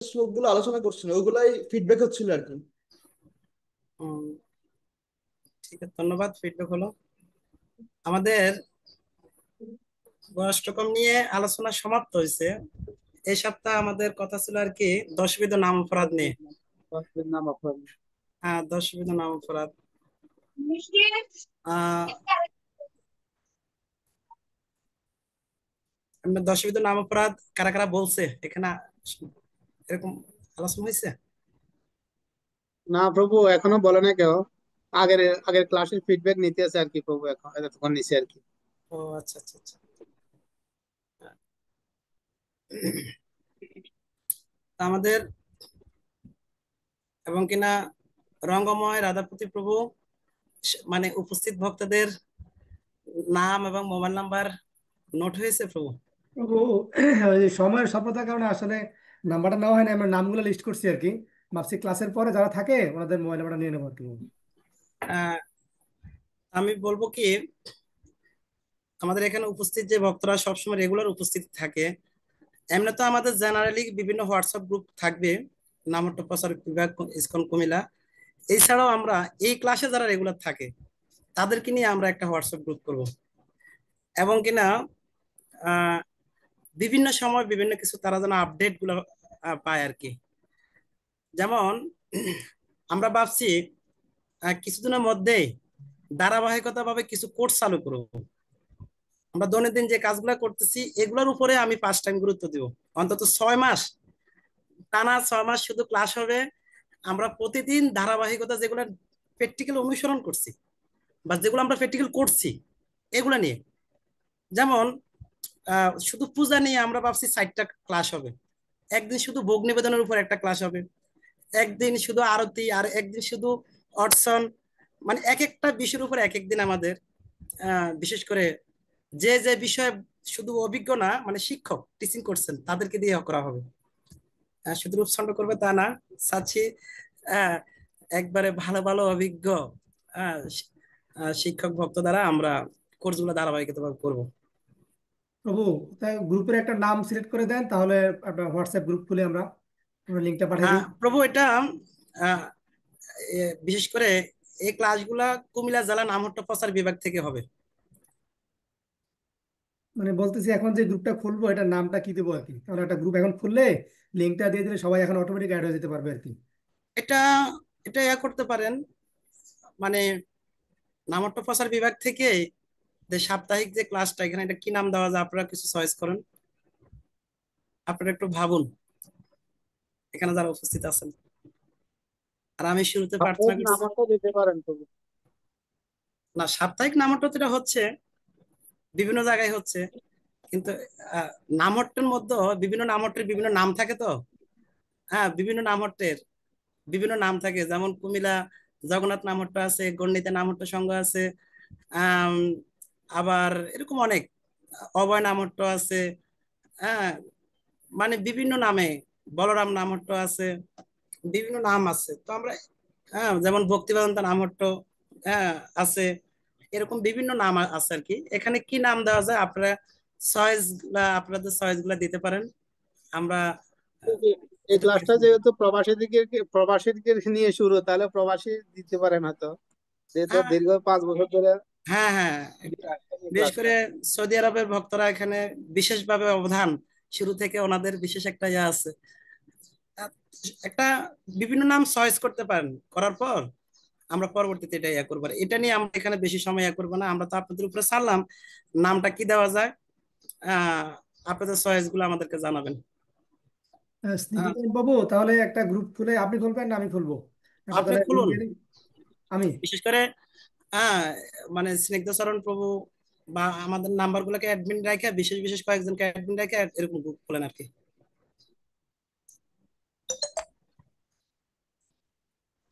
শ্লোকগুলো আলোচনা করছিল ওগুলাই ফিডব্যাক হচ্ছিল আর কি। উম, ঠিক আছে, ধন্যবাদ। ফিডব্যাক হলো আমাদের অষ্টকম নিয়ে আলোচনা সমাপ্ত হয়েছে। এই সপ্তাহ আমাদের কথা ছিল আর কি দশবিধ নাম অপরাধ নিয়ে। নাম আপনার? হ্যাঁ, দশবিধ নাম অপরাধ। আহ আমরা দশবিধ নাম অপরাধ কারা কারা বলছে এখানে এরকম আলোচনা হয়েছে? না প্রভু, এখনো বলে না কেউ। আগের আগের ক্লাসের ফিডব্যাক নিতে আছে আর কি প্রভু, এখন এতক্ষণ নিছে আর কি। ও আচ্ছা আচ্ছা আচ্ছা। আমাদের এবং কিনা রঙ্গময় রাধাপতি প্রভু মানে উপস্থিত ভক্তদের নাম এবং মোবাইল নাম্বার নোট হয়েছে প্রভু? প্রভু, ওই যে সময়ের স্বল্পতার কারণে আসলে নাম্বারটা নেওয়া হয় না, আমরা নামগুলো লিস্ট করছি আর কি। ভাবছি ক্লাসের পরে যারা থাকে ওনাদের মোবাইল নাম্বারটা নিয়ে নেবো আর কি। আহ, আমি বলবো কি, আমাদের এখানে উপস্থিত যে ভক্তরা সবসময় রেগুলার উপস্থিত থাকে, এমনি তো আমাদের জেনারেলি বিভিন্ন হোয়াটসঅ্যাপ গ্রুপ থাকবে, নামহট্ট প্রচার বিভাগ ইসকন কুমিল্লা। এছাড়াও আমরা এই ক্লাসে যারা রেগুলার থাকে তাদেরকে নিয়ে আমরা একটা হোয়াটসঅ্যাপ গ্রুপ করব, এবং কিনা আহ, বিভিন্ন সময় বিভিন্ন কিছু তারা যেন আপডেট গুলো পায় আর কি। যেমন আমরা ভাবছি কিছুদিনের মধ্যেই ধারাবাহিকতা ভাবে কিছু কোর্স চালু করব। আমরা দৈনন্দিন যে কাজগুলো করতেছি এগুলোর উপরে আমি 5 টাইম গুরুত্ব দিব। অন্তত 6 মাস, টানা 6 মাস শুধু ক্লাস হবে। আমরা প্রতিদিন ধারাবাহিকতা যেগুলো প্র্যাকটিক্যাল অনুসরণ করছি বা যেগুলো আমরা প্র্যাকটিক্যাল করছি এগুলো নিয়ে, যেমন শুধু পূজা নিয়ে আমরা ভাবছি 4টা ক্লাস হবে। একদিন শুধু ভোগ নিবেদনের উপর একটা ক্লাস হবে, একদিন শুধু আরতি, আর একদিন শুধু অর্চন। মানে এক একটা বিষয়ের উপর এক একদিন আমাদের বিশেষ করে যে যে বিষয়ে শুধু অভিজ্ঞ না, মানে শিক্ষক টিচিং করছেন তাদেরকে দিয়ে করা হবে। শুধু রূপচন্দ্র করবে তা না, চাচ্ছি আহ, একবারে ভালো ভালো অভিজ্ঞ আহ, শিক্ষক ভক্ত দ্বারা আমরা কোর্সগুলো ধারাবাহিকতা করবো। প্রভু, তাই গ্রুপের একটা নাম সিলেক্ট করে দেন, তাহলে একটা হোয়াটসঅ্যাপ গ্রুপ খুলে আমরা লিঙ্কটা পাঠিয়ে দিই। প্রভু এটা আহ, বিশেষ করে এই ক্লাসগুলা কুমিল্লা জেলা নামহট্ট প্রচার বিভাগ থেকে হবে। মানে বলতেছি এখন যে গ্রুপটা খুলবো এটার নামটা কি দেবো আর কি, কারণ একটা গ্রুপ এখন খুললে লিঙ্কটা দিয়ে দিলে সবাই এখন অটোমেটিক অ্যাড হয়ে যেতে পারবে আর কি। এটা এটা ইয়া করতে পারেন, মানে নামহট্ট প্রচার বিভাগ থেকে যে সাপ্তাহিক যে ক্লাসটা, এখানে এটা কি নাম দেওয়া যায় আপনারা কিছু চয়েস করেন, আপনারা একটু ভাবুন এখানে যারা উপস্থিত আছেন। আর আমি শুরুতে প্রার্থনা আপনার করছি, নামটা দিতে পারেন প্রভু। না সাপ্তাহিক নামহট্ট যেটা হচ্ছে বিভিন্ন জায়গায় হচ্ছে, কিন্তু আহ, নামহট্টের মধ্যে বিভিন্ন নামহট্টের বিভিন্ন নাম থাকে তো। হ্যাঁ, বিভিন্ন নামহট্টের বিভিন্ন নাম থাকে, যেমন কুমিল্লা জগন্নাথ নামহট্ট আছে, গণ্ডিতে নামহট্ট সংঘ আছে। আম, আবার এরকম অনেক অভয় নামহট্ট আছে। হ্যাঁ, মানে বিভিন্ন নামে বলরাম নামহট্ট আছে, বিভিন্ন নাম আছে তো আমরা। হ্যাঁ, যেমন ভক্তিবেদান্ত নামহট্ট হ্যাঁ আছে। এরকম বিভিন্ন নাম আছে আর কি। এখানে কি নাম দেওয়া যায় আপনারা চয়েস গুলা, আপনাদের চয়েস গুলা দিতে পারেন। আমরা এই এটা দেখে ক্লাসটা শুনবো। যেহেতু প্রবাসীদের নিয়ে শুরু, তাহলে প্রবাসী দিতে পারেন হয়তো, যেহেতু হ্যাঁ দীর্ঘ 5 বছর ধরে হ্যাঁ হ্যাঁ, এই বিশেষ ক্লাসটা। করে সৌদি আরবের ভক্তরা এখানে বিশেষভাবে অবদান, শুরু থেকে ওনাদের বিশেষ একটা ইয়ে আছে। আহ, একটা বিভিন্ন নাম চয়েস করতে পারেন, করার পর আমরা পরবর্তীতে এটা ইয়া করবো। এটা নিয়ে আমরা এখানে বেশি সময় ইয়া করবো না, আমরা তো আপনাদের উপরে ছাড়লাম নামটা কি দেওয়া যায়। আহ আপনাদের চয়েস গুলো আমাদেরকে জানাবেন। আহ, স্নিগ্ধা বাবু, তাহলে একটা গ্রুপ খুলে আপনি খুলবেন না আমি খুলবো? একটা আপনি তাহলে link খুলুন, দিয়ে দিই। আমি বিশেষ করে হ্যাঁ মানে স্নিগ্ধচরণ প্রভু বা আমাদের নাম্বার গুলোকে অ্যাডমিন রেখে, বিশেষ বিশেষ কয়েকজনকে অ্যাডমিন রেখে এরকম গ্রুপ খোলেন আর কি।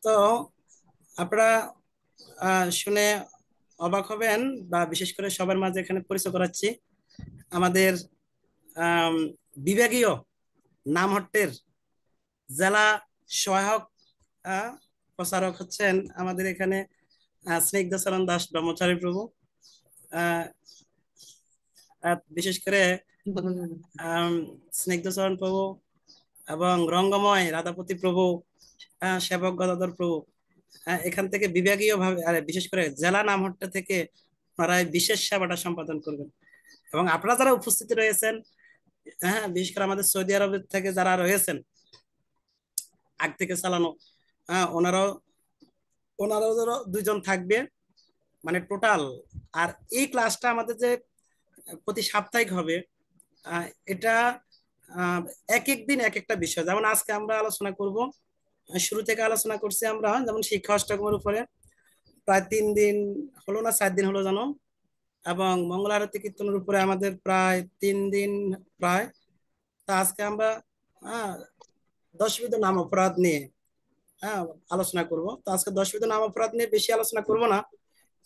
তো আপনারা শুনে অবাক হবেন, বা বিশেষ করে সবার মাঝে এখানে পরিচয় করাচ্ছি আমাদের আম, বিভাগীয় নামহট্টের জেলা সহায়ক আহ, প্রচারক হচ্ছেন আমাদের এখানে স্নিগ্ধচরণ দাস ব্রহ্মচারী প্রভু। আহ, বিশেষ করে স্নিগ্ধচরণ প্রভু এবং রঙ্গময় রাধাপতি প্রভু, সেবক গদাধর প্রভু, এখান থেকে বিভাগীয় ভাবে বিশেষ করে জেলা নামহট্টা থেকে আপনারা এই বিশেষ সেবাটা সম্পাদন করবেন। এবং আপনারা যারা উপস্থিত রয়েছেন, হ্যাঁ, বিশেষ করে আমাদের সৌদি আরবের থেকে যারা রয়েছেন আগ থেকে চালানো, ওনারাও ওনারাও ধরো 2 জন থাকবে, মানে টোটাল। আর এই ক্লাসটা আমাদের যে প্রতি সাপ্তাহিক হবে, এটা এক এক দিন এক একটা বিষয়। যেমন আজকে আমরা আলোচনা করব, শুরু থেকে আলোচনা করছি আমরা যেমন শিক্ষা অষ্টকের উপরে, প্রায় 3 দিন হলো না 4 দিন হলো জানো। এবং মঙ্গল আরতি কীর্তনের উপরে আমাদের প্রায় 3 দিন প্রায়। তা আজকে আমরা আহ 10বিধ নাম অপরাধ নিয়ে হ্যাঁ আলোচনা করব। তো আজকে 10বিধ নাম অপরাধ নিয়ে বেশি আলোচনা করব না,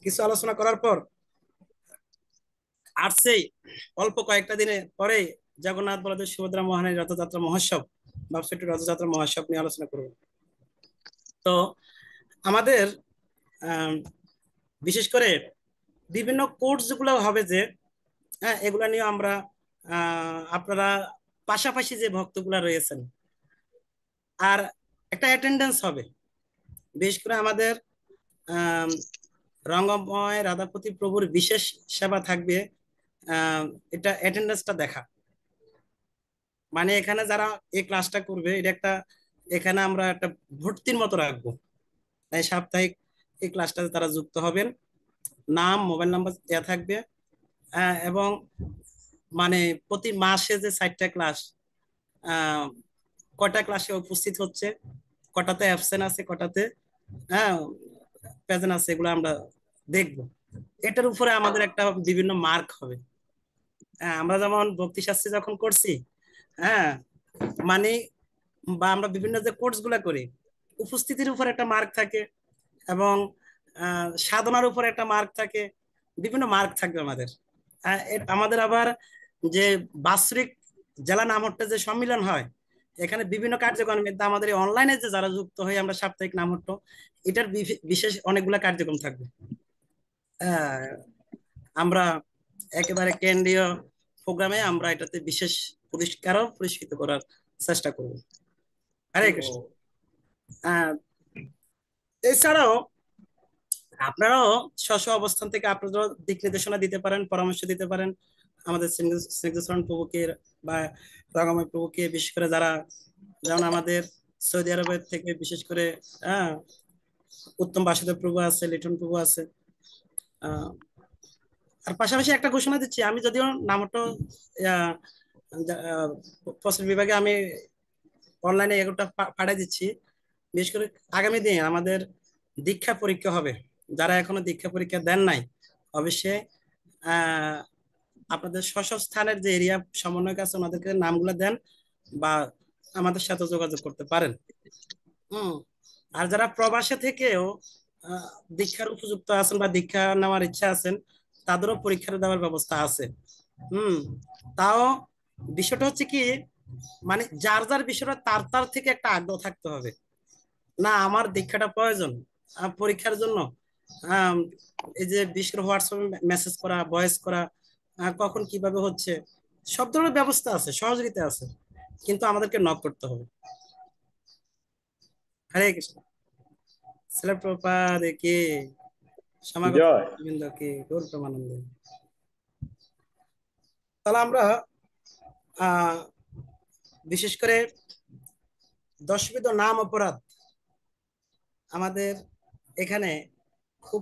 কিছু আলোচনা করার পর আর সেই অল্প কয়েকটা দিনে পরে জগন্নাথ বলদেব সুভদ্রা মোহনের রথযাত্রা মহোৎসব, বাপসটি রথযাত্রা মহোৎসব নিয়ে আলোচনা করব। তো আমাদের বিশেষ করে বিভিন্ন কোর্স যেগুলো হবে যে, হ্যাঁ, এগুলা নিয়ে আমরা আপনারা পাশাপাশি যে ভক্তগুলা রয়েছেন আর একটা অ্যাটেন্ডেন্স হবে। বিশেষ করে আমাদের আহ রঙ্গময় রাধাপতি প্রভুর বিশেষ সেবা থাকবে, এটা অ্যাটেন্ডেন্সটা দেখা। মানে এখানে যারা এই ক্লাসটা করবে এটা একটা, এখানে আমরা একটা ভর্তির মতো রাখবো। তাই সাপ্তাহিক এই ক্লাসটাতে তারা যুক্ত হবেন, নাম মোবাইল নাম্বার দেওয়া থাকবে। এবং মানে প্রতি মাসে যে 4টা ক্লাস, কটা ক্লাসে উপস্থিত হচ্ছে, কটাতে অ্যাবসেন্ট আছে, কটাতে হ্যাঁ প্রেজেন্ট আছে, এগুলো আমরা দেখব। এটার উপরে আমাদের একটা বিভিন্ন মার্ক হবে। আমরা যেমন ভক্তি শাস্ত্রে যখন করছি, হ্যাঁ, মানে বা আমরা বিভিন্ন যে কোর্স গুলা করি, উপস্থিতির উপর একটা মার্ক থাকে এবং সাধনার উপর একটা মার্ক থাকে, বিভিন্ন মার্ক থাকবে আমাদের। আমাদের আবার যে বাৎসরিক জেলা নামহট্টা যে সম্মিলন হয়, এখানে বিভিন্ন কার্যক্রমের মধ্যে আমাদের অনলাইনে যে যারা যুক্ত হয়ে আমরা সাপ্তাহিক নামহট্ট, এটার বিশেষ অনেকগুলা কার্যক্রম থাকবে। আহ, আমরা একেবারে কেন্দ্রীয় প্রোগ্রামে আমরা এটাতে বিশেষ পুরস্কারও পুরস্কৃত করার চেষ্টা করব। হরে কৃষ্ণ। আহ এছাড়াও আপনারাও স্ব অবস্থান থেকে আপনারাও দিক নির্দেশনা দিতে পারেন, পরামর্শ দিতে পারেন আমাদের স্নিগ্ধচরণ প্রভুকে বা রাগময় প্রভুকে। বিশেষ করে যারা, যেমন আমাদের সৌদি আরবের থেকে বিশেষ করে হ্যাঁ উত্তম বাসুদেব প্রভু আছে, লিটন প্রভু আছে। আহ আর পাশাপাশি একটা ঘোষণা দিচ্ছি, আমি যদিও নামটা প্রশ্ন বিভাগে আমি অনলাইনে এগুলোটা পাঠিয়ে দিচ্ছি। বিশেষ করে আগামী দিনে আমাদের দীক্ষা পরীক্ষা হবে। যারা এখনো দীক্ষা পরীক্ষা দেন নাই, অবশ্যই আহ আপনাদের স্ব স্থানের যে এরিয়া সমন্বয়ক আছে ওনাদেরকে নামগুলো দেন বা আমাদের সাথে যোগাযোগ করতে পারেন। আর যারা প্রবাসে থেকেও দীক্ষার উপযুক্ত আছেন বা দীক্ষা নেওয়ার ইচ্ছা আছেন, তাদেরও পরীক্ষা দেওয়ার ব্যবস্থা আছে। হুম তাও বিষয়টা হচ্ছে কি, মানে যার যার বিষয়টা তার তার থেকে একটা আগ্রহ থাকতে হবে। না আমার দীক্ষাটা প্রয়োজন পরীক্ষার জন্য, এই যে বিশেষ করে হোয়াটসঅ্যাপে মেসেজ করা, ভয়েস করা, কখন কিভাবে হচ্ছে, সব ধরনের ব্যবস্থা আছে, সহযোগিতা আছে, কিন্তু আমাদেরকে নক করতে হবে। হরে কৃষ্ণ। শিলা প্রভুপাদ কি, সমাগত জয়। বৃন্দ কি, গৌর প্রেমানন্দ। তাহলে আমরা আহ বিশেষ করে 10বিধ নাম অপরাধ আমাদের এখানে খুব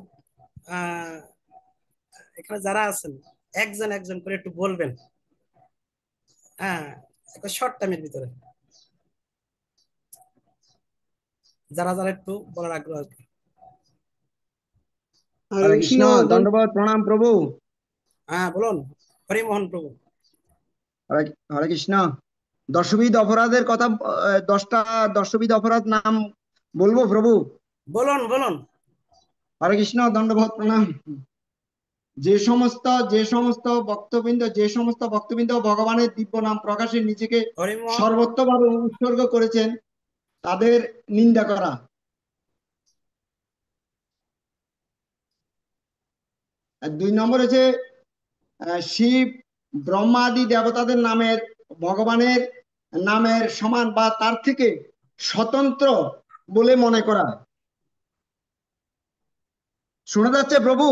এখানে যারা আছেন একজন একজন করে একটু বলবেন, হ্যাঁ, একটা শর্ট টাইমের ভিতরে যারা যারা একটু বলার আগ্রহ আছে। হরে হরে কৃষ্ণ। কৃষ্ণ, দণ্ডবোধ প্রণাম প্রভু। হ্যাঁ বলুন, হরিমোহন প্রভু। হরে হরে কৃষ্ণ। দশবিধ অপরাধের কথা, 10টা অপরাধ নাম বলবো প্রভু? বলুন বলুন। হরে কৃষ্ণ, দণ্ডবোধ প্রণাম। যে সমস্ত ভক্তবৃন্দ ভগবানের দিব্য নাম প্রকাশে নিজেকে হরিমোহন। সর্বোত্তভাবে উৎসর্গ করেছেন, তাদের নিন্দা করা। আর 2 নম্বর হচ্ছে শিব, ব্রহ্মা আদি দেবতাদের নামের, ভগবানের নামের সমান বা তার থেকে স্বতন্ত্র বলে মনে করা। শোনা যাচ্ছে প্রভু?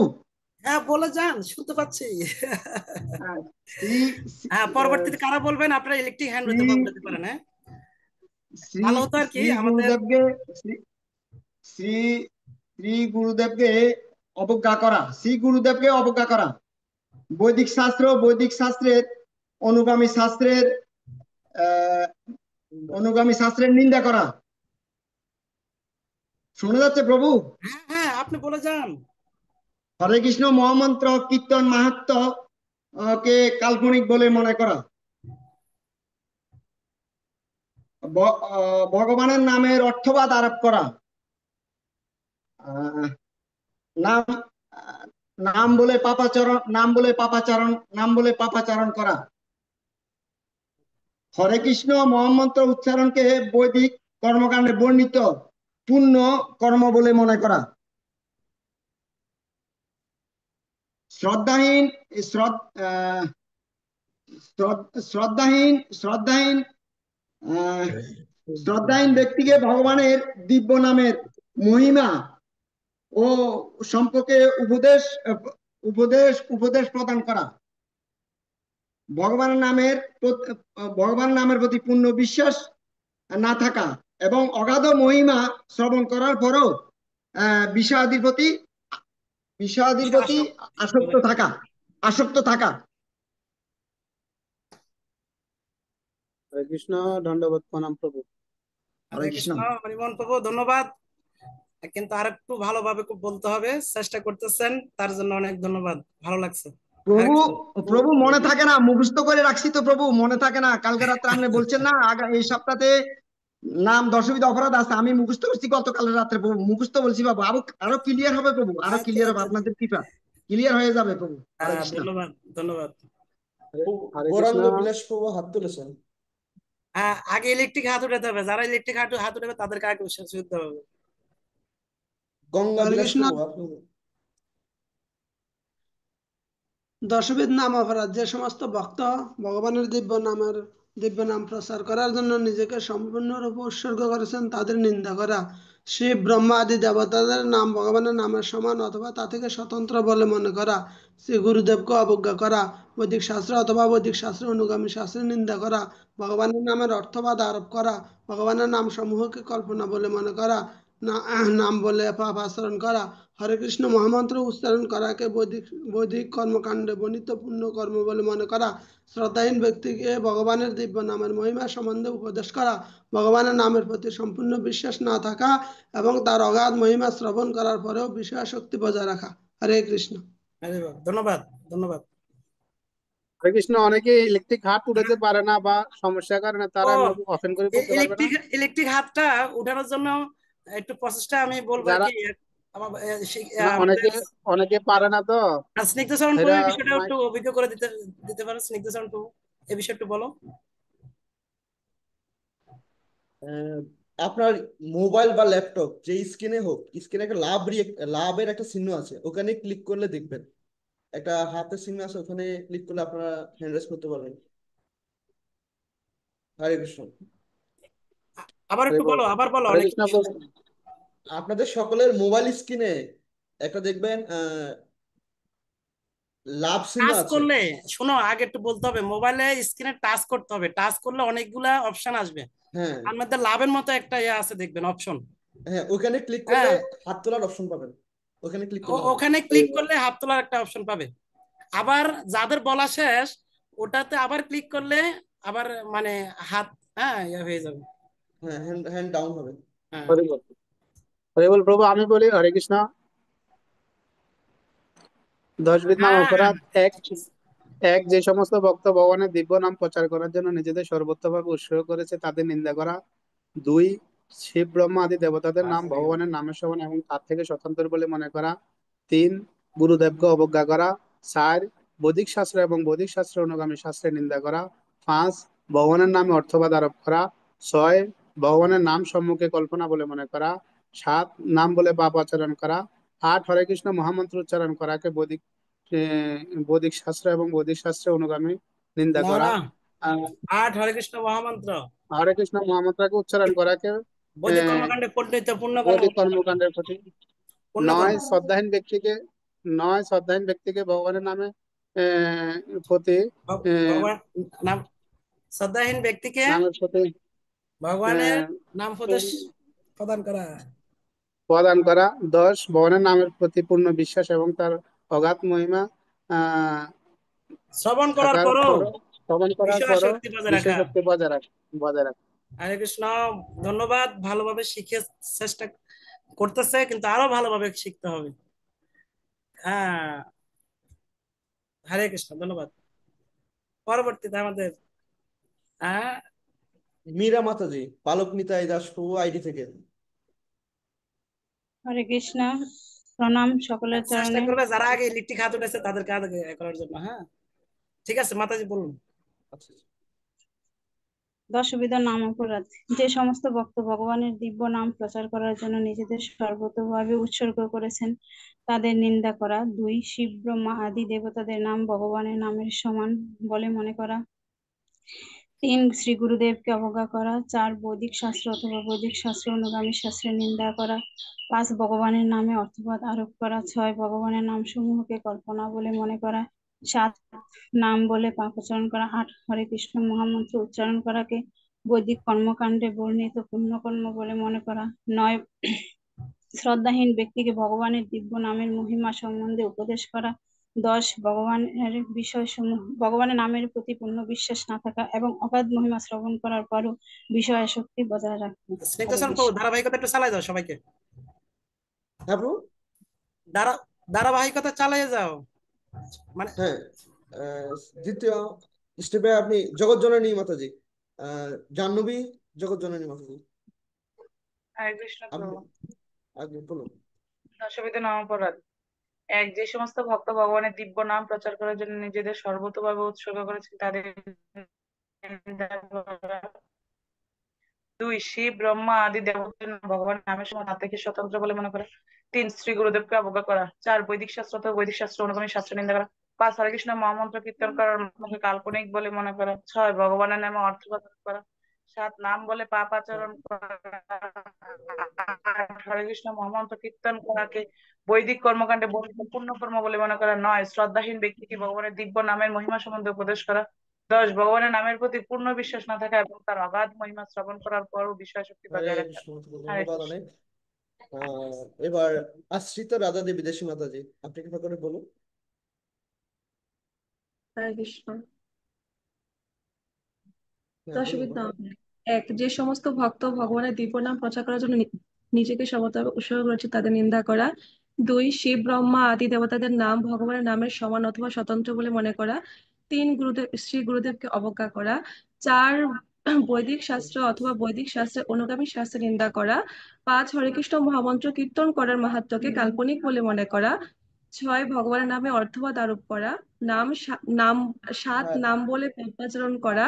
হ্যাঁ, বলে যান, শুনতে পাচ্ছি। আহ, শ্রী হ্যাঁ, পরবর্তীতে কারা বলবেন আপনারা ইলেকট্রিক হ্যান্ড শ্রী দিতে পারেন। হ্যাঁ, শ্রী ভালো হতো আর কি শ্রী আমাদের। গুরুদেবকে শ্রী শ্রী শ্রী গুরুদেবকে অবজ্ঞা করা, শ্রী গুরুদেবকে অবজ্ঞা করা, বৈদিক শাস্ত্রের অনুগামী শাস্ত্রের আহ অনুগামী শাস্ত্রের নিন্দা করা। শোনা যাচ্ছে প্রভু? হ্যাঁ হ্যাঁ, আপনি বলে যান। হরে কৃষ্ণ মহামন্ত্র কীর্তন মাহাত্ম্য কে কাল্পনিক বলে মনে করা। ভগবানের নামের অর্থবাদ আরোপ করা। আহ, নাম আহ, নাম বলে পাপাচারণ করা। হরে কৃষ্ণ মহামন্ত্র উচ্চারণকে বৈদিক কর্মকাণ্ডে বর্ণিত পুণ্য কর্ম বলে মনে করা। শ্রদ্ধাহীন শ্রদ্ধাহীন শ্রদ্ধাহীন শ্রদ্ধাহীন ব্যক্তিকে ভগবানের দিব্য নামের মহিমা ও সম্পর্কে উপদেশ প্রদান করা। ভগবানের নামের ভগবানের নামের প্রতি পূর্ণ বিশ্বাস না থাকা এবং অগাধ মহিমা শ্রবণ করার পরও বিষয়াদির প্রতি আসক্ত থাকা। হরে কৃষ্ণ, দণ্ডবত প্রণাম প্রভু। হরে হরে কৃষ্ণ। কৃষ্ণ, হরিমোহন প্রভু, ধন্যবাদ। কিন্তু আরেকটু ভালোভাবে খুব বলতে হবে, চেষ্টা করতেছেন, তার জন্য অনেক ধন্যবাদ, ভালো লাগছে। হরে প্রভু কৃষ্ণ। প্রভু মনে থাকে না, মুখস্থ করে রাখছি তো প্রভু, মনে থাকে না। কালকে রাত্রে আপনি বলছেন না এই সপ্তাহে নাম দশবিধ অপরাধ আছে, আমি মুখস্থ করছি গতকাল রাত্রে প্রভু, মুখস্থ বলছি বাবু। আরো আরো ক্লিয়ার হবে প্রভু, আরো আচ্ছা ক্লিয়ার হবে, আচ্ছা আচ্ছা। আপনাদের কৃপা ক্লিয়ার হয়ে যাবে প্রভু। হরে কৃষ্ণ। ধন্যবাদ ধন্যবাদ। হরে কৃষ্ণ। গৌরাঙ্গ বিলাস প্রভু হাত তুলেছেন। আগে ইলেকট্রিক হাত উঠাতে হবে, যারা ইলেকট্রিক হাত উঠাবে তাদেরকে আগে সুযোগ দেওয়া হবে। গঙ্গা হরে বিলাস কৃষ্ণ। প্রভু আপনি। দশবিধ নাম অপরাধ। যে সমস্ত ভক্ত ভগবানের দিব্য নাম প্রচার করার জন্য নিজেকে সম্পূর্ণরূপে উৎসর্গ করেছেন তাদের নিন্দা করা। শ্রী ব্রহ্মা আদি দেবতাদের নাম ভগবানের নামের সমান অথবা তা থেকে স্বতন্ত্র বলে মনে করা। শ্রী গুরুদেবকে অবজ্ঞা করা। বৈদিক শাস্ত্র অথবা বৈদিক শাস্ত্রের অনুগামী শাস্ত্রের নিন্দা করা। ভগবানের নামের অর্থবাদ আরোপ করা। ভগবানের নাম সমূহকে কল্পনা বলে মনে করা। নাম বলে পাপ আচরণ করা। হরে কৃষ্ণ মহামন্ত্র উচ্চারণ করাকে বৈদিক কর্মকাণ্ডে বর্ণিত পুণ্য কর্ম বলে মনে করা। শ্রদ্ধাহীন ব্যক্তিকে ভগবানের দিব্য নামের মহিমা সম্বন্ধে উপদেশ করা। ভগবানের নামের প্রতি সম্পূর্ণ বিশ্বাস না থাকা এবং তার অগাধ মহিমা শ্রবণ করার পরেও বিষয়াসক্তি বজায় রাখা। হরে কৃষ্ণ। হরে বাবা, ধন্যবাদ ধন্যবাদ। হরে কৃষ্ণ। অনেকে ইলেকট্রিক হাত উঠাতে পারে না বা সমস্যার কারণে তারা ও, এমনি ওপেন করে বলতে পারবে না। ইলেকট্রিক হাতটা উঠানোর জন্য একটু প্রসেসটা আমি বলবো আর যারা কি। অনেকে আমাদের অনেকে পারে না তো, স্নিগ্ধ চরণ প্রভু এরা এই বিষয়টা মাইক। একটু অভিজ্ঞ করে দিতে দিতে পারেন। স্নিগ্ধ চরণ প্রভু, এই বিষয়ে একটু বলো। আহ, আপনার মোবাইল বা ল্যাপটপ যে স্ক্রিনে হোক, স্ক্রিনে একটা লাভের একটা চিহ্ন আছে, ওখানে ক্লিক করলে দেখবেন একটা হাতের চিহ্ন আছে, ওখানে ক্লিক করলে আপনারা হ্যান্ড রেজ করতে পারবেন। হরে কৃষ্ণ। আবার হরে একটু বলো, আবার বলো, হরে অনেক কৃষ্ণ প্রভু। আপনাদের সকলের মোবাইল স্ক্রিনে একটা দেখবেন লাভ চিহ্ন টাচ আছে। করলে, শোনো, আগে একটু বলতে হবে, মোবাইলে স্ক্রিনে টাচ করতে হবে। টাচ করলে অনেকগুলা অপশন আসবে, হ্যাঁ তার মধ্যে লাভের মতো একটা ইয়ে আছে, দেখবেন অপশন। হ্যাঁ, ওখানে ক্লিক করলে হ্যাঁ, হাত তোলার অপশন পাবেন, ওখানে ক্লিক করলে হবে। ওখানে ক্লিক করলে হাত তোলার একটা অপশন পাবে। আবার যাদের বলা শেষ, ওটাতে আবার ক্লিক করলে আবার মানে হাত, হ্যাঁ, ইয়ে হয়ে যাবে। হ্যাঁ, হ্যান্ড হ্যান্ড ডাউন হবে। হ্যাঁ হরে বল। হরে বল প্রভু। আমি বলি হরে কৃষ্ণ। দশবিধ নাম হ্যাঁ অপরাধ। এক এক যে সমস্ত ভক্ত ভগবানের দিব্য নাম প্রচার করার জন্য নিজেদের সর্বোত্তভাবে উৎসর্গ করেছে তাদের নিন্দা করা। দুই, শিব ব্রহ্মা আদি দেবতাদের নাম ভগবানের নামের সমান এবং তার থেকে স্বতন্ত্র বলে মনে করা। তিন, গুরুদেবকে অবজ্ঞা করা। চার, বৈদিক শাস্ত্র এবং বৈদিক শাস্ত্রের অনুগামী শাস্ত্রের নিন্দা করা। পাঁচ, ভগবানের নামে অর্থবাদ আরোপ করা। ছয়, ভগবানের নাম সম্মুখে কল্পনা বলে মনে করা। সাত, নাম বলে পাপ আচরণ করা। আট, হরে কৃষ্ণ মহামন্ত্র উচ্চারণ করাকে বৈদিক শাস্ত্র এবং বৈদিক শাস্ত্রের অনুগামী নিন্দা না করা। না, আহ, 8 হরে কৃষ্ণ মহামন্ত্র হরে কৃষ্ণ মহামন্ত্রকে উচ্চারণ করাকে বৈদিক আহ, কর্মকাণ্ডে পণ্ডিত পূর্ণ কর্ম বৈদিক কর্মকাণ্ডের প্রতি পূর্ণ কর্ম। নয় শ্রদ্ধাহীন ব্যক্তিকে নয় শ্রদ্ধাহীন ব্যক্তিকে ভগবানের নামে প্রতি আহ, ভগবান নাম শ্রদ্ধাহীন ব্যক্তিকে নামের প্রতি ভগবানের আহ, নাম উপদেশ প্রদান করা। প্রদান করা। 10 ভগবানের নামের প্রতি পূর্ণ বিশ্বাস এবং তার অগাধ মহিমা আহ, শ্রবণ করার থাকার পরও পরও, শ্রবণ করার বিষয় পরও শক্তি বজায় বিশেষ রাখা। শক্তি বজায় রাখা। হরে কৃষ্ণ। ধন্যবাদ, ভালোভাবে শিখে চেষ্টা করতেছে, কিন্তু আরো ভালোভাবে শিখতে হবে। হ্যাঁ, হরে কৃষ্ণ, ধন্যবাদ। পরবর্তীতে আমাদের হ্যাঁ, মীরা মাতাজি, পালক নিতাই দাস প্রভু আইডি থেকে। হরে কৃষ্ণ, প্রণাম সকলের চেষ্টা চরণে। করবে যারা আগে লিট্টি খাওয়াতে উঠেছে তাদেরকে আগে করার জন্য। হ্যাঁ, ঠিক আছে মাতাজি, বলুন। আচ্ছা, দশবিধ নাম অপরাধ। যে সমস্ত ভক্ত ভগবানের দিব্য নাম প্রচার করার জন্য নিজেদের সর্বতোভাবে উৎসর্গ করেছেন তাদের নিন্দা করা। 2 শিব ব্রহ্মা আদি দেবতাদের নাম ভগবানের নামের সমান বলে মনে করা। 3 শ্রী গুরুদেবকে অবজ্ঞা করা। 4 বৈদিক শাস্ত্র অথবা বৈদিক শাস্ত্র অনুগামী শাস্ত্রের নিন্দা করা। 5 ভগবানের নামে অর্থবাদ আরোপ করা। 6 ভগবানের নাম সমূহকে কল্পনা বলে মনে করা। 7 নাম বলে পাপাচরণ করা। 8 হরে কৃষ্ণ মহামন্ত্র উচ্চারণ করাকে বৈদিক কর্মকাণ্ডে বর্ণিত পুণ্যকর্ম বলে মনে করা। 9 শ্রদ্ধাহীন ব্যক্তিকে ভগবানের দিব্য নামের মহিমা সম্বন্ধে উপদেশ করা। 10 ভগবানের নামের প্রতি পূর্ণ বিশ্বাস না থাকা এবং অগাধ মহিমা শ্রবণ করার পরও বিষয়াসক্তি বজায় রাখা। হরে স্নিগ্ধচরণ প্রভু, কৃষ্ণ। ধারাবাহিকতা একটু চালাই দাও সবাইকে। হ্যাঁ প্রভু। ধারা ধারাবাহিকতা চালিয়ে যাও। মানে হ্যাঁ, আহ, দ্বিতীয় স্টেপে আপনি জগৎ জননী মাতাজি, জাহ্নবী জগৎ জননী মাতাজি, হরে কৃষ্ণ আপনি প্রভু। আগে বলুন। দশবিধ নাম অপরাধ। 1 যে সমস্ত ভক্ত ভগবানের দিব্য নাম প্রচার করার জন্য নিজেদের সর্বতোভাবে উৎসর্গ করেছেন তাদের নিন্দা করা। 2 শিব ব্রহ্মা আদি দেবতাদের নাম ভগবানের নামের সময় তা থেকে স্বতন্ত্র বলে মনে করা। 3 শ্রী গুরুদেবকে অবজ্ঞা করা। 4 বৈদিক শাস্ত্র অথবা বৈদিক শাস্ত্র অনুগামী শাস্ত্র নিন্দা করা। 5 হরে কৃষ্ণ মহামন্ত্র কীর্তন করার মাধ্যমে কাল্পনিক বলে মনে করা। 6 ভগবানের নামে অর্থ প্রদান করা। 7 নাম বলে পাপ আচরণ করা। 8 হরে কৃষ্ণ মহামন্ত্র কীর্তন করাকে বৈদিক কর্মকাণ্ডে বর্ণিত পূর্ণ কর্ম বলে মনে করা। 9 শ্রদ্ধাহীন ব্যক্তিকে ভগবানের দিব্য নামের মহিমা সম্বন্ধে উপদেশ করা। 10 ভগবানের নামের প্রতি পূর্ণ বিশ্বাস না থাকা এবং তার অগাধ মহিমা শ্রবণ করার পরও বিষয় শক্তি হরে বজায় রাখা। কৃষ্ণ মাতাজি, হরে ধন্যবাদ কৃষ্ণ। অনেক। এবার আশ্রিত রাধা দেবী দেশী মাতাজি, আপনি কৃপা করে বলুন। হরে কৃষ্ণ। হ্যাঁ বলুন দশবিধ মা। নাম। 1 যে সমস্ত ভক্ত ভগবানের দিব্য নাম প্রচার করার জন্য নিজেকে সর্বতভাবে উৎসর্গ করেছে তাদের নিন্দা করা। 2 শিব ব্রহ্মা আদি দেবতাদের নাম ভগবানের নামের সমান অথবা স্বতন্ত্র বলে মনে করা। 3 শ্রী গুরুদেবকে অবজ্ঞা করা। 4 বৈদিক শাস্ত্র অথবা বৈদিক শাস্ত্রের অনুগামী শাস্ত্রের নিন্দা করা। 5 হরেকৃষ্ণ মহামন্ত্র কীর্তন করার মাহাত্ম্যকে কাল্পনিক বলে মনে করা। 6 ভগবানের নামে অর্থবাদ আরোপ করা। নাম 7 হ্যাঁ, নাম বলে পাপাচরণ করা।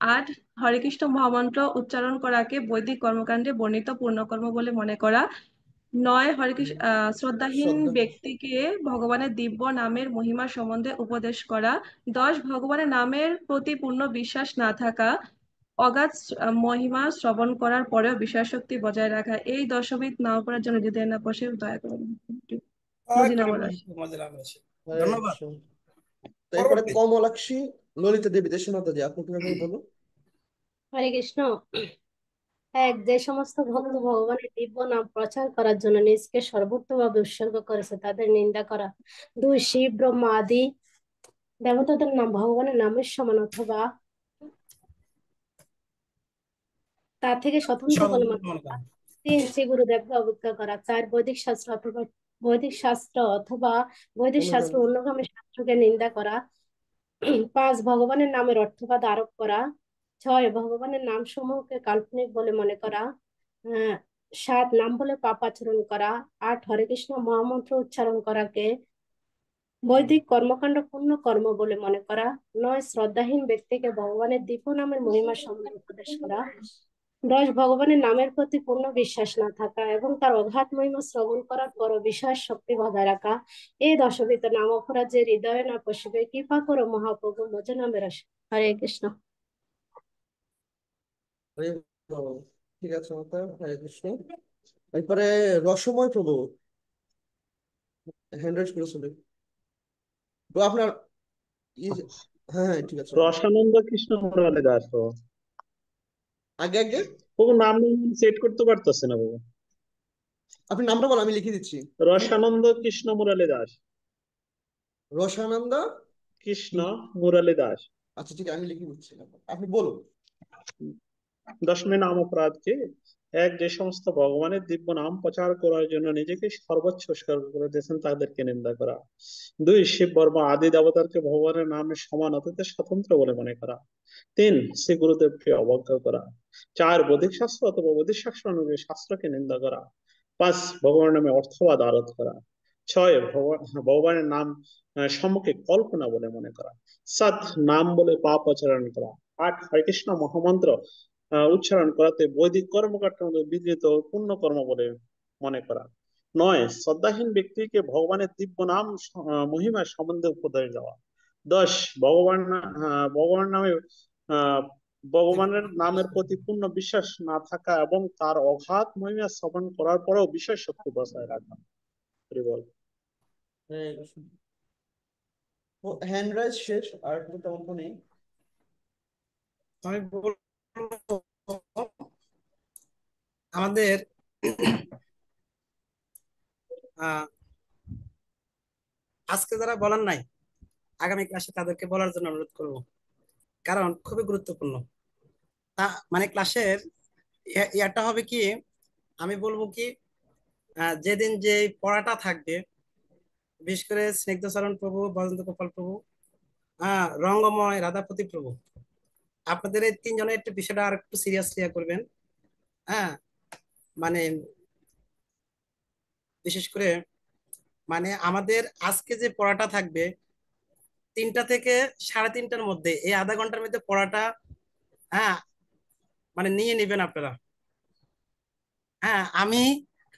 8 হরে কৃষ্ণ মহামন্ত্র উচ্চারণ করাকে বৈদিক কর্মকাণ্ডে বর্ণিত পূর্ণকর্ম বলে মনে করা। 9 হরে কৃষ্ণ শ্রদ্ধাহীন শ্রদ্ধা। ব্যক্তিকে ভগবানের দিব্য নামের মহিমা সম্বন্ধে উপদেশ করা। 10 ভগবানের নামের প্রতি পূর্ণ বিশ্বাস না থাকা, অগাধ মহিমা শ্রবণ করার পরেও বিষয়াসক্তি বজায় রাখা। এই 10বিধ না করার জন্য যদি না বসে দয়া করে মদিনা বলা। হরে ধন্যবাদ। কৃষ্ণ। তো এরপরে পরবর্তী কমলাক্ষী ললিতা দেবী দেশী মাতাজি, আপনি কৃপা করে বলুন। হরে কৃষ্ণ। 1 যে সমস্ত ভক্ত ভগবানের দিব্য নাম প্রচার করার জন্য নিজকে সর্বোত্তভাবে উৎসর্গ করেছে তাদের নিন্দা করা। 2 শিব ব্রহ্মা আদি দেবতাদের নাম ভগবানের নামের সমান অথবা তার থেকে স্বতন্ত্র বলে মনে করা। 3 শ্রী গুরুদেবকে অবজ্ঞা করা। 4 বৈদিক শাস্ত্র অনুগামী। অন্যগামী শাস্ত্রকে নিন্দা করা। 5 ভগবানের নামের অর্থবাদ আরোপ করা। 6 ভগবানের নাম সমূহকে কাল্পনিক বলে মনে করা। 7 নাম বলে পাপ আচরণ করা। 8 হরে কৃষ্ণ মহামন্ত্র উচ্চারণ করাকে বৈদিক কর্মকাণ্ড পূর্ণ কর্ম বলে মনে করা। 9 শ্রদ্ধাহীন ব্যক্তিকে ভগবানের দিব্য নামের মহিমা সম্বন্ধে উপদেশ করা। 10 ভগবানের নামের প্রতি পূর্ণ বিশ্বাস না থাকা এবং তার অগাধ মহিমা শ্রবণ করার পরও বিশ্বাস শক্তি বজায় রাখা। এই 10বিধ নাম অপরাধ যে হৃদয়ে না পশিবে কৃপা করো মহাপ্রভু মজ নামের আশা। হরে কৃষ্ণ। হরে বল। ঠিক আছে মাতা, হরে কৃষ্ণ। এরপরে রসময় প্রভু হ্যান্ড রাইজ করেছিল তো আপনার হ্যাঁ হ্যাঁ ঠিক আছে বাবু। রসানন্দ কৃষ্ণ মুরালি দাস বাবু। আগে আগে বাবু নাম সেট করতে পারতেছে না বাবু। আপনি নামটা বল, আমি লিখে দিচ্ছি। রসানন্দ কৃষ্ণ মুরালি দাস। রসানন্দ কৃষ্ণ মুরালি দাস। আচ্ছা ঠিক আছে, আমি লিখে দিচ্ছি, আপনি বলুন। দশমী নাম অপরাধ কি? এক, যে সমস্ত ভগবানের দিব্য নাম প্রচার করার জন্য নিজেকে সর্বোচ্চ উৎসর্গ করে দিয়েছেন তাদেরকে নিন্দা করা। দুই, শিব বর্মা আদি দেবতাকে ভগবানের নামের সমান অতীতে স্বতন্ত্র বলে মনে করা। তিন, শ্রী গুরুদেবকে অবজ্ঞা করা। চার, বৈদিক শাস্ত্র অথবা বৈদিক শাস্ত্র অনুযায়ী শাস্ত্রকে নিন্দা করা। পাঁচ, ভগবানের নামে অর্থবাদ আরোপ করা। ছয়, ভগবানের নাম সম্মুখে কল্পনা বলে মনে করা। সাত, নাম বলে পাপ আচরণ করা। আট, হরে কৃষ্ণ মহামন্ত্র উচ্চারণ করাতে বৈদিক কর্মকাণ্ডের মধ্যে বিধৃত পূর্ণ কর্ম বলে মনে করা। নয়, শ্রদ্ধাহীন ব্যক্তিকে ভগবানের দিব্য নাম মহিমা সম্বন্ধে উপদেশ দেওয়া। 10, ভগবান নামে আহ ভগবানের নামের প্রতি পূর্ণ বিশ্বাস না থাকা এবং তার অগাধ মহিমা শ্রবণ করার পরেও বিষয় সত্য বজায় রাখা। হরি বল। হ্যান্ড রাইজ শেষ, আর কোনো তেমন তো নেই। আমি বলবো আমাদের আজকে যারা বলার নাই আগামী ক্লাসে তাদেরকে বলার জন্য অনুরোধ করব, কারণ খুবই গুরুত্বপূর্ণ। মানে ক্লাসের ইয়াটা হবে কি, আমি বলবো কি, যেদিন যে পড়াটা থাকবে, বিশেষ করে স্নিগ্ধচরণ প্রভু, বজন্ত গোপাল প্রভু, রঙ্গময় রাধাপতি প্রভু, আপনাদের এই তিনজনের একটু বিষয়টা আর একটু সিরিয়াসলি করবেন। হ্যাঁ, মানে বিশেষ করে মানে আমাদের আজকে যে পড়াটা থাকবে 3টা থেকে 3:30টার মধ্যে, এই আধা ঘন্টার মধ্যে পড়াটা হ্যাঁ মানে নিয়ে নেবেন আপনারা। হ্যাঁ, আমি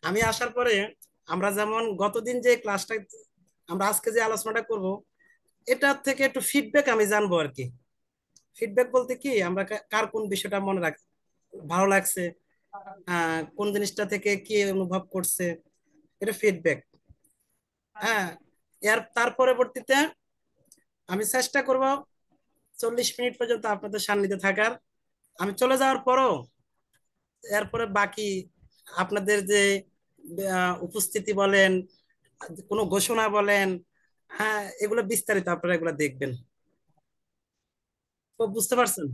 আমি আসার পরে আমরা যেমন গতদিন যে ক্লাসটা, আমরা আজকে যে আলোচনাটা করব, এটার থেকে একটু ফিডব্যাক আমি জানবো আর কি। ফিডব্যাক বলতে কি, আমরা কার কোন বিষয়টা মনে ভালো লাগছে, কোন জিনিসটা থেকে কি অনুভব করছে, এটা ফিডব্যাক। হ্যাঁ, তার পরবর্তীতে আমি চেষ্টা করব 40 মিনিট পর্যন্ত আপনাদের সান্নিধ্যে থাকার। আমি চলে যাওয়ার পরও এরপরে বাকি আপনাদের যে উপস্থিতি বলেন, কোনো ঘোষণা বলেন, হ্যাঁ এগুলো বিস্তারিত আপনারা এগুলো দেখবেন। তো বুঝতে পারছেন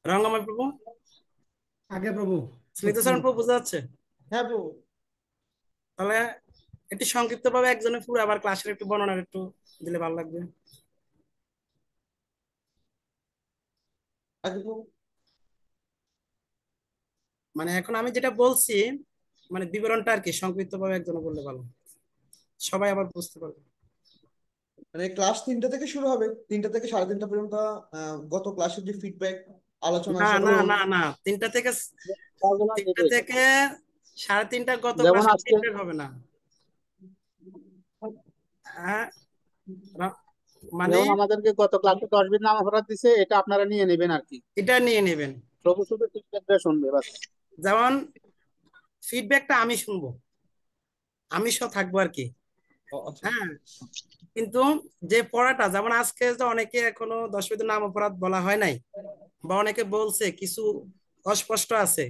রঙ্গময় প্রভু? আগে প্রভু স্মিতচরণ প্রভু বোঝা যাচ্ছে? হ্যাঁ প্রভু। তাহলে একটু সংক্ষিপ্ত ভাবে একজনে পুরো আবার ক্লাসের একটু বর্ণনা একটু দিলে ভালো লাগবে। আগে প্রভু। মানে এখন আমি যেটা বলছি মানে বিবরণটা আর কি সংক্ষিপ্ত ভাবে একজনে বললে ভালো, সবাই আবার বুঝতে পারবে। মানে ক্লাস 3টা থেকে শুরু হবে, 3টা থেকে 3:30 পর্যন্ত গত ক্লাসের যে ফিডব্যাক আলোচনা না সেগুলো। না না না 3টা থেকে 3:30 গত যেমন ক্লাসের আজকে ফিডব্যাক হবে না। হ্যাঁ, মানে যেমন আমাদেরকে গত ক্লাসে 10 বিধ নাম অপরাধ দিছে, এটা আপনারা নিয়ে নেবেন আর কি। এটা নিয়ে নেবেন, প্রভু শুধু ফিডব্যাকটা শুনবে বাস। যেমন ফিডব্যাকটা আমি শুনবো, আমি সহ থাকবো আর কি। আচ্ছা। হ্যাঁ, কিন্তু যে পড়াটা যেমন আজকে যে অনেকে এখনো 10 বিধ নাম অপরাধ বলা হয় নাই, বা অনেকে বলছে কিছু অস্পষ্ট আছে,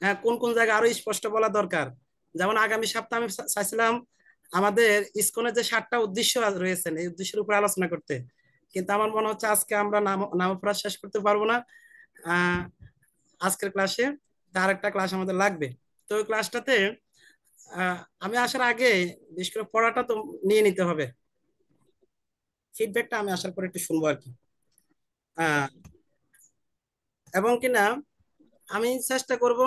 হ্যাঁ কোন কোন জায়গায় আরো স্পষ্ট বলা দরকার। যেমন আগামী সপ্তাহে আমি চাইছিলাম আমাদের ইসকনের যে 7টা উদ্দেশ্য রয়েছে এই উদ্দেশ্যের উপর আলোচনা করতে, কিন্তু আমার মনে হচ্ছে আজকে আমরা নাম অপরাধ শেষ করতে পারবো না আজকের ক্লাসে। তার একটা ক্লাস আমাদের লাগবে। তো ওই ক্লাসটাতে আমি আসার আগে বিশেষ করে পড়াটা তো নিয়ে নিতে হবে, ফিডব্যাকটা আমি আসার পরে একটু শুনবো আর কি। এবং কিনা আমি চেষ্টা করব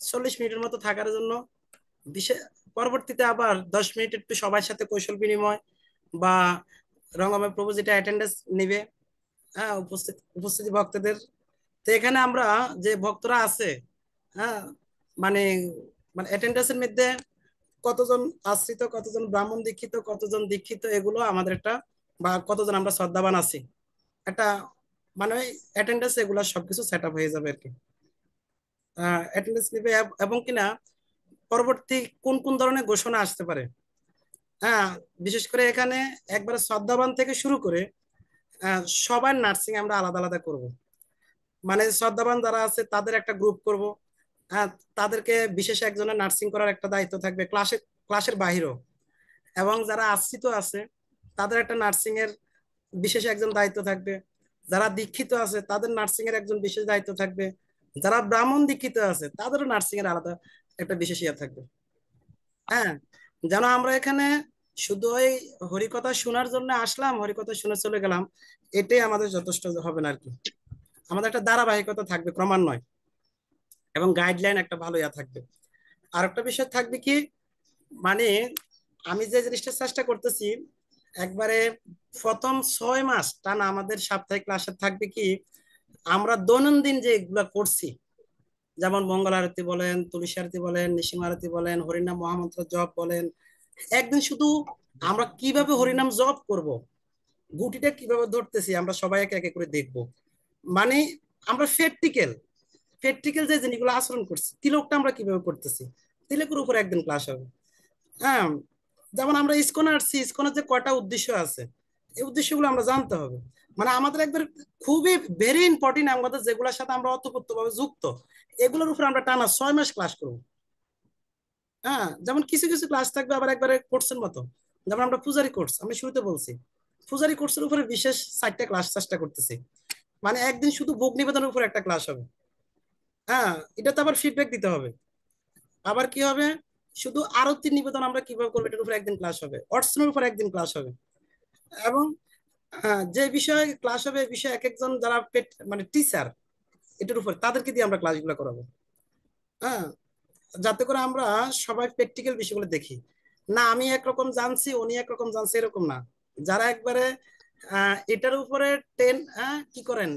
40 মিনিটের মতো থাকার জন্য। পরবর্তীতে আবার 10 মিনিট একটু সবার সাথে কৌশল বিনিময় বা রঙ্গময় প্রভু যেটা অ্যাটেন্ডেন্স নিবে, হ্যাঁ উপস্থিতি ভক্তদের। তো এখানে আমরা যে ভক্তরা আছে, হ্যাঁ মানে মানে অ্যাটেন্ডেন্সের মধ্যে কতজন আশ্রিত, কতজন ব্রাহ্মণ দীক্ষিত, কতজন দীক্ষিত, এগুলো আমাদের একটা, বা কতজন আমরা শ্রদ্ধাবান আছি একটা, মানে অ্যাটেন্ডেন্স এগুলো সবকিছু সেট আপ হয়ে যাবে আর কি। অ্যাটেন্ডেন্স নেবে এবং কিনা পরবর্তী কোন কোন ধরনের ঘোষণা আসতে পারে। হ্যাঁ, বিশেষ করে এখানে একবারে শ্রদ্ধাবান থেকে শুরু করে সবার নার্সিং আমরা আলাদা আলাদা করব। মানে শ্রদ্ধাবান যারা আছে তাদের একটা গ্রুপ করব। হ্যাঁ, তাদেরকে বিশেষ একজনের নার্সিং করার একটা দায়িত্ব থাকবে ক্লাসের বাহিরেও। এবং যারা আশ্রিত আছে তাদের একটা নার্সিং এর বিশেষ একজন দায়িত্ব থাকবে। যারা দীক্ষিত আছে তাদের নার্সিং এর একজন বিশেষ দায়িত্ব থাকবে। যারা ব্রাহ্মণ দীক্ষিত আছে তাদেরও নার্সিং এর আলাদা একটা বিশেষ ইয়ে থাকবে। হ্যাঁ, যেন আমরা এখানে শুধু ওই হরিকথা শোনার জন্য আসলাম, হরিকথা শুনে চলে গেলাম, এটাই আমাদের যথেষ্ট হবে না আর কি। আমাদের একটা ধারাবাহিকতা থাকবে ক্রমান্বয়, এবং গাইডলাইন একটা ভালো ইয়া থাকবে। আর একটা বিষয় থাকবে কি, মানে আমি যে জিনিসটা চেষ্টা করতেছি, একবারে প্রথম 6 মাস টানা আমাদের সাপ্তাহিক ক্লাসে থাকবে কি, আমরা দৈনন্দিন যে এগুলা করছি, যেমন মঙ্গল আরতি বলেন, তুলসী আরতি বলেন, নিসিম আরতি বলেন, হরিনাম মহামন্ত্র জপ বলেন, একদিন শুধু আমরা কিভাবে হরিনাম জপ করব, গুটিটা কিভাবে ধরতেছি আমরা সবাই একে একে করে দেখব। মানে আমরা প্র্যাকটিক্যাল যে জিনিসগুলো আচরণ করছি, তিলকটা আমরা কিভাবে করতেছি, তিলকের উপর একদিন ক্লাস হবে। হ্যাঁ, যেমন আমরা ইসকনে আসছি, ইসকনের যে কয়টা উদ্দেশ্য আছে, এই উদ্দেশ্যগুলো আমরা জানতে হবে। মানে আমাদের একবার খুবই ভেরি ইম্পর্টেন্ট, আমাদের যেগুলোর সাথে আমরা ওতপ্রোতভাবে যুক্ত, এগুলোর উপর আমরা টানা 6 মাস ক্লাস করবো। হ্যাঁ, যেমন কিছু কিছু ক্লাস থাকবে আবার একবারে কোর্সের মতো। যেমন আমরা পূজারি কোর্স, আমি শুরুতে বলছি, পূজারি কোর্সের উপরে বিশেষ 4টা ক্লাস চেষ্টা করতেছি। মানে একদিন শুধু ভোগ নিবেদনের উপর একটা ক্লাস হবে। হ্যাঁ, এটাতে আবার ফিডব্যাক দিতে হবে। আবার কি হবে, শুধু আরতি নিবেদন আমরা কিভাবে করবো এটার উপর একদিন ক্লাস হবে, অর্চনের উপর একদিন ক্লাস হবে। এবং যে বিষয়ে ক্লাস হবে, এই বিষয়ে এক একজন যারা মানে টিচার এটার উপর, তাদেরকে দিয়ে আমরা ক্লাসগুলো করাবো। হ্যাঁ, যাতে করে আমরা সবাই প্র্যাকটিক্যাল বিষয়গুলো দেখি, না আমি একরকম জানছি উনি একরকম জানছে এরকম না। যারা একবারে এটার উপরে কি করেন,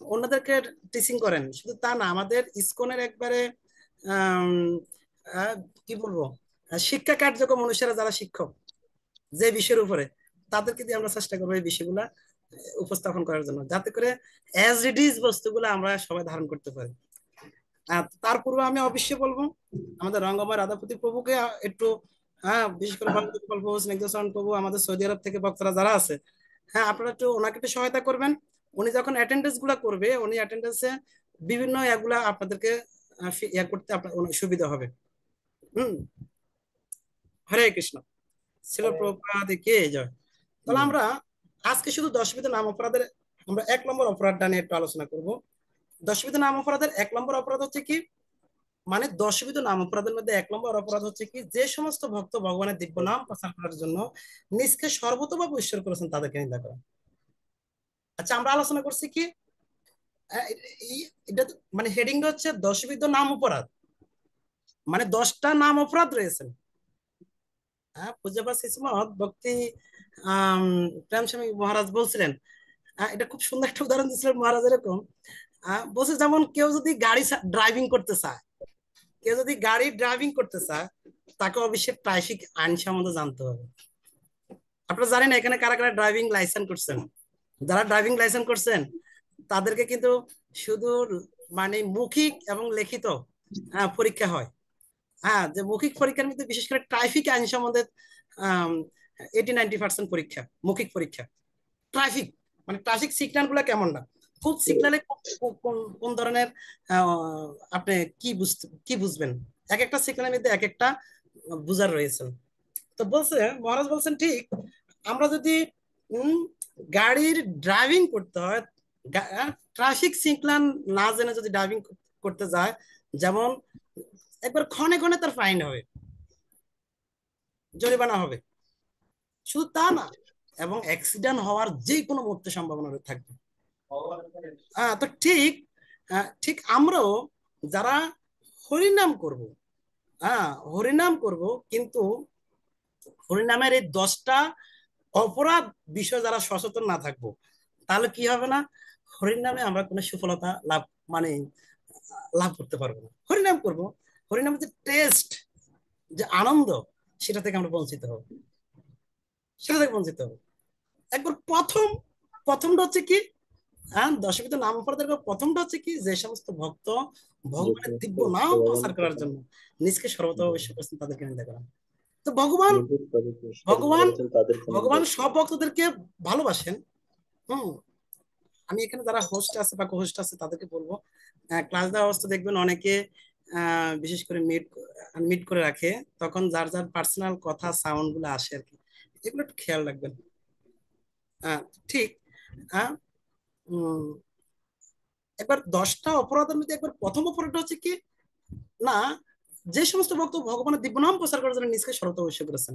অন্যদেরকে টিচিং করেন, শুধু তা না, আমাদের ইসকনের একবারে আম, কি বলবো, শিক্ষা কার্যক্রম অনুসারে যারা শিক্ষক যে বিষয়ের উপরে, তাদেরকে দিয়ে আমরা চেষ্টা করবো এই বিষয়গুলা উপস্থাপন করার জন্য, যাতে করে অ্যাজ ইট ইজ বস্তুগুলো আমরা সবাই ধারণ করতে পারি। তার পূর্বে আমি অবশ্যই বলবো আমাদের রঙ্গময় রাধাপতি প্রভুকে একটু, বিশেষ করে ভক্ত গোপাল প্রভু, স্নিগ্ধচরণ প্রভু, আমাদের সৌদি আরব থেকে ভক্তরা যারা আছে, আপনারা একটু ওনাকে একটু সহায়তা করবেন। উনি যখন অ্যাটেন্ডেন্স গুলা করবে, উনি অ্যাটেন্ডেন্সে বিভিন্ন এগুলা আপনাদেরকে ইয়া করতে আপনার সুবিধা হবে। হরে কৃষ্ণ, ছিল প্রভুপাদ কি জয়। তাহলে আমরা আজকে শুধু দশবিধ নাম অপরাধের আমরা 1 নম্বর অপরাধটা নিয়ে একটু আলোচনা করব। দশবিধ নাম অপরাধের 1 নম্বর অপরাধ হচ্ছে কি, মানে 10বিধ নাম অপরাধের মধ্যে 1 নম্বর অপরাধ হচ্ছে কি, যে সমস্ত ভক্ত ভগবানের দিব্য নাম প্রচার করার জন্য নিজকে সর্বতোভাবে ঈশ্বর করেছেন তাদেরকে নিন্দা করা। আচ্ছা, আমরা আলোচনা করছি কি, এটা মানে হেডিংটা হচ্ছে 10বিধ নাম অপরাধ, মানে 10টা নাম অপরাধ রয়েছে। পূজ্যপাদ শ্রীশ্রীমৎ ভক্তি প্রেম স্বামী মহারাজ বলছিলেন, এটা খুব সুন্দর একটা উদাহরণ দিয়েছিলেন মহারাজ। এরকম বলছে, যেমন কেউ যদি গাড়ি ড্রাইভিং করতে চায়, তাকে অবশ্যই ট্রাফিক আইন সম্বন্ধে জানতে হবে। আপনারা জানেন এখানে কারা কারা ড্রাইভিং লাইসেন্স করছেন? যারা ড্রাইভিং লাইসেন্স করছেন তাদেরকে কিন্তু শুধু মানে মৌখিক এবং লিখিত পরীক্ষা হয়। যে মৌখিক পরীক্ষার মধ্যে বিশেষ করে ট্রাফিক আইন সম্বন্ধে 80-90% পরীক্ষা, মৌখিক পরীক্ষা। ট্রাফিক মানে ট্রাফিক সিগন্যাল গুলা কেমন না, ফুড সিগন্যালে কোন ধরনের আপনি কি বুঝবেন, এক একটা সিগন্যালের মধ্যে এক একটা বুঝার রয়েছে। তো বলছে মহারাজ বলছেন, ঠিক আমরা যদি গাড়ির ড্রাইভিং করতে হয়, ট্রাফিক সিগন্যাল না জেনে যদি ড্রাইভিং করতে যায়, যেমন একবার ক্ষণে ক্ষণে তার ফাইন হবে, জরিমানা হবে, শুধু তা না, এবং অ্যাক্সিডেন্ট হওয়ার যে কোনো মুহূর্তে সম্ভাবনা থাকবে। তো ঠিক আমরাও যারা হরিনাম করব, হরিনাম করব, কিন্তু হরিনামের এই 10টা অপরাধ বিষয় যারা সচেতন না থাকবো, তাহলে কি হবে না, হরিনামে আমরা কোনো সফলতা লাভ করতে পারবো না। হরিনাম করব, হরিনামের যে টেস্ট, যে আনন্দ, সেটা থেকে আমরা বঞ্চিত হব, একবার প্রথমটা হচ্ছে কি, হ্যাঁ, দশবিধ নাম অপরাধের প্রথমটা হচ্ছে কি, যে সমস্ত ভক্ত যে ভগবানের সমস্ত দিব্য ভক্ত নাম প্রচার ভগবানের করার কথা জন্য নিজকে সর্বতভাবে বিশ্বাস করছেন তাদেরকে নিন্দা করা। তো ভগবান নিজের স্বরূপ উৎসর্গ ভগবান করেছেন তাদেরকে নিন্দা ভগবান করা। সব ভক্তদেরকে ভালোবাসেন। হুম। আমি এখানে যারা হোস্ট আছে বা কোহোস্ট আছে তাদেরকে বলবো, ক্লাস দেওয়া অবস্থা দেখবেন অনেকে বিশেষ করে মিট করে রাখে, তখন যার যার পার্সোনাল কথা সাউন্ড গুলো আসে আর কি, এগুলো একটু খেয়াল রাখবেন। ঠিক। হ্যাঁ। উম, একবার 10টা অপরাধের মধ্যে একবার প্রথম অপরাধটা হচ্ছে কি, না, যে সমস্ত ভক্ত ভগবানের দিব্য নাম প্রচার করার জন্য নিজকে সর্বত অবশ্যই করেছেন।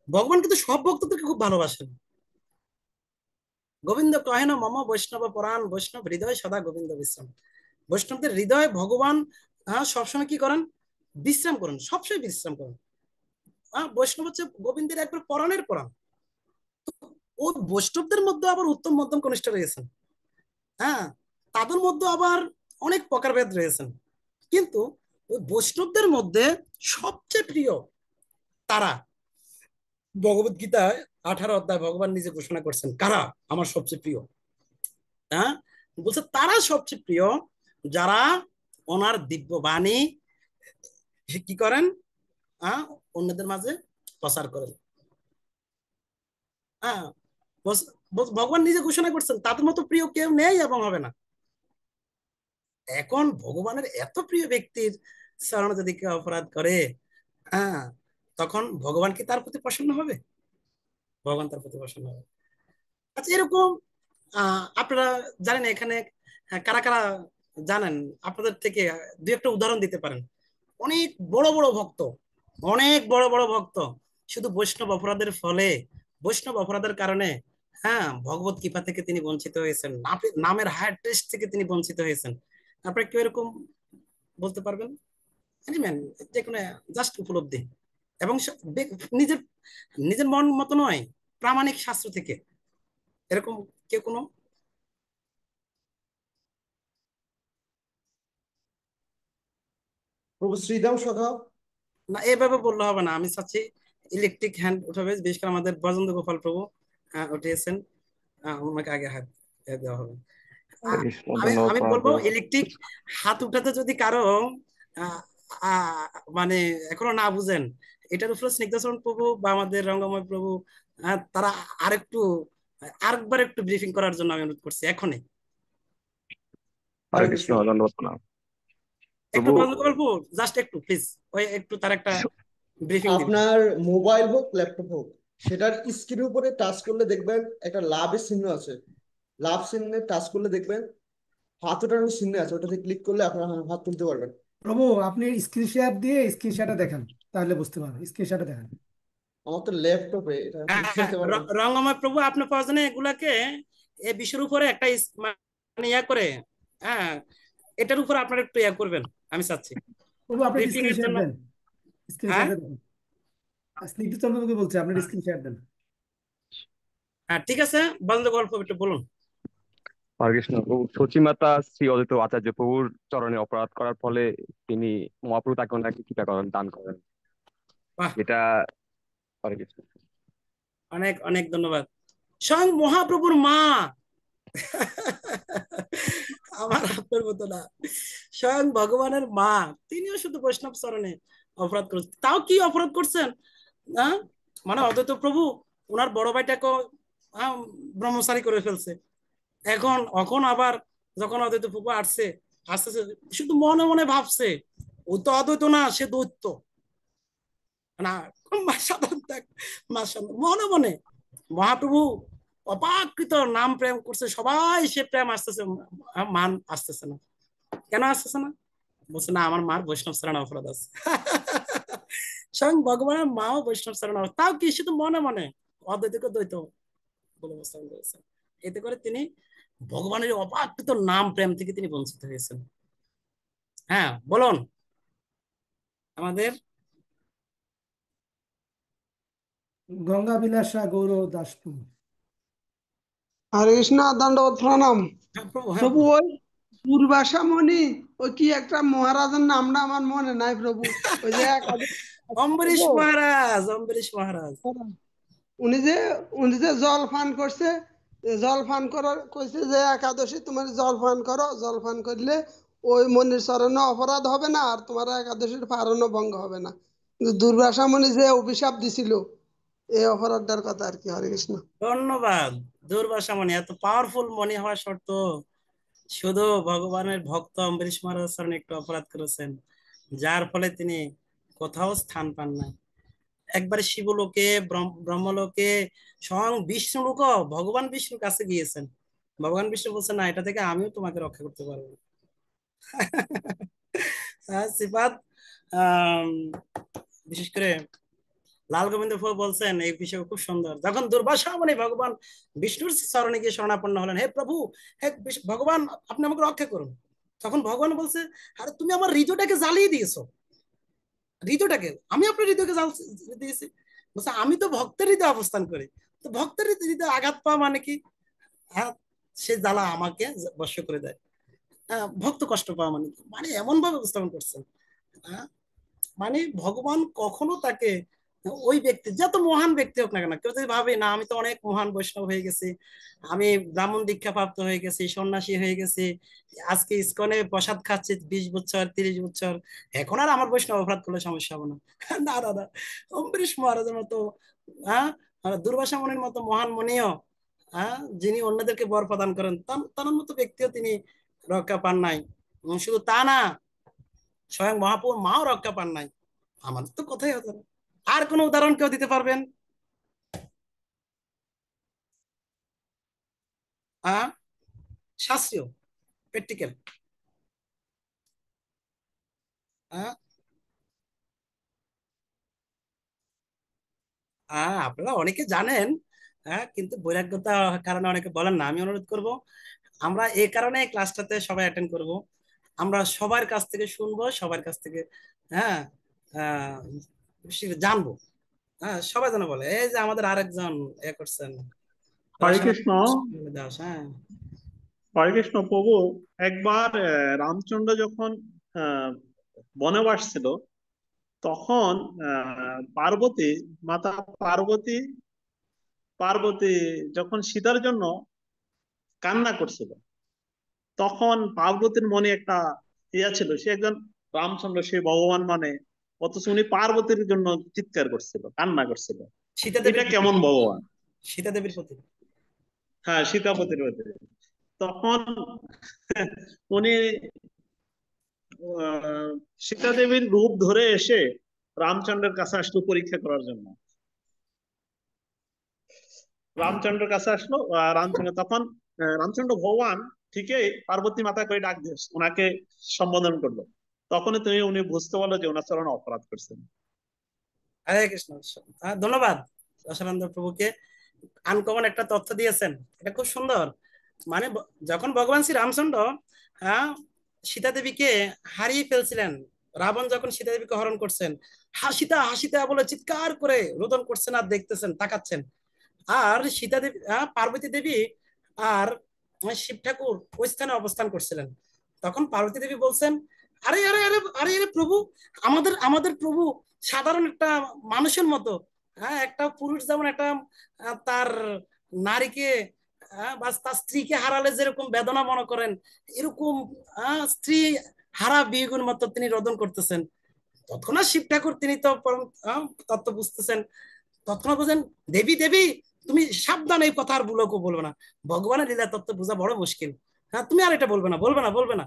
ভগবান কিন্তু সব ভক্তদেরকে খুব ভালোবাসেন। গোবিন্দ কহেন মম বৈষ্ণব পরাণ, বৈষ্ণব হৃদয় সদা গোবিন্দ বিশ্রাম। বৈষ্ণবদের হৃদয়ে ভগবান সবসময় কি করেন? বিশ্রাম করেন, সবসময় বিশ্রাম করেন। বৈষ্ণব হচ্ছে গোবিন্দের একবার পরাণের পরাণ। ও বৈষ্ণবদের মধ্যে আবার উত্তম মধ্যম কনিষ্ঠ রয়েছেন। হ্যাঁ, তাদের মধ্যে আবার অনেক প্রকারভেদ রয়েছেন, কিন্তু ওই বৈষ্ণবদের মধ্যে সবচেয়ে প্রিয় তারা। ভগবত গীতায় 18 অধ্যায় ভগবান নিজে ঘোষণা করছেন কারা আমার সবচেয়ে প্রিয়। হ্যাঁ, বলছে তারা সবচেয়ে প্রিয় যারা ওনার দিব্য বাণী কি করেন, অন্যদের মাঝে প্রচার করেন। হ্যাঁ, ভগবান নিজে ঘোষণা করছেন তাদের মতো প্রিয় কেউ নেই এবং হবে না। এখন ভগবানের এত প্রিয় ব্যক্তির চরণে যদি কেউ অপরাধ করে, হ্যাঁ, তখন ভগবান কি তার প্রতি প্রসন্ন হবে? ভগবান তার প্রতি প্রসন্ন হবে। আচ্ছা, এরকম আপনারা জানেন এখানে কারা কারা জানেন, আপনাদের থেকে দু একটা উদাহরণ দিতে পারেন। অনেক বড় বড় ভক্ত, অনেক বড় বড় ভক্ত শুধু বৈষ্ণব অপরাধের ফলে, বৈষ্ণব অপরাধের কারণে, হ্যাঁ, ভগবত কৃপা থেকে তিনি বঞ্চিত হয়েছেন, নামের হায়ার টেস্ট থেকে তিনি বঞ্চিত হয়েছেন। আপনারা কেউ এরকম বলতে পারবেন? ম্যান, যে কোনো জাস্ট উপলব্ধি এবং নিজের নিজের মন মতো নয়, প্রামাণিক শাস্ত্র থেকে এরকম কেউ কোনো? প্রভু শ্রীদাম সখা। না, এভাবে বললে হবে না, আমি চাচ্ছি ইলেকট্রিক হ্যান্ড উঠাবে, বিশেষ করে আমাদের বজেন্দ্র গোপাল প্রভু উঠিয়েছেন, ওনাকে আগে হাত দেওয়া হবে। আমি ধন্যবাদ আমি প্রণাম বলবো প্রভু। ইলেকট্রিক হাত উঠাতে যদি কারো আহ, মানে এখনো না বুঝেন, এটার উপরে স্নিগ্ধাচরণ প্রভু বা আমাদের রঙ্গময় প্রভু তারা আরেকটু আরেকবার একটু ব্রিফিং করার জন্য আমি অনুরোধ করছি এখনই। হরে কৃষ্ণ, ধন্যবাদ প্রণাম একটু প্রভু। বজেন্দ্র গোপাল প্রভু জাস্ট একটু প্লিজ, ওই একটু তার একটা ব্রিফিং দিবেন। আপনার মোবাইল হোক ল্যাপটপ হোক, সেটার স্ক্রিনের উপরে টাচ করলে দেখবেন একটা লাভের চিহ্ন আছে। লাভ চিহ্নে টাচ করলে দেখবেন হাত ওঠানোর চিহ্ন আছে, ওটাতে ক্লিক করলে আপনার হাত তুলতে পারবেন। প্রভু আপনি স্ক্রিন শেয়ার দিয়ে স্ক্রিন শেয়ারটা দেখান, তাহলে বুঝতে পারবেন। স্ক্রিন শেয়ারটা দেখান। আমার তো ল্যাপটপে এটা বুঝতে পারবেন। রঙ্গময় প্রভু আপনি প্রয়োজনে এগুলাকে এই বিষয়ের উপরে একটা মানে ইয়া করে, হ্যাঁ, এটার উপর আপনারা একটু ইয়া করবেন আমি চাচ্ছি প্রভু আপনি ব্রিফিং স্ক্রিন এর শেয়ার জন্য। দেন, স্ক্রিন হ্যাঁ, শেয়ারটা দেখুন। স্নিগ্ধচন্দ্রকে বলছে আপনি স্ক্রিন শেয়ার দেন। হ্যাঁ, ঠিক আছে, বন্ধ গল্প একটু বলুন। হরে কৃষ্ণ প্রভু। সচিমাতা শ্রী অদ্বৈত আচার্য প্রভুর চরণে অপরাধ করার ফলে তিনি মহাপ্রভু তাকে অনেক কৃপা করেন, দান করেন, বাহ, এটা। হরে কৃষ্ণ। অনেক অনেক ধন্যবাদ। স্বয়ং মহাপ্রভুর মা আমার আপনার মতো না, স্বয়ং ভগবানের মা, তিনিও শুধু বৈষ্ণব চরণে অপরাধ করেছেন। তাও কি অপরাধ করছেন? হ্যাঁ, মানে অদ্বৈত প্রভু ওনার বড় ভাইটাকে ব্রহ্মচারী করে ফেলছে। এখন এখন আবার যখন অদ্বৈত প্রভু আসছে, আসতেছে, শুধু মনে মনে ভাবছে ও তো অদ্বৈত না, সে দৈত্য না, সাধারণ মনে মনে মহাপ্রভু অপাকৃত নাম প্রেম করছে, সবাই সে প্রেম আসতেছে, মান আসতেছে না। কেন আসতেছে না? বলছে না, আমার মার বৈষ্ণব শরণ অপরাধ আছে। স্বয়ং ভগবানের মাও বৈষ্ণব শরণ, তাও কি শুধু মনে মনে অদ্বৈতকে দ্বৈত বলে উপস্থাপন করেছেন। এতে করে তিনি ভগবানের অপাকৃত নাম প্রেম থেকে তিনি বঞ্চিত হয়েছেন। হ্যাঁ, বলুন আমাদের গঙ্গা বিলাসা গৌর দাস প্রভু। হরে কৃষ্ণ, দণ্ডবত প্রণাম। প্রভু। হ্যাঁ প্রভু, ওই দুর্বাসা মণি, ওই কি একটা মহারাজের নামটা আমার মনে নাই প্রভু। ওই যে অম্বরীশ মহারাজ, অম্বরীশ মহারাজ। উনি যে উনি যে জল পান করছে, জল পান করার কইছে যে একাদশী তোমার জল পান করো, জল পান করলে ওই মনির চরণে অপরাধ হবে না আর তোমার একাদশীর পারণও ভঙ্গ হবে না। কিন্তু দুর্বাসা মুনি যে অভিশাপ দিছিল এই অপরাধটার কথা আর কি। হরে কৃষ্ণ। ধন্যবাদ। দুর্বাসা মণি এত পাওয়ারফুল মণি হওয়া সত্ত্বেও শুধু ভগবানের ভক্ত অম্বরীশ মহারাজ চরণে একটু অপরাধ করেছেন, যার ফলে তিনি কোথাও স্থান পান না। একবারে শিবলোকে, ব্রহ্মলোকে, স্বয়ং বিষ্ণু লোক, ভগবান বিষ্ণুর কাছে গিয়েছেন। ভগবান বিষ্ণু বলছেন না, এটা থেকে আমিও তোমাকে রক্ষা করতে পারবো না। শ্রীপাদ বিশেষ করে লাল গোবিন্দ ফুল বলছেন এই বিষয় খুব সুন্দর। যখন দুর্বাসা মুনি ভগবান বিষ্ণুর চরণে গিয়ে শরণাপন্ন হলেন, হে প্রভু, হে ভগবান, আপনি আমাকে রক্ষা করুন। তখন ভগবান বলছে, আরে তুমি আমার হৃদয়টাকে জ্বালিয়ে দিয়েছো। হৃদয়টাকে আমি আপনার হৃদয়কে দিয়েছি? বলছে আমি তো ভক্তের হৃদয় অবস্থান করি, তো ভক্তের হৃদয় আঘাত পাওয়া মানে কি? হ্যাঁ, সে জ্বালা আমাকে বশ করে দেয়। ভক্ত কষ্ট পাওয়া মানে কি? মানে এমন ভাবে উপস্থাপন করছেন। হ্যাঁ, মানে ভগবান কখনো তাকে, ওই ব্যক্তি যত মহান ব্যক্তি হোক না কেন, কেউ যদি ভাবে না আমি তো অনেক মহান বৈষ্ণব হয়ে গেছি, আমি ব্রাহ্মণ দীক্ষা প্রাপ্ত হয়ে গেছি, সন্ন্যাসী হয়ে গেছি, আজকে ইসকনে প্রসাদ খাচ্ছি 20 বছর 30 বছর, এখন আর আমার বৈষ্ণব অপরাধ করলে সমস্যা হবে না। না দাদা, অম্বরীশ মহারাজের মতো, হ্যাঁ, আর দুর্বাসা মুনির মতো মহান মুনিও, হ্যাঁ, যিনি অন্যদেরকে বর প্রদান করেন, তার মতো ব্যক্তিও তিনি রক্ষা পান নাই। শুধু তা না, স্বয়ং মহাপ্রভুর মাও রক্ষা পান নাই। আমাদের তো কথাই হতো না। আর কোন উদাহরণ কেউ দিতে পারবেন? শাস্ত্রীয়, প্র্যাকটিক্যাল। আপনারা অনেকে জানেন, কিন্তু বৈরাগ্যতার কারণে অনেকে বলেন না। আমি অনুরোধ করব, আমরা এই কারণে ক্লাসটাতে সবাই অ্যাটেন্ড করব, আমরা সবার কাছ থেকে শুনবো, সবার কাছ থেকে, হ্যাঁ, জানবো। হ্যাঁ, সবাই যেন বলে। এই যে আমাদের আরেকজন করছেন, হরে কৃষ্ণ। দাস। হ্যাঁ, হরে কৃষ্ণ প্রভু। একবার রামচন্দ্র যখন আহ, বনবাস ছিল, তখন পার্বতী, মাতা পার্বতী পার্বতী যখন সীতার জন্য কান্না করছিল, তখন পার্বতীর মনে একটা ইয়া ছিল, সে একজন রামচন্দ্র, সে ভগবান মানে, অথচ উনি পার্বতীর জন্য চিৎকার করছিল, কান্না করছিল। সীতা এটা দেবীর কেমন ভগবান? সীতা দেবীর প্রতি। হ্যাঁ, সীতাপতির প্রতি। তখন উনি সীতা দেবীর রূপ ধরে এসে রামচন্দ্রের কাছে আসলো পরীক্ষা করার জন্য। রামচন্দ্রের কাছে আসলো, রামচন্দ্র তখন রামচন্দ্র ভগবান ঠিকই পার্বতী মাতা করে ডাক দিয়ে ওনাকে সম্বোধন করলো। তখনই উনি বুঝতে পারলো যে ওনার চরণে অপরাধ করছেন। হরে কৃষ্ণ। ধন্যবাদ রসানন্দ প্রভুকে, আনকমন একটা তথ্য দিয়েছেন, এটা খুব সুন্দর। মানে যখন ভগবান শ্রী রামচন্দ্র, হ্যাঁ, সীতা দেবীকে হারিয়ে ফেলছিলেন, রাবণ যখন সীতা দেবীকে হরণ করছেন, হাসিতা হাসিতা বলে চিৎকার করে রোদন করছেন আর দেখতেছেন, তাকাচ্ছেন। আর সীতা দেবী, পার্বতী দেবী আর শিব ঠাকুর ওই স্থানে অবস্থান করছিলেন। তখন পার্বতী দেবী বলছেন, আরে আরে আরে আরে আরে প্রভু, আমাদের আমাদের প্রভু সাধারণ একটা মানুষের মতো, হ্যাঁ, একটা পুরুষ যেমন একটা তার নারীকে, বা তার স্ত্রীকে হারালে যেরকম বেদনা মনে করেন, এরকম স্ত্রী হারা বিয়োগের মতো তিনি রোদন করতেছেন। তৎক্ষণাৎ শিব ঠাকুর, তিনি তো পরম তত্ত্ব বুঝতেছেন, তৎক্ষণাৎ বলছেন, দেবী দেবী তুমি সাবধান, এই কথা আর ভুলকেও বলবে না, ভগবানের লীলা তত্ত্ব বোঝা বড় মুশকিল। হ্যাঁ, তুমি আর এটা বলবে না, বলবে না, বলবে না।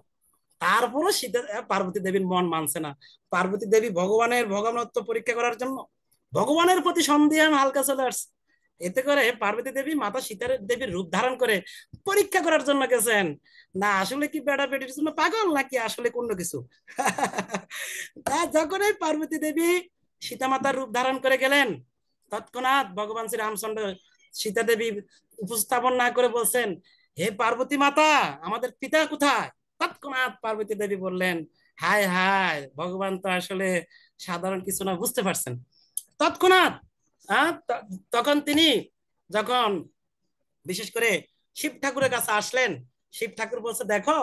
তারপরও সীতা, পার্বতী দেবীর মন মানছে না। পার্বতী দেবী ভগবানের ভগবানত্ব পরীক্ষা করার জন্য ভগবানের প্রতি সন্দেহ হালকা চলে আসছে। এতে করে পার্বতী দেবী মাতা সীতার দেবীর রূপ ধারণ করে পরীক্ষা করার জন্য গেছেন, না আসলে কি বেটা বেটির জন্য পাগল নাকি আসলে কোনো কিছু। যখন এই পার্বতী দেবী সীতা মাতার রূপ ধারণ করে গেলেন, তৎক্ষণাৎ ভগবান শ্রী রামচন্দ্র সীতা দেবী উপস্থাপন না করে বলছেন, হে পার্বতী মাতা, আমাদের পিতা কোথায়? তৎক্ষণাৎ পার্বতী দেবী বললেন, হায় হায়, ভগবান তো আসলে সাধারণ কিছু না, বুঝতে পারছেন। তৎক্ষণাৎ তখন তিনি যখন বিশেষ করে শিব ঠাকুরের কাছে আসলেন, শিব ঠাকুর বলছে, দেখো,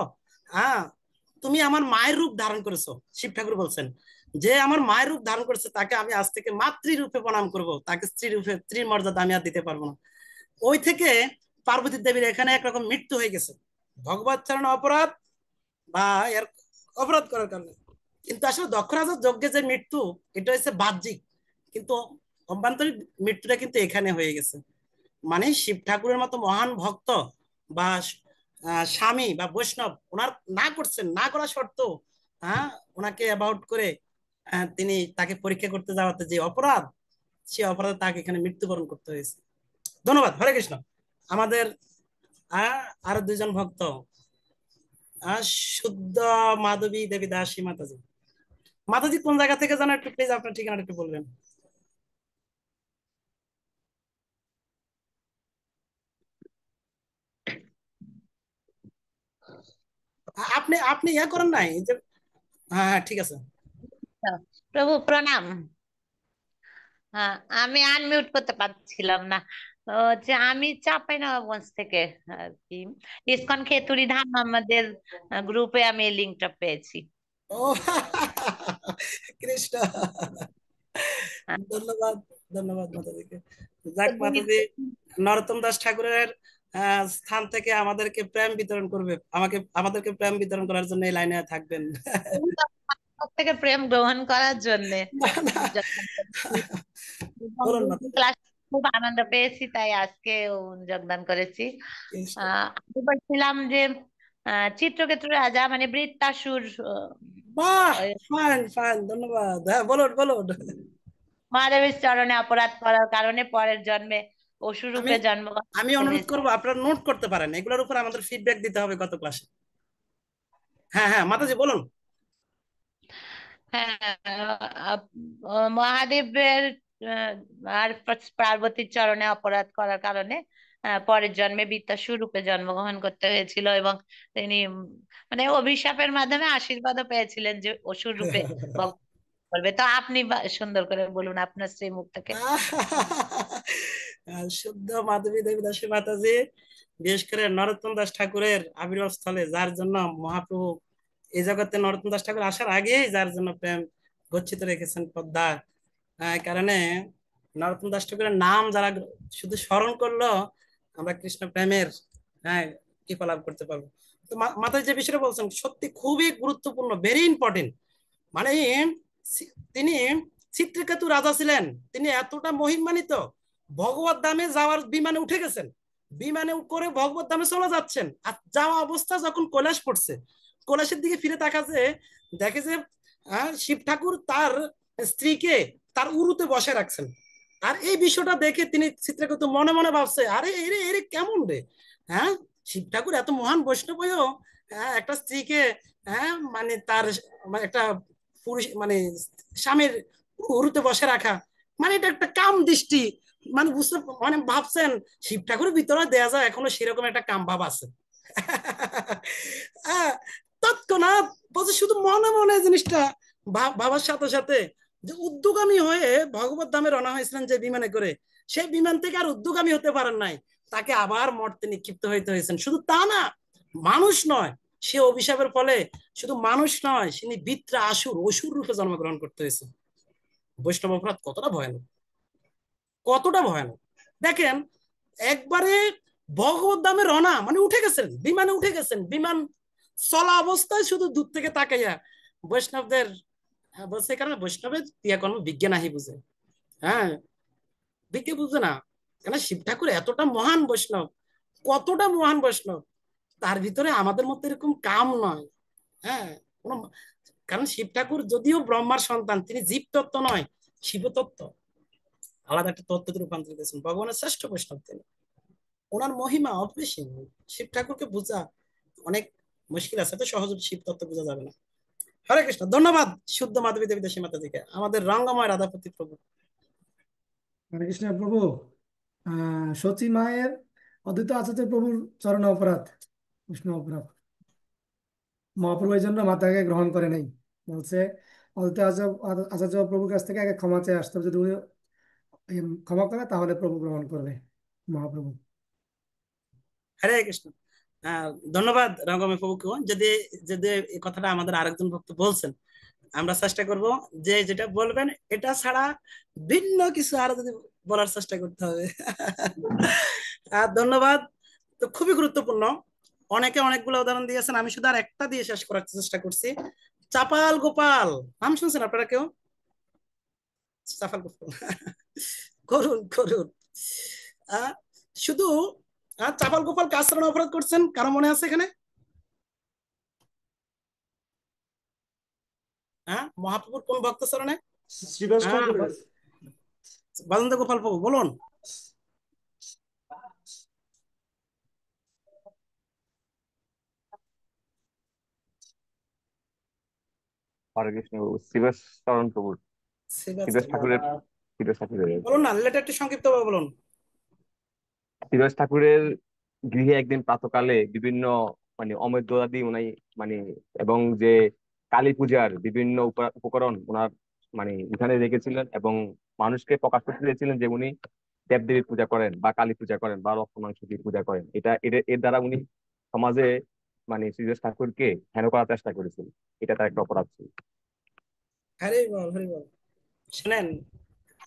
তুমি আমার মায়ের রূপ ধারণ করেছো। শিব ঠাকুর বলছেন, যে আমার মায়ের রূপ ধারণ করেছে তাকে আমি আজ থেকে মাতৃরূপে প্রণাম করব, তাকে স্ত্রী রূপে, স্ত্রীর মর্যাদা আমি আর দিতে পারবো না। ওই থেকে পার্বতী দেবীর এখানে একরকম মৃত্যু হয়ে গেছে ভগবত চরণ অপরাধ বা এর অপরাধ করার কারণে। কিন্তু আসলে দক্ষ রাজার যজ্ঞে যে মৃত্যু এটা হচ্ছে বাহ্যিক, কিন্তু অভ্যন্তরীণ মৃত্যুটা কিন্তু এখানে হয়ে গেছে। মানে শিব ঠাকুরের মতো মহান ভক্ত বা স্বামী বা বৈষ্ণব ওনার না করছেন, না করা সত্ত্বেও ওনাকে অ্যাবাউট করে তিনি তাকে পরীক্ষা করতে যাওয়াতে যে অপরাধ, সে অপরাধে তাকে এখানে মৃত্যুবরণ করতে হয়েছে। ধন্যবাদ। হরে কৃষ্ণ। আমাদের আরো দুজন ভক্ত শুদ্ধ মাধবী দেবী দাসী মাতাজি। মাতাজি কোন জায়গা থেকে জানো একটু প্লিজ আপনার ঠিকানাটা একটু বলবেন। আপনি আপনি ইয়া করেন নাই যে? হ্যাঁ হ্যাঁ ঠিক আছে। প্রভু প্রণাম। হ্যাঁ, আমি আনমিউট করতে পারছিলাম না। যে আমি চাঁপাইনবাবগঞ্জ থেকে আর কি ইসকন খেতুরি ধাম আমাদের গ্রুপে আমি এই লিঙ্কটা পেয়েছি। ও কৃষ্ণ, ধন্যবাদ ধন্যবাদ মাতাজিকে। যাক মাতাজি নরোত্তম দাস ঠাকুরের স্থান থেকে আমাদেরকে প্রেম বিতরণ করবে, আমাদেরকে প্রেম বিতরণ করার জন্য এই লাইনে থাকবেন। থেকে প্রেম গ্রহণ করার জন্য ক্লাস খুব আনন্দ পেয়েছি, তাই আজকে যোগদান করেছি। আমি বলছিলাম যে চিত্রকেতু রাজা মানে বৃত্তাসুর, বাহ ফাইন ফাইন, ধন্যবাদ। হ্যাঁ বলুন বলুন। মহাদেবের চরণে অপরাধ করার কারণে পরের জন্মে অসুর রূপে জন্মগ্রহণ আমি অনুরোধ করবো আপনারা নোট করতে পারেন, এগুলোর উপর আমাদের ফিডব্যাক দিতে হবে গত ক্লাসে। হ্যাঁ হ্যাঁ মাতাজি বলুন। হ্যাঁ, মহাদেবের আর পার্বতীর চরণে অপরাধ করার কারণে পরের জন্মে বৃত্তাসুর রূপে জন্মগ্রহণ করতে হয়েছিল এবং তিনি মানে অভিশাপের মাধ্যমে আশীর্বাদও পেয়েছিলেন যে অসুর রূপে করবে। তো আপনি সুন্দর করে বলুন আপনার শ্রী মুখ থেকে। শুদ্ধ মাধবী দেবী দাসী মাতাজি, বিশেষ করে নরোত্তম দাস ঠাকুরের আবির্ভাব স্থলে, যার জন্য মহাপ্রভু এই জগতে নরোত্তম দাস ঠাকুর আসার আগেই যার জন্য প্রেম গচ্ছিত রেখেছেন পদ্মা, কারণে নরোত্তম দাস ঠাকুরের নাম যারা শুধু স্মরণ করলো আমরা কৃষ্ণ প্রেমের কৃপা লাভ করতে পারবো। তো মাতাজি যে বিষয়টা বলছেন সত্যি খুবই গুরুত্বপূর্ণ, ভেরি ইম্পর্টেন্ট। মানে তিনি চিত্রকেতু রাজা ছিলেন, তিনি এতটা মহিমান্বিত, ভগবত ধামে যাওয়ার বিমানে উঠে গেছেন, বিমানে করে ভগবত ধামে চলে যাচ্ছেন, আর যাওয়া অবস্থা যখন কৈলাস পড়ছে, কৈলাসের দিকে ফিরে তাকাছে, দেখে যে শিব ঠাকুর তার স্ত্রীকে তার উরুতে বসে রাখছেন। আর এই বিষয়টা দেখে তিনি চিত্রকেতু মনে মনে ভাবছে, আরে এরে এরে কেমন রে, শিব ঠাকুর এত মহান বৈষ্ণব হয়েও একটা স্ত্রীকে মানে তার একটা পুরুষ মানে স্বামীর উরুতে বসে রাখা, মানে এটা একটা কাম দৃষ্টি, মানে বুঝতে মানে ভাবছেন শিব ঠাকুরের ভিতরে দেয়া যায় এখনো সেরকম একটা কাম ভাব আছে। তৎক্ষণাৎ বলছে, শুধু মনে মনে জিনিসটা ভাবার সাথে সাথে যে উদ্যোগামী হয়ে ভগবত ধামে রওনা হয়েছিলেন যে বিমানে করে, সেই বিমান থেকে আর উদ্যোগামী হতে পারেন নাই, তাকে আবার মর্তে নিক্ষিপ্ত হইতে হয়েছেন। শুধু তা না, মানুষ নয়, সে অভিশাপের ফলে শুধু মানুষ নয়, তিনি বিত্রা আসুর অসুর রূপে জন্মগ্রহণ করতে হয়েছে। বৈষ্ণব অপরাধ কতটা ভয়ানক, কতটা ভয়ানক দেখেন। একবারে ভগবত ধামে রওনা মানে উঠে গেছেন, বিমানে উঠে গেছেন, বিমান চলা অবস্থায় শুধু দূর থেকে তাকাইয়া বৈষ্ণবদের বলছে, কারণ বৈষ্ণবের ক্রিয়াকর্ম বিজ্ঞান আহি বুঝে, বিজ্ঞান বুঝে না, কেন শিব ঠাকুর এতটা মহান বৈষ্ণব, কতটা মহান বৈষ্ণব, তার ভিতরে আমাদের মধ্যে এরকম কাম নয়। কারণ শিব ঠাকুর যদিও ব্রহ্মার সন্তান, তিনি জীব তত্ত্ব নয়, শিব তত্ত্ব, আলাদা একটা তত্ত্বতে রূপান্তরিত হয়েছেন, ভগবানের শ্রেষ্ঠ বৈষ্ণব তিনি। ওনার মহিমা অপরিসীম, শিব ঠাকুরকে বোঝা অনেক মুশকিল আছে, তো সহজে শিব তত্ত্ব বোঝা যাবে না। হরে কৃষ্ণ। ধন্যবাদ শুদ্ধ মাধবী দেবী দাসী মাতাজিকে, আমাদের রঙ্গময় রাধাপতি প্রভু। হরে কৃষ্ণ প্রভু। সচী মায়ের অদ্বৈত আচার্য প্রভুর চরণ অপরাধ, কৃষ্ণ অপরাধ, মহাপ্রভু এই জন্য মাতাকে গ্রহণ করে নাই। বলছে অদ্বৈত আচার্য প্রভুর কাছ থেকে আগে ক্ষমা চেয়ে আসতে হবে, যদি উনি ক্ষমা করে তাহলে প্রভু গ্রহণ করবে মহাপ্রভু। হরে কৃষ্ণ। ধন্যবাদ রঙ্গময় প্রভুকে। যদি যদি এই কথাটা আমাদের আরেকজন ভক্ত বলছেন, আমরা চেষ্টা করব যে যেটা বলবেন এটা ছাড়া ভিন্ন কিছু আরো যদি বলার চেষ্টা করতে হবে। ধন্যবাদ। তো খুবই গুরুত্বপূর্ণ। অনেকে অনেকগুলো উদাহরণ দিয়েছেন, আমি শুধু আর একটা দিয়ে শেষ করার চেষ্টা করছি। চাপাল গোপাল নাম শুনছেন আপনারা কেউ? চাপাল গোপাল করুন করুন। আহ, শুধু চাপাল গোপাল কাজ চালানো অপরাধ করছেন, কারো মনে আছে এখানে? হ্যাঁ, মহাপ্রভুর কোন ভক্ত চরণে? শ্রীবাস হ্যাঁ, ঠাকুরের। বাজেন্দ্র গোপাল প্রভু, বলুন। হরে কৃষ্ণ প্রভু, শ্রীবাস চরণ প্রভুর, শ্রীবাস ঠাকুরের, শ্রীবাস ঠাকুরের। বলুন না, লেটা একটু সংক্ষিপ্ত বলুন। শ্রীবাস ঠাকুরের গৃহে একদিন প্রাতকালে বিভিন্ন মানে অমৃতদাদি উনি মানে এবং যে কালী পূজার বিভিন্ন উপকরণ ওনার মানে এখানে রেখেছিলেন, এবং মানুষকে প্রকাশ করতে চেয়েছিলেন যে উনি দেবদেবীর পূজা করেন বা কালী পূজা করেন বা রক্ত মাংস দিয়ে পূজা করেন। এর দ্বারা উনি সমাজে মানে শ্রীবাস ঠাকুরকে হেন করার চেষ্টা করেছিলেন। এটা তার একটা অপরাধ ছিল। হরি বল হরি বল। শুনেন,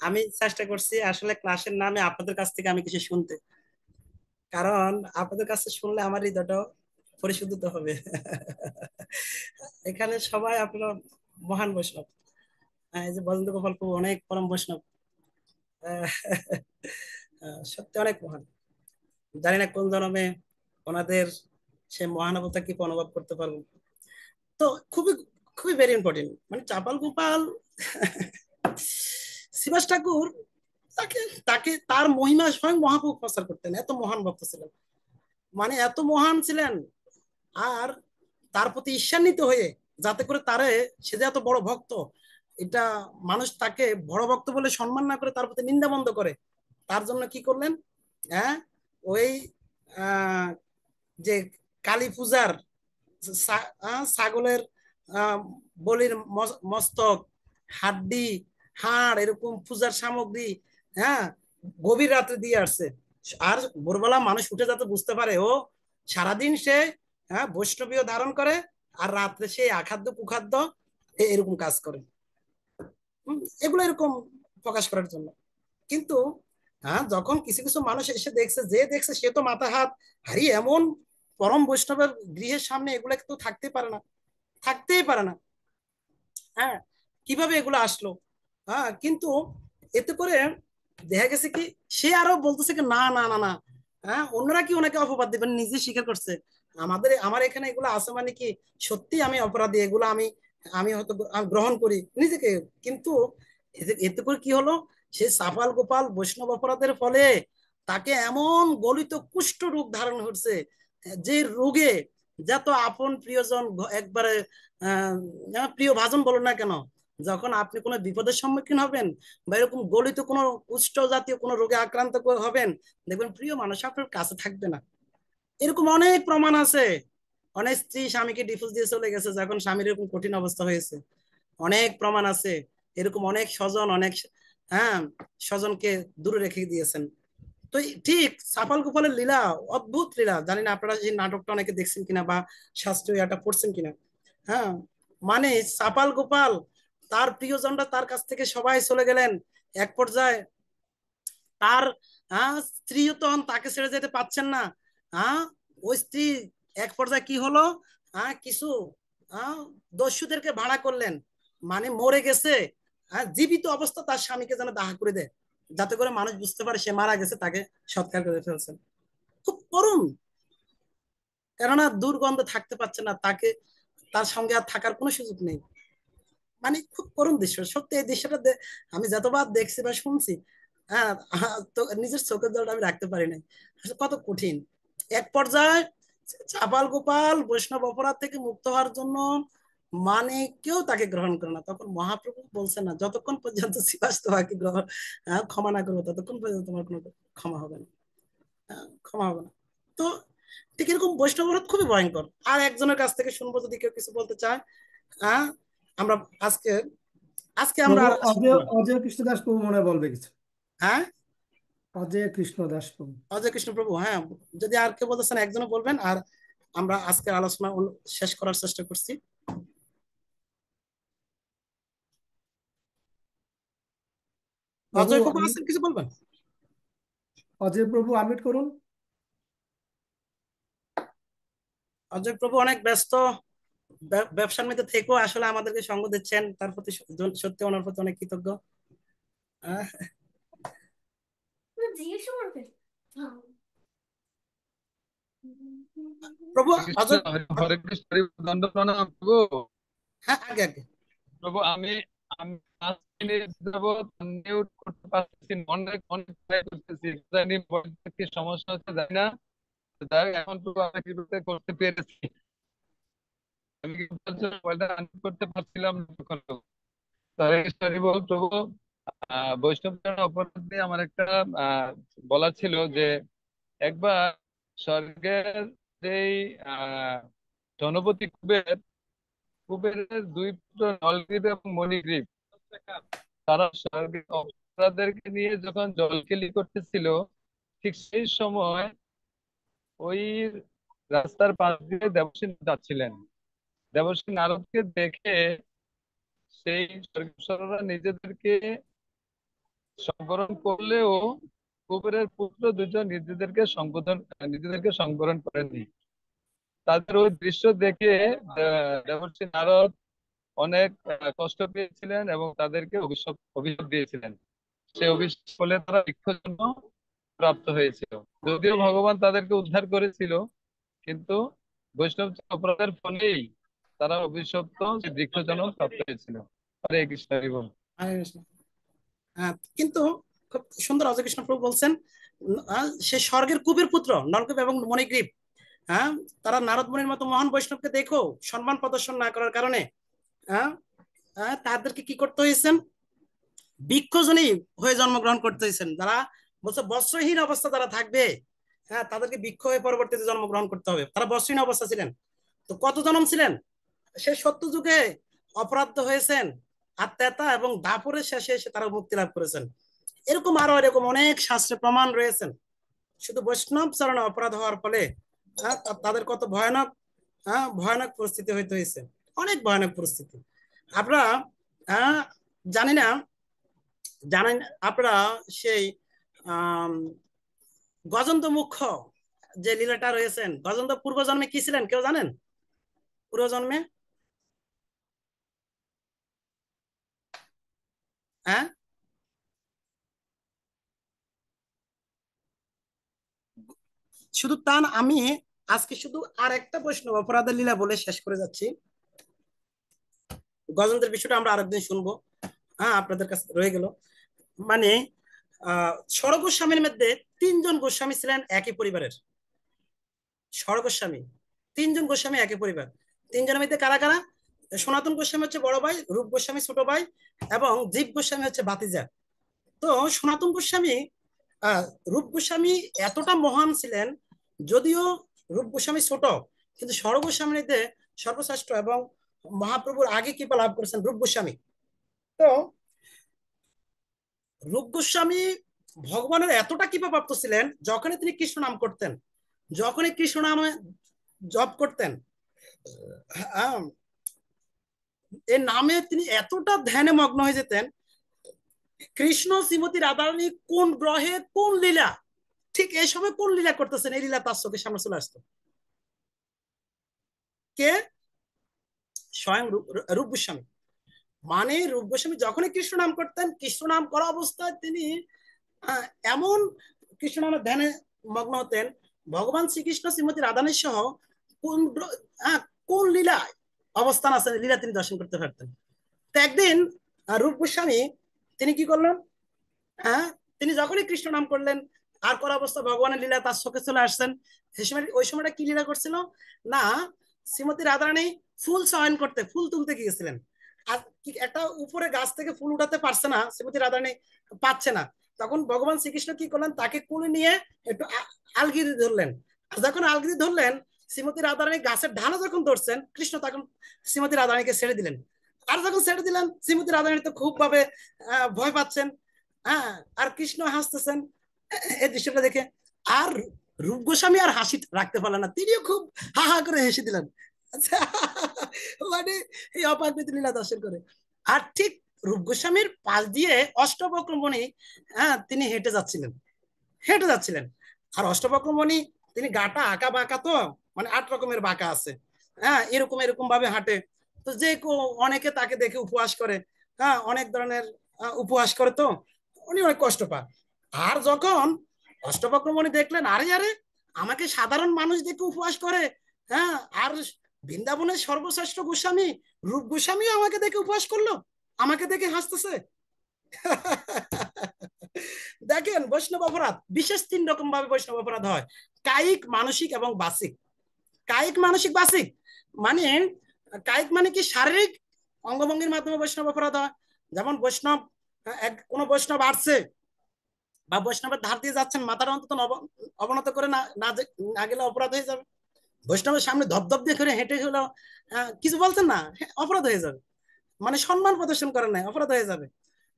আমি চেষ্টা করছি আসলে ক্লাসের নামে আপনাদের কাছ থেকে আমি কিছু শুনতে, কারণ আপনাদের কাছে শুনলে আমার হৃদয়টা পরিশুদ্ধ হবে। এখানে সবাই আপনারা মহান বৈষ্ণব। এই যে বজেন্দ্র গোপাল প্রভু অনেক পরম বৈষ্ণব। আহ, সত্যি অনেক মহান। জানি না কোন জন্মে ওনাদের সে মহানুভবতা কি অনুভব করতে পারবো। তো খুবই খুবই ভেরি ইম্পর্টেন্ট, মানে চাপাল গোপাল শিবাস ঠাকুর তাকে তাকে তার মহিমা স্বয়ং মহাপ্রভু প্রচার করতেন, এত মহান ভক্ত ছিলেন, মানে এত মহান ছিলেন। আর তার প্রতি ঈর্ষান্বিত হয়ে, যাতে করে তারে, সে যে এত বড় ভক্ত, এটা মানুষ তাকে বড় ভক্ত বলে সম্মান না করে তার প্রতি নিন্দা বন্ধ করে, তার জন্য কি করলেন? হ্যাঁ, ওই আহ, যে কালী পূজার ছাগলের আহ, বলির মস্তক, হাড্ডি, হাড়, এরকম পূজার সামগ্রী, হ্যাঁ, গভীর রাতে দিয়ে আসছে। আর ভোরবেলা মানুষ উঠে যাতে বুঝতে পারে ও সারাদিন সে, হ্যাঁ, বৈষ্ণবীয় ধারণ করে, আর রাত্রে সে আখাদ্য কুখাদ্য এরকম কাজ করে। এগুলো এরকম প্রকাশ করার জন্য। কিন্তু হ্যাঁ, যখন কিছু কিছু মানুষ এসে দেখছে, যে দেখছে সে তো মাথা হাত হারিয়ে, এমন পরম বৈষ্ণবের গৃহের সামনে এগুলো তো থাকতেই পারে না, থাকতেই পারে না। হ্যাঁ, কিভাবে এগুলো আসলো? হ্যাঁ, কিন্তু এতে করে দেখা গেছে কি, সে আরো বলতেছে কি না না না না, হ্যাঁ, অন্যরা কি ওনাকে অপবাদ দিবেন, নিজে স্বীকার করছে আমার এখানে এগুলো আছে, মানে কি সত্যি আমি অপরাধী, এগুলো আমি আমি হয়তো আমি গ্রহণ করি নিজেকে। কিন্তু এতে করে কি হলো, সে সাপাল গোপাল বৈষ্ণব অপরাধের ফলে তাকে এমন গলিত কুষ্ঠ রোগ ধারণ হচ্ছে, যে রোগে যত আপন প্রিয়জন একবারে প্রিয় ভাজন বলো না কেন, যখন আপনি কোনো বিপদের সম্মুখীন হবেন বা এরকম গলিত কোনো কুষ্ঠ জাতীয় কোনো রোগে আক্রান্ত হবেন, দেখবেন প্রিয় মানুষ আপনার কাছে থাকবে না। এরকম অনেক প্রমাণ আছে। অনেক স্ত্রী স্বামীকে ডিভোর্স দিয়ে চলে গেছে যখন স্বামীর এরকম কঠিন অবস্থা হয়েছে। অনেক প্রমাণ আছে। এরকম অনেক স্বজন, অনেক, হ্যাঁ, স্বজনকে দূরে রেখে দিয়েছেন। তো ঠিক সাপাল গোপালের লীলা, অদ্ভুত লীলা। জানি না আপনারা এই নাটকটা অনেকে দেখছেন কিনা বা শাস্ত্রীয় এটা পড়ছেন কিনা। হ্যাঁ, মানে সাপাল গোপাল, তার প্রিয়জনরা তার কাছ থেকে সবাই চলে গেলেন। এক পর্যায়ে তার স্ত্রীও তখন তাকে ছেড়ে যেতে পারছেন না। হ্যাঁ, ওই স্ত্রী এক পর্যায়ে কি হলো, কিছু দস্যুদেরকে ভাড়া করলেন, মানে মরে গেছে, জীবিত অবস্থা তার স্বামীকে যেন দাহ করে দেয়, যাতে করে মানুষ বুঝতে পারে সে মারা গেছে, তাকে সৎকার করে ফেলছেন। খুব করুণ, কেননা দুর্গন্ধ থাকতে পারছে না, তাকে তার সঙ্গে আর থাকার কোনো সুযোগ নেই। মানে খুব করুণ দৃশ্য সত্যি। এই দৃশ্যটা আমি যতবার দেখছি বা শুনছি, হ্যাঁ, তো নিজের চোখের জলটা আমি রাখতে পারি নাই। আসলে কত কঠিন। এক পর্যায়ে চাপাল গোপাল বৈষ্ণব অপরাধ থেকে মুক্ত হওয়ার জন্য, মানে কেউ তাকে গ্রহণ করে না। তখন মহাপ্রভু বলছেন না, যতক্ষণ পর্যন্ত শিবাস তোমাকে ক্ষমা না করবো, ততক্ষণ পর্যন্ত তোমার কোনো ক্ষমা হবে না, ক্ষমা হবে না। তো ঠিক এরকম বৈষ্ণব অপরাধ খুবই ভয়ঙ্কর। আর একজনের কাছ থেকে শুনবো, যদি কেউ কিছু বলতে চায়। হ্যাঁ, আমরা আজকে আজকে আমরা প্রভু আর শুনবো অজয় না। অজয় কৃষ্ণ দাস প্রভু মনে হয় বলবে কিছু। হ্যাঁ, অজয় কৃষ্ণ দাস প্রভু। অজয় কৃষ্ণ প্রভু, হ্যাঁ, যদি আর কেউ বলতেছেন একজনও বলবেন, আর আমরা আজকের আলোচনা শেষ করার চেষ্টা করছি। প্রভু অজয় প্রভু আছেন, কিছু বলবেন? অজয় প্রভু আমিট করুন। অজয় প্রভু অনেক ব্যস্ত, ব্যবসার মধ্যে থেকেও আসলে আমাদেরকে সঙ্গ দিচ্ছেন, তার প্রতি সত্যি ওনার প্রতি অনেক কৃতজ্ঞ। আহ, প্রভু অজয়, হরে কৃষ্ণ, দণ্ড প্রণাম প্রভু। হ্যাঁ আগে আগে প্রভু আমি আমি 5 মিনিট যাবত মিউট করতে পারতেছি না, অনেক অনেক ট্রাই করতেছি, জানি বয়সের কি সমস্যা হচ্ছে জানি না। যাই হোক, এখন প্রভু আমরা কিভাবে করতে পেরেছি। আমি কি মোবাইলটা আনমিউট করতে পারছিলাম না তখন। হরে কৃষ্ণ, হরি বল প্রভু। বৈষ্ণব অপরাধ নিয়ে আমার একটা বলা ছিল যে একবার স্বর্গের যেই ধনপতি কুবেরের 2 পুত্র নলগ্রীব এবং মণিগ্রীব, তারা স্বর্গের অপ্সরাদেরকে নিয়ে যখন জলকেলি করতেছিল, ঠিক সেই সময় ওই রাস্তার পাশ দিয়ে দেবশ্রী যাচ্ছিলেন। দেবশ্রী নারদকে দেখে সেই স্বর্গেশ্বররা নিজেদেরকে সংবরণ করলেও কুবেরের পুত্র 2জন নিজেদেরকে সংবরণ করেনি। তাদের ওই দৃশ্য দেখে দেবশ্রী নারদ অনেক কষ্ট পেয়েছিলেন এবং তাদেরকে অভিশাপ দিয়েছিলেন। সেই অভিশাপ ফলে তারা বৃক্ষজন্ম প্রাপ্ত হয়েছিল। যদিও ভগবান তাদেরকে উদ্ধার করেছিল, কিন্তু বৈষ্ণব অপরাধের ফলেই তারা অভিশপ্ত বৃক্ষজন্ম প্রাপ্ত হয়েছিল। হরে কৃষ্ণ, হরি বল। হরে কৃষ্ণ। কিন্তু খুব সুন্দর অজয় কৃষ্ণ প্রভু বলছেন, সে স্বর্গের কুবের পুত্র নলকুব এবং মণিগ্রীব, হ্যাঁ, তারা নারদ মুনির মতো মহান বৈষ্ণবকে দেখো সম্মান প্রদর্শন না করার কারণে তাদেরকে কি করতে হয়েছেন, বৃক্ষজনী হয়ে জন্মগ্রহণ করতে হয়েছেন। যারা বলছে বস্ত্রহীন অবস্থা যারা থাকবে, হ্যাঁ, তাদেরকে বৃক্ষ হয়ে পরবর্তীতে জন্মগ্রহণ করতে হবে। তারা বস্ত্রহীন অবস্থা ছিলেন। তো কত জন্ম ছিলেন? সে সত্য যুগে অপরাধ হয়েছেন, আর তেতা এবং দাপরের শেষে এসে তারা মুক্তি লাভ করেছেন। এরকম আরো এরকম অনেক শাস্ত্রে প্রমাণ রয়েছেন। শুধু বৈষ্ণব চরণে অপরাধ হওয়ার ফলে তাদের কত ভয়ানক ভয়ানক পরিস্থিতি হইতে হয়েছে, অনেক ভয়ানক পরিস্থিতি। আপনারা জানেন আপনারা সেই গজেন্দ্র মুখ্য যে লীলাটা রয়েছেন, গজেন্দ্র পূর্বজন্মে কি ছিলেন কেউ জানেন? পূর্বজন্মে হ্যাঁ শুধু তা না, আমি আজকে শুধু আর একটা বৈষ্ণব অপরাধের লীলা বলে শেষ করে যাচ্ছি। গজেন্দ্রের বিষয়টা আমরা আরেকদিন শুনবো, হ্যাঁ, আপনাদের কাছে রয়ে গেল। মানে ষড় গোস্বামীর মধ্যে 3জন গোস্বামী ছিলেন একই পরিবারের। ষড় গোস্বামী 3জন গোস্বামী একই পরিবার। 3জনের মধ্যে কারা কারা? সনাতন গোস্বামী হচ্ছে বড় ভাই, রূপ গোস্বামী ছোট ভাই, এবং জীব গোস্বামী হচ্ছে ভাতিজা। তো সনাতন গোস্বামী রূপ গোস্বামী এতটা মহান ছিলেন, যদিও রূপ গোস্বামী ছোট, কিন্তু ষড় গোস্বামীর মধ্যে সর্বশ্রেষ্ঠ এবং মহাপ্রভুর আগে কৃপা লাভ করেছেন রূপ গোস্বামী। তো রূপ গোস্বামী ভগবানের এতটা কৃপা প্রাপ্ত ছিলেন, যখনই তিনি কৃষ্ণ নাম করতেন, যখনই কৃষ্ণ নামে জপ করতেন, এই নামে তিনি এতটা ধ্যানে মগ্ন হয়ে যেতেন, কৃষ্ণ শ্রীমতী রাধারানী কোন গ্রহে কোন লীলা, ঠিক এই সময় কোন লীলা করতেছেন, এই লীলা তার চোখের সামনে চলে আসতো। কে? স্বয়ং রূপ গোস্বামী। মানে রূপ গোস্বামী যখনই কৃষ্ণ নাম করতেন, কৃষ্ণ নাম করা অবস্থায় তিনি এমন কৃষ্ণ নামের ধ্যানে মগ্ন হতেন, ভগবান শ্রীকৃষ্ণ শ্রীমতী রাধারানী সহ কোন কোন লীলা অবস্থান আছে লীলা তিনি দর্শন করতে পারতেন। তো একদিন রূপ গোস্বামী তিনি কি করলেন, তিনি যখনই কৃষ্ণ নাম করলেন, আর করা অবস্থা ভগবানের লীলা তার চোখে চলে আসছেন। সেই সময় ওই সময়টা কি লীলা করছিল না, শ্রীমতী রাধারানী ফুল চয়ন করতে, ফুল তুলতে গিয়েছিলেন। আর একটা উপরে গাছ থেকে ফুল উঠাতে পারছে না, শ্রীমতী রাধারানী পাচ্ছে না। তখন ভগবান শ্রীকৃষ্ণ কি করলেন, তাকে কোলে নিয়ে একটু আলগিরি ধরলেন। আর যখন আলগিরি ধরলেন, শ্রীমতী রাধারানী গাছের ঢালে যখন ধরছেন, কৃষ্ণ তখন শ্রীমতী রাধারানীকে ছেড়ে দিলেন। আর যখন ছেড়ে দিলেন, শ্রীমতী রাধারানী তো খুব ভাবে ভয় পাচ্ছেন, আর কৃষ্ণ হাসতেছেন এই দৃশ্যটা দেখে। আর রূপ গোস্বামী আর হাসি রাখতে পারলেন না, তিনিও খুব হা হা করে হেসে দিলেন। মানে এই অপাকৃত লীলা দর্শন করে। আর ঠিক রূপ গোস্বামীর পাশ দিয়ে অষ্টবক্রমণি তিনি হেঁটে যাচ্ছিলেন। আর অষ্টবক্রমণি তিনি গাটা আঁকা বাঁকা, তো মানে 8 রকমের বাঁকা আছে, হ্যাঁ, এরকম এরকম ভাবে হাঁটে। তো অনেকে তাকে দেখে উপহাস করে, হ্যাঁ, অনেক ধরনের উপহাস করে, তো উনি অনেক কষ্ট পায়। আর যখন অষ্টবক্রমণি দেখলেন, আরে আরে আমাকে সাধারণ মানুষ দেখে উপহাস করে, হ্যাঁ, আর বৃন্দাবনের সর্বশ্রেষ্ঠ গোস্বামী রূপ গোস্বামী আমাকে দেখে উপহাস করলো, আমাকে দেখে হাসতেছে। দেখেন বৈষ্ণব অপরাধ বিশেষ 3 রকম ভাবে বৈষ্ণব অপরাধ হয়: কায়িক, মানসিক এবং বাচিক। কায়িক, মানসিক, বাচিক মানে কায়িক মানে কি শারীরিক অঙ্গভঙ্গির মাধ্যমে বৈষ্ণব অপরাধ হয়। যেমন বৈষ্ণব কোন বৈষ্ণব আসছে বা বৈষ্ণবের ধার দিয়ে যাচ্ছেন, মাথাটা অন্তত অবনত করে না গেলে অপরাধ হয়ে যাবে। বৈষ্ণবের সামনে ধপধপ দিয়ে করে হেঁটে হলো কিছু বলছেন না, অপরাধ হয়ে যাবে। মানে সম্মান প্রদর্শন করেন না, অপরাধ হয়ে যাবে।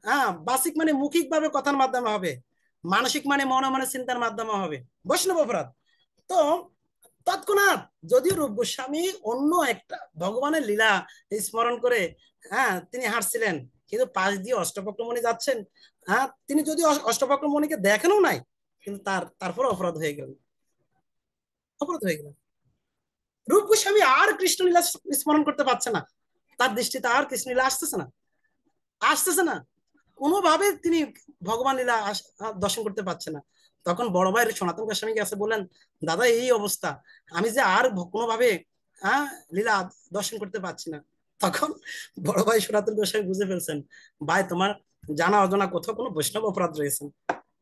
হ্যাঁ, বাচিক মানে মৌখিক ভাবে কথার মাধ্যমে হবে, মানসিক মানে মনে মনে চিন্তার মাধ্যমে হবে বৈষ্ণব অপরাধ। তো তৎক্ষণাৎ যদিও রূপ গোস্বামী অন্য একটা ভগবানের লীলা স্মরণ করে, হ্যাঁ, তিনি হাঁটছিলেন, কিন্তু পাশ দিয়ে অষ্টবক্রমণি যাচ্ছেন, হ্যাঁ, তিনি যদি অষ্টবক্রমণিকে দেখেনও নাই, কিন্তু তারপর অপরাধ হয়ে গেল, অপরাধ হয়ে গেল। রূপ গোস্বামী আর কৃষ্ণলীলা স্মরণ করতে পারছে না, তার দৃষ্টিতে আর কৃষ্ণলীলা আসতেছে না, কোনোভাবে তিনি ভগবান লীলা দর্শন করতে পারছে না। তখন বড় ভাই সনাতন গোস্বামী কাছে বললেন, দাদা এই অবস্থা, আমি যে আর কোনোভাবে লীলা দর্শন করতে পারছি না। তখন বড় ভাই সনাতন গোস্বামী বুঝে ফেলছেন, ভাই তোমার জানা অজানা কোথাও কোনো বৈষ্ণব অপরাধ রয়েছে।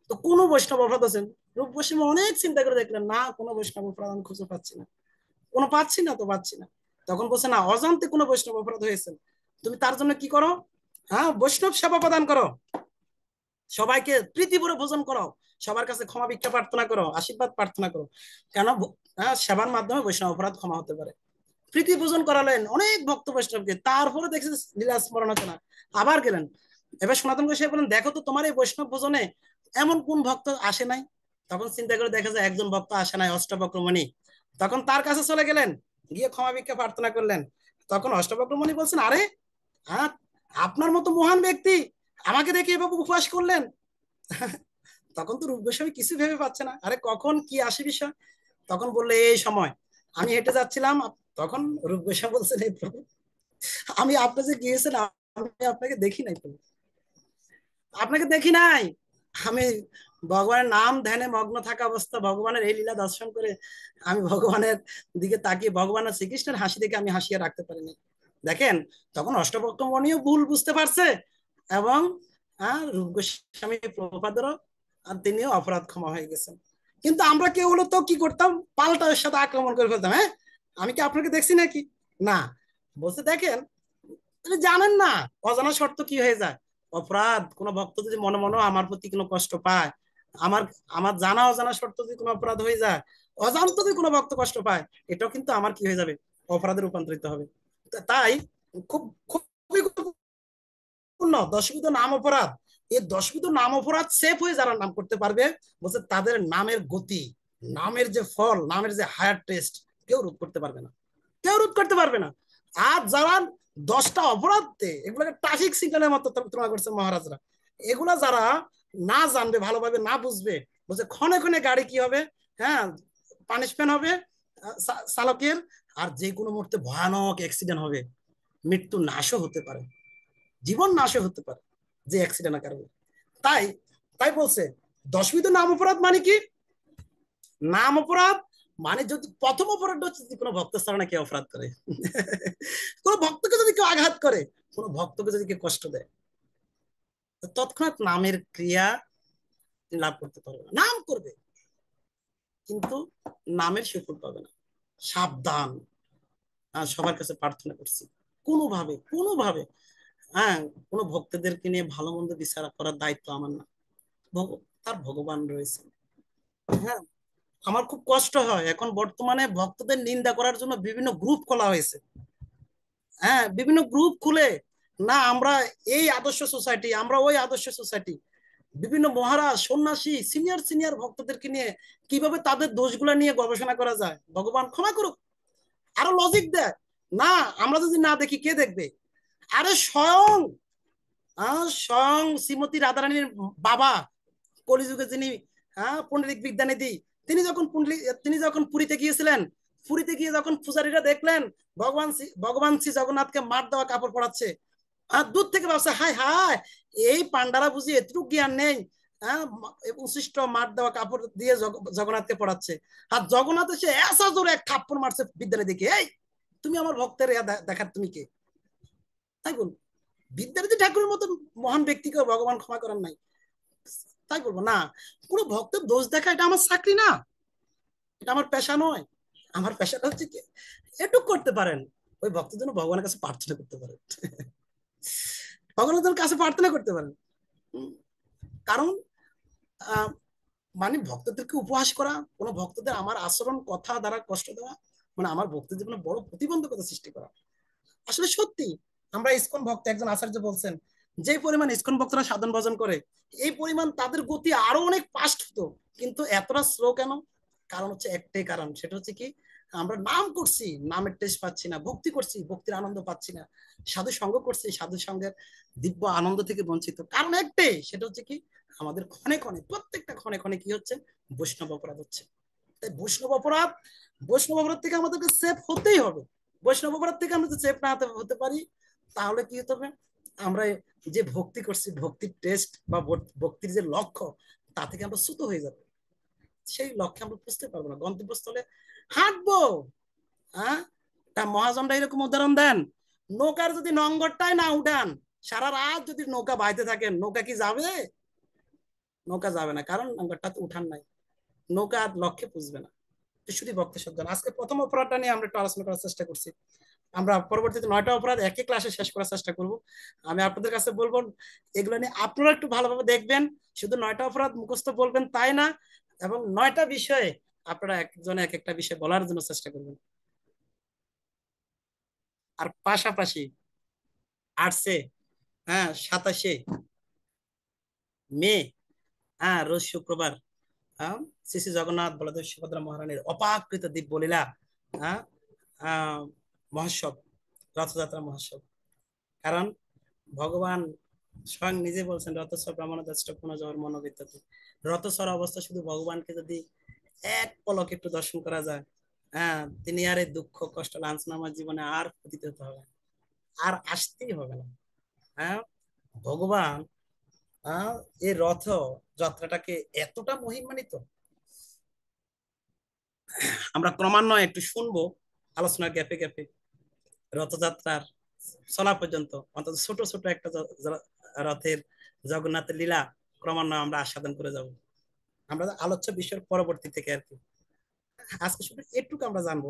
তো কোনো বৈষ্ণব অপরাধ আছেন? রূপ গোস্বামী অনেক চিন্তা করে দেখলেন, না কোনো বৈষ্ণব অপরাধ আমি খুঁজে পাচ্ছি না, পাচ্ছি না। তখন বলছে, না, অজান্তে কোনো বৈষ্ণব অপরাধ হয়েছে, তুমি তার জন্য কি করো, হ্যাঁ, বৈষ্ণব সেবা প্রদান করো, সবাইকে প্রীতি ভরে ভোজন করো, সবার কাছে ক্ষমা ভিক্ষা প্রার্থনা করো, আশীর্বাদ প্রার্থনা করো, কেন সেবার মাধ্যমে বৈষ্ণব অপরাধ ক্ষমা হতে পারে। প্রীতি ভোজন করালেন অনেক ভক্ত বৈষ্ণবকে, তারপরে দেখছে লীলা স্মরণ হচ্ছে না, আবার গেলেন। এবার সনাতন গোস্বামী বলেন, দেখো তো তোমার এই বৈষ্ণব ভোজনে এমন কোন ভক্ত আসে নাই। তখন চিন্তা করে দেখা যায় একজন ভক্ত আসে নাই, অষ্টবক্রমণি। তখন তার কাছে চলে গেলেন, গিয়ে ক্ষমা ভিক্ষা প্রার্থনা করলেন। তখন অষ্টবক্রমণি বলছেন, আরে হ্যাঁ, আপনার মতো মহান ব্যক্তি আমাকে দেখে এভাবে উপহাস করলেন। তখন তো রূপ গোস্বামী কিছু ভেবে পাচ্ছে না, আরে কখন কি আসে বিষয়। তখন বললে, এই সময় আমি হেঁটে যাচ্ছিলাম। তখন রূপ গোস্বামী বলছেন, এই প্রভু, আমি আপনি যে গিয়েছেন আমি আপনাকে দেখি নাই, প্রভু আপনাকে দেখি নাই, আমি ভগবানের নাম ধ্যানে মগ্ন থাকা অবস্থা ভগবানের এই লীলা দর্শন করে আমি ভগবানের দিকে তাকিয়ে ভগবানের শ্রীকৃষ্ণের হাসি দেখে আমি হাসিয়ে রাখতে পারিনি। দেখেন, তখন অষ্টবক্রমণিও ভুল বুঝতে পারছে, এবং রূপ গোস্বামী প্রভুপাদেরও তিনিও অপরাধ ক্ষমা হয়ে গেছেন। কিন্তু আমরা কেউ হলো তো কি করতাম, পাল্টা এর সাথে আক্রমণ করে ফেলতাম, হ্যাঁ, আমি কি আপনাকে দেখছি নাকি, না, বলছে দেখেন জানেন না অজানা শর্ত কি হয়ে যায়। অপরাধ কোন ভক্ত যদি মনে মনে আমার প্রতি কোনো কষ্ট পায়, আমার আমার জানা অজানা শর্ত যদি কোনো অপরাধ হয়ে যায়, অজান্ত যদি কোনো ভক্ত কষ্ট পায়, এটাও কিন্তু আমার কি হয়ে যাবে, অপরাধে রূপান্তরিত হবে। তাই খুব খুবই গুরুত্বপূর্ণ দশবিধ নাম অপরাধ। এই দশবিধ নাম অপরাধ সেফ হয়ে যারা নাম করতে পারবে, বলছে তাদের নামের গতি, নামের যে ফল, নামের যে হায়ার টেস্ট, কেউ রোধ করতে পারবে না, কেউ রোধ করতে পারবে না। আর যারা 10টা অপরাধ এগুলোকে ট্রাফিক সিগন্যালের মতো তুলনা করছে মহারাজরা, এগুলা যারা না জানবে, ভালোভাবে না বুঝবে, বলছে ক্ষণে ক্ষণে গাড়ি কি হবে, হ্যাঁ, পানিশমেন্ট হবে চালকের, আর যে কোনো মুহূর্তে ভয়ানক অ্যাক্সিডেন্ট হবে, মৃত্যু নাশও হতে পারে, জীবন নাশও হতে পারে যে অ্যাক্সিডেন্টের কারণে। তাই তাই বলছে দশবিধ নাম অপরাধ মানে কি, নাম অপরাধ মানে যদি প্রথম অপরাধটা হচ্ছে কোনো ভক্তের সামনে কেউ অপরাধ করে, কোন ভক্তকে যদি কেউ আঘাত করে, কোন ভক্তকে যদি কেউ কষ্ট দেয়, তৎক্ষণাৎ নামের ক্রিয়া লাভ করতে পারবে না, নাম করবে কিন্তু নামের সুফল পাবে না। সাবধান, সবার কাছে প্রার্থনা করছি, কোনোভাবে হ্যাঁ, কোনো ভক্তদেরকে নিয়ে ভালো মন্দ বিচার করার দায়িত্ব আমার না, তার ভগবান রয়েছে। হ্যাঁ, আমার খুব কষ্ট হয় এখন বর্তমানে ভক্তদের নিন্দা করার জন্য বিভিন্ন গ্রুপ খোলা হয়েছে, হ্যাঁ, বিভিন্ন গ্রুপ খুলে, না আমরা এই আদর্শ সোসাইটি, আমরা ওই আদর্শ সোসাইটি, বিভিন্ন মহারাজ সন্ন্যাসী সিনিয়র ভক্তদেরকে নিয়ে কিভাবে তাদের দোষগুলো নিয়ে গবেষণা করা যায়। ভগবান ক্ষমা করুক, আরো লজিক দেয়, না আমরা যদি না দেখি কে দেখবে। আরে স্বয়ং শ্রীমতী রাধারানীর বাবা কলিযুগে যিনি পণ্ডিত বিদ্যানিধি, তিনি যখন পুরীতে গিয়েছিলেন, পুরীতে গিয়ে যখন পূজারীরা দেখলেন ভগবান শ্রী জগন্নাথকে মার দেওয়া কাপড় পরাচ্ছে, আর দূর থেকে ভাবছে হায় হায় এই পান্ডারা বুঝি এতটুকু জ্ঞান নেই, হ্যাঁ উশিষ্ট মার দেওয়া কাপড় দিয়ে জগন্নাথকে পড়াচ্ছে। আর জগন্নাথ এসে এসা জোরে এক থাপ্পড় মারছে বিদ্যারে দিকে, এই তুমি আমার ভক্তের দেখার তুমি কে? তাই বল, বিদ্যার্থী ঠাকুরের মতো মহান ব্যক্তিকে ভগবান ক্ষমা করেন নাই। তাই বলবো না, কোনো ভক্তের দোষ দেখা এটা আমার চাকরি না, এটা আমার পেশা নয়। আমার পেশাটা হচ্ছে কি এটুক করতে পারেন ওই ভক্তের জন্য ভগবানের কাছে প্রার্থনা করতে পারেন, ভগবানের কাছে প্রার্থনা করতে পারেন। কারণ মানে ভক্তদেরকে উপহাস করা, কোনো ভক্তদের আমার আচরণ কথা দ্বারা কষ্ট দেওয়া মানে আমার ভক্তের জীবনে বড় প্রতিবন্ধকতা সৃষ্টি করা। আসলে সত্যি আমরা ইসকন ভক্ত, একজন আচার্য বলছেন যে পরিমাণ ইসকন ভক্তরা সাধন ভজন করে এই পরিমাণ তাদের গতি আরো অনেক ফাস্ট হতো, কিন্তু এতটা স্লো কেন? কারণ হচ্ছে একটাই কারণ, সেটা হচ্ছে কি আমরা নাম করছি, নামের টেস্ট পাচ্ছি না, ভক্তি করছি, ভক্তির আনন্দ পাচ্ছি না, সাধু সঙ্গ করছি, সাধু সঙ্গের দিব্য আনন্দ থেকে বঞ্চিত। কারণ একটাই, সেটা হচ্ছে কি আমাদের ক্ষণে ক্ষণে প্রত্যেকটা ক্ষণে ক্ষণে কি হচ্ছে বৈষ্ণব অপরাধ হচ্ছে। তাই বৈষ্ণব অপরাধ থেকে আমাদেরকে সেফ হতেই হবে। বৈষ্ণব অপরাধ থেকে আমরা যদি সেফ না হতে পারি তাহলে কি হতে হবে, আমরা যে ভক্তি করছি ভক্তির টেস্ট বা ভক্তির যে লক্ষ্য তা থেকে আমরা চ্যুত হয়ে যাবো, সেই লক্ষ্যে আমরা বুঝতে পারবো না, গন্তব্যস্থলে হাঁটবো। হ্যাঁ, মহাজনরা এরকম উদাহরণ দেন, নৌকার যদি নঙ্গরটাই না উঠান, সারা রাত যদি নৌকা বাইতে থাকেন, নৌকা কি যাবে? নৌকা যাবে না, কারণ নঙ্গরটা তো উঠান নাই, নৌকা আর লক্ষ্যে পুষবে না। শুধু ভক্তি সাধন। আজকে প্রথম অপরাধটা নিয়ে আমরা একটু আলোচনা করার চেষ্টা করছি, আমরা পরবর্তীতে 9টা অপরাধ একই ক্লাসে শেষ করার চেষ্টা করব। আমি আপনাদের কাছে বলবো এগুলো নিয়ে আপনারা একটু ভালোভাবে দেখবেন, শুধু 9টা অপরাধ মুখস্থ বলবেন তাই না, এবং 9টা বিষয়ে আপনারা একজনে এক একটা বিষয় বলার জন্য চেষ্টা করবেন। আর পাশাপাশি 27 মে রোজ শুক্রবার শ্রী শ্রী জগন্নাথ বলদেব সুভদ্রা মহারানীর অপাকৃত দিব্য লীলা মহোৎসব, রথযাত্রা মহোৎসব। কারণ ভগবান স্বয়ং নিজে বলছেন রথস্বর ব্রাহ্মণ দ্রষ্ট পুনঃ মনোবিদ্যতে, রথস্বর অবস্থা শুধু ভগবানকে যদি এক পলক একটু দর্শন করা যায়, তিনি আর এই দুঃখ কষ্ট লাঞ্ছনা আমার জীবনে আর পতিত হতে হবে, আর আসতেই হবে না। ভগবান এই রথ যাত্রাটাকে এতটা মহিমান্বিত, আমরা ক্রমান্বয়ে একটু শুনবো আলোচনার গ্যাপে গ্যাপে রথযাত্রার চলা পর্যন্ত অন্তত ছোট ছোট একটা রথের জগন্নাথের লীলা ক্রমান্বয়ে আমরা আস্বাদন করে যাব। আমরা আলোচ্য বিষয়ের পরবর্তী থেকে আর কি আজকে শুধু একটুকু আমরা জানবো,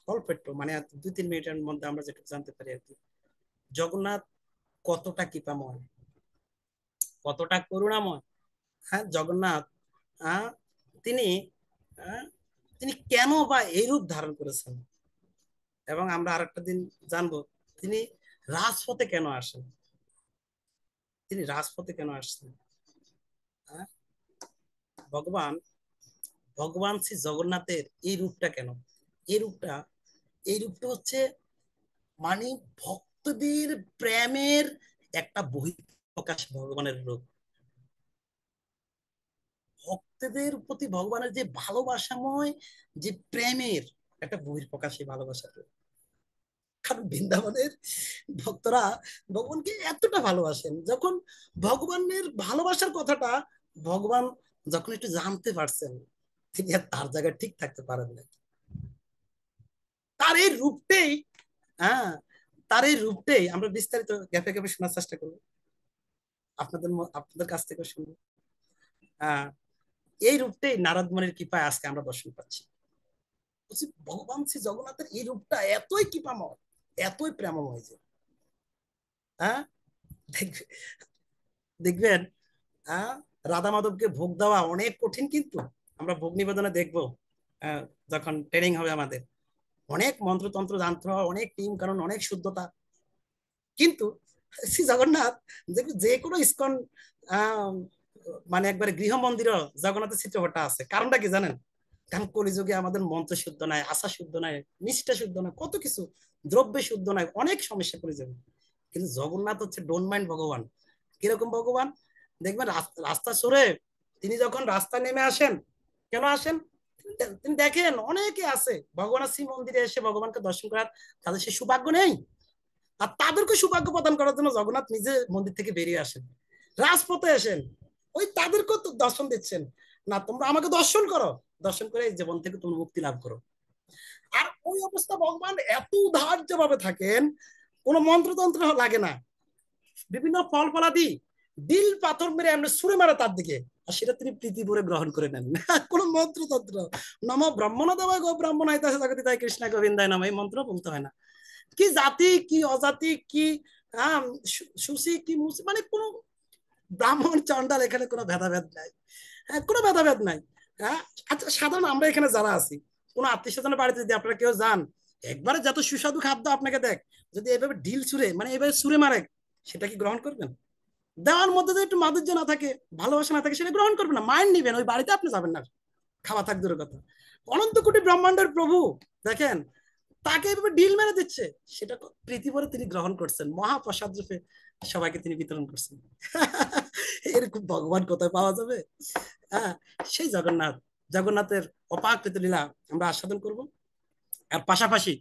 অল্প একটু, মানে 2-3 মিনিটের মধ্যে আমরা যেটুকু জানতে পারি আর কি, জগন্নাথ কতটা কৃপাময়, কতটা করুণাময়। জগন্নাথ তিনি তিনি কেন বা এই রূপ ধারণ করেছেন, এবং আমরা আরেকটা দিন জানবো তিনি রাজপথে কেন আসেন, তিনি রাজপথে কেন আসছেন। ভগবান শ্রী জগন্নাথের এই রূপটা কেন, এই রূপটা হচ্ছে মানে ভক্তদের প্রেমের একটা বহিঃপ্রকাশ, ভগবানের রূপ। ভক্তদের প্রতি ভগবানের যে ভালোবাসাময় যে প্রেমের একটা বহিঃপ্রকাশ, এই ভালোবাসার রূপ। কারণ বৃন্দাবনের ভক্তরা ভগবানকে এতটা ভালোবাসেন, যখন ভগবানের ভালোবাসার কথাটা ভগবান যখন একটু জানতে পারছেন, তিনি আর তার জায়গায় ঠিক থাকতে পারেন না। তার এই রূপটাই আমরা বিস্তারিত গ্যাপে গ্যাপে শোনার চেষ্টা করবো, আপনাদের কাছ থেকে শুনবো। এই রূপটাই নারদ মুনির কৃপায় আজকে আমরা দর্শন পাচ্ছি। ভগবান শ্রী জগন্নাথের এই রূপটা এতই কৃপাময়, এতই প্রেমময় যে দেখবেন রাধা মাধবকে ভোগ দেওয়া অনেক কঠিন, কিন্তু আমরা ভোগ নিবেদনে দেখবো যখন ট্রেনিং হবে আমাদের, অনেক মন্ত্রতন্ত্র জানতে হবে, অনেক নিয়ম কারণ, অনেক শুদ্ধতা। কিন্তু শ্রী জগন্নাথ যে কোনো ইস্কন মানে একবারে গৃহ মন্দিরও জগন্নাথের চিত্রপটটা আছে। কারণটা কি জানেন? কারণ কলিযুগে আমাদের মন্ত্র শুদ্ধ নাই, আশা শুদ্ধ নাই, নিষ্ঠা শুদ্ধ নাই, কত কিছু, দ্রব্য শুদ্ধ নাই, অনেক সমস্যা কলিযুগে। কিন্তু জগন্নাথ হচ্ছে ডোন্ট মাইন্ড ভগবান। কিরকম ভগবান দেখবেন, রাস্তা সরে তিনি যখন রাস্তা নেমে আসেন, কেন আসেন? তিনি তিনি দেখেন অনেকে আছে ভগবানের শ্রী মন্দিরে এসে ভগবানকে দর্শন করার তাদের সে সৌভাগ্য নেই, আর তাদেরকে সৌভাগ্য প্রদান করার জন্য জগন্নাথ নিজে মন্দির থেকে বেরিয়ে আসেন, রাজপথে আসেন, ওই তাদেরকেও তো দর্শন দিচ্ছেন। না তোমরা আমাকে দর্শন করো, দর্শন করে এই জীবন থেকে তুমি মুক্তি লাভ করো। আর ওই অবস্থা ভগবান এত উদার্য ভাবে থাকেন, কোনো মন্ত্রতন্ত্র লাগে না, বিভিন্ন ফল ফলাদি দিল পাথর মেরে এমনি ছুঁড়ে মারে তার দিকে, আর সেটা তিনি প্রীতি ভরে গ্রহণ করে নেন। কোনো মন্ত্রতন্ত্র, নম ব্রাহ্মণ দেবায় গো ব্রাহ্মণ আইতাছে জগতি তাই কৃষ্ণ গোবিন্দায় নাম, এই মন্ত্র বলতে হয় না। কি জাতি কি অজাতি কি সুশি কি মুসি, মানে কোনো ব্রাহ্মণ চন্ডাল এখানে কোনো ভেদাভেদ নাই, হ্যাঁ কোনো ভেদাভেদ নাই। হ্যাঁ আচ্ছা, সাধারণ আমরা এখানে যারা আছি, কোনো আত্মীয় স্বজনের বাড়িতে যদি আপনারা কেউ যান, একবারে যত সুস্বাদু খাদ্য আপনাকে দেখ, যদি এভাবে ঢিল ছুঁড়ে মানে এভাবে ছুঁড়ে মারে, সেটা কি গ্রহণ করবেন? দেওয়ার মধ্যে যদি একটু মাধুর্য না থাকে, ভালোবাসা না থাকে, সেটা গ্রহণ করবেন না, মাইন্ড নিবেন, ওই বাড়িতে আপনি যাবেন না, খাওয়া থাক দূরের কথা। অনন্ত কোটি ব্রহ্মাণ্ডের প্রভু দেখেন তাকে এভাবে ডিল মেরে দিচ্ছে, সেটা প্রীতি ভরে তিনি গ্রহণ করছেন, মহাপ্রসাদ রূপে সবাইকে তিনি বিতরণ করছেন। এরকম ভগবান কোথায় পাওয়া যাবে? হ্যাঁ, সেই জগন্নাথ, জগন্নাথের অপাকৃত লীলা আমরা আস্বাদন করব। আর পাশাপাশি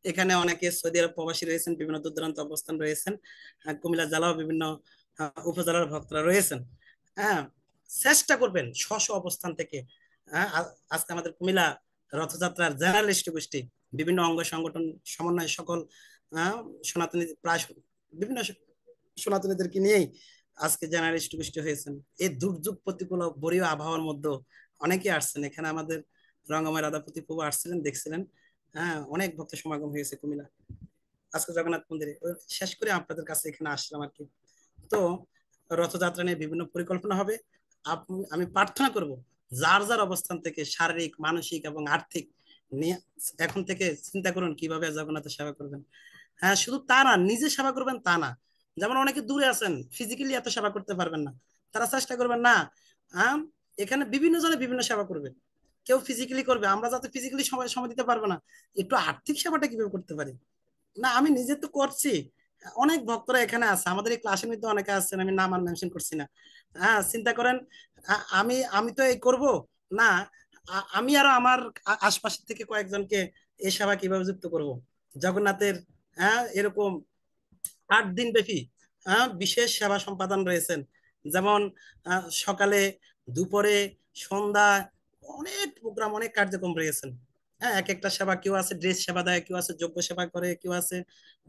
এখানে অনেকে সৌদি আরব প্রবাসী রয়েছেন, বিভিন্ন দূর দূরান্ত অবস্থান রয়েছেন, কুমিল্লা জেলাও বিভিন্ন উপজেলার ভক্তরা রয়েছেন। হ্যাঁ, চেষ্টা করবেন স্ব অবস্থান থেকে। হ্যাঁ, আজকে আমাদের কুমিল্লা রথযাত্রার জার্নালিস্ট গোষ্ঠী, বিভিন্ন অঙ্গ সংগঠন সমন্বয় সকল সনাতনী প্রায় বিভিন্ন সনাতনীদেরকে নিয়েই আজকে জার্নালিস্ট গোষ্ঠী হয়েছেন। এই দুর্যোগ প্রতিকূল বরীয় আবহাওয়ার মধ্যে অনেকে আসছেন, এখানে আমাদের রঙ্গময় রাধাপতি প্রভু আসছিলেন, দেখছিলেন। হ্যাঁ, অনেক ভক্ত সমাগম হয়েছে কুমিল্লা আজকে জগন্নাথ মন্দিরে। শেষ করে আপনাদের কাছে এখানে আসলাম আর কি। তো রথযাত্রা নিয়ে বিভিন্ন পরিকল্পনা হবে। আমি প্রার্থনা করব যার যার অবস্থান থেকে শারীরিক মানসিক এবং আর্থিক নিয়ে এখন থেকে চিন্তা করুন কিভাবে জগন্নাথের সেবা করবেন। হ্যাঁ, শুধু তা না, নিজে সেবা করবেন তা না, যেমন অনেকে দূরে আছেন ফিজিক্যালি এত সেবা করতে পারবেন না, তারা চেষ্টা করবেন না এখানে বিভিন্ন জনে বিভিন্ন সেবা করবে, কেউ ফিজিক্যালি করবে, আমরা যাতে ফিজিক্যালি সময় দিতে পারবো না, একটু আর্থিক সেবাটা কিভাবে করতে পারি। না আমি নিজে তো করছি, অনেক ভক্তরা এখানে আছে, আমাদের এই ক্লাসের মধ্যে অনেকে আছেন, আমি নাম আর মেনশন করছি না। হ্যাঁ, চিন্তা করেন আমি আমি তো এই করব না, আমি আরো আমার আশপাশের থেকে কয়েকজনকে এই সেবা কিভাবে যুক্ত করব। জগন্নাথের এরকম 8 দিন ব্যাপী বিশেষ সেবা সম্পাদন রয়েছেন, যেমন সকালে দুপুরে সন্ধ্যা অনেক প্রোগ্রাম অনেক কার্যক্রম রয়েছেন। হ্যাঁ, এক একটা সেবা, কেউ আছে ড্রেস সেবা দেয়, কেউ আছে যজ্ঞ সেবা করে, কেউ আছে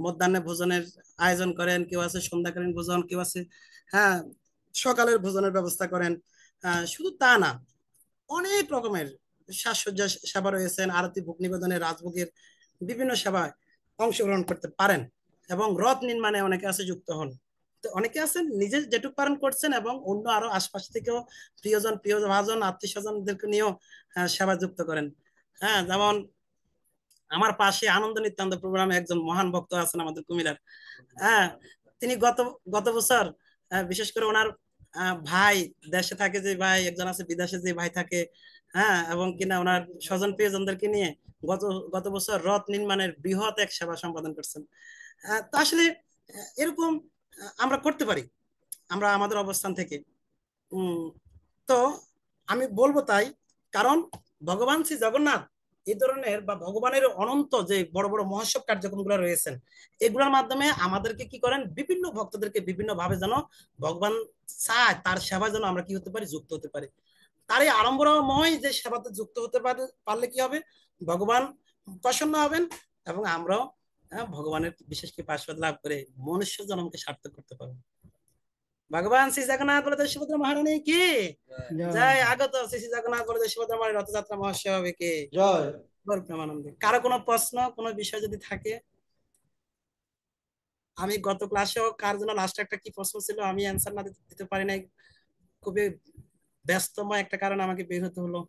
মধ্যাহ্নে ভোজনের আয়োজন করেন, কেউ আছে সন্ধ্যাকালীন ভোজন, কেউ আছে হ্যাঁ সকালের ভোজনের ব্যবস্থা করেন। শুধু তা না, অনেক রকমের সাজসজ্জা সেবা রয়েছেন, আরতি ভোগ নিবেদনের রাজভোগের বিভিন্ন সেবায় অংশগ্রহণ করতে পারেন, এবং রথ নির্মাণে অনেকে আছে যুক্ত হন। তো অনেকে আছেন নিজে যেটুকু পালন করছেন, এবং অন্য আরো আশপাশ থেকেও প্রিয় ভাজন আত্মীয় স্বজনদেরকে নিয়েও সেবা যুক্ত করেন। হ্যাঁ, যেমন আমার পাশে আনন্দ নিত্যানন্দ প্রোগ্রামে একজন মহান ভক্ত আছেন আমাদের কুমিল্লার। হ্যাঁ, তিনি গত গত বছর বিশেষ করে ওনার ভাই দেশে থাকে, যে ভাই একজন আছে, বিদেশে যে ভাই থাকে, হ্যাঁ, এবং কিনা ওনার স্বজন প্রিয়জনদেরকে নিয়ে গত গত বছর রথ নির্মাণের বৃহৎ এক সেবা সম্পাদন করছেন। তা আসলে এরকম আমরা করতে পারি আমরা আমাদের অবস্থান থেকে। তো আমি বলবো তাই, কারণ ভগবান শ্রী জগন্নাথ এই ধরনের বা ভগবানের অনন্ত যে বড় বড় মহোৎসব কার্যক্রমগুলো রয়েছেন, এগুলোর মাধ্যমে আমাদেরকে কি করেন, বিভিন্ন ভক্তদেরকে বিভিন্ন ভাবে যেন ভগবান চায় তার সেবা যেন আমরা কি হতে পারি, যুক্ত হতে পারি। তার এই আড়ম্বরময় যে সেবাতে যুক্ত হতে পারলে কি হবে, ভগবান প্রসন্ন হবেন, এবং আমরাও ভগবানের বিশেষ কৃপা আশীর্বাদ লাভ করে মনুষ্য জন্মকে সার্থক করতে পারবো। ভগবান শ্রী জগন্নাথ বলদেব সুভদ্রা মহারানী কি জয়। আগত শ্রী শ্রী জগন্নাথ বলদেব সুভদ্রা মহারানী রথযাত্রা মহোৎসব হবে কি জয়। প্রেমানন্দে। কারো কোনো প্রশ্ন কোনো বিষয় যদি থাকে, আমি গত ক্লাসেও কার জন্য লাস্ট একটা কি প্রশ্ন ছিল আমি অ্যান্সার না দিতে পারি নাই, খুবই ব্যস্তময় একটা কারণে আমাকে বের হতে হলো।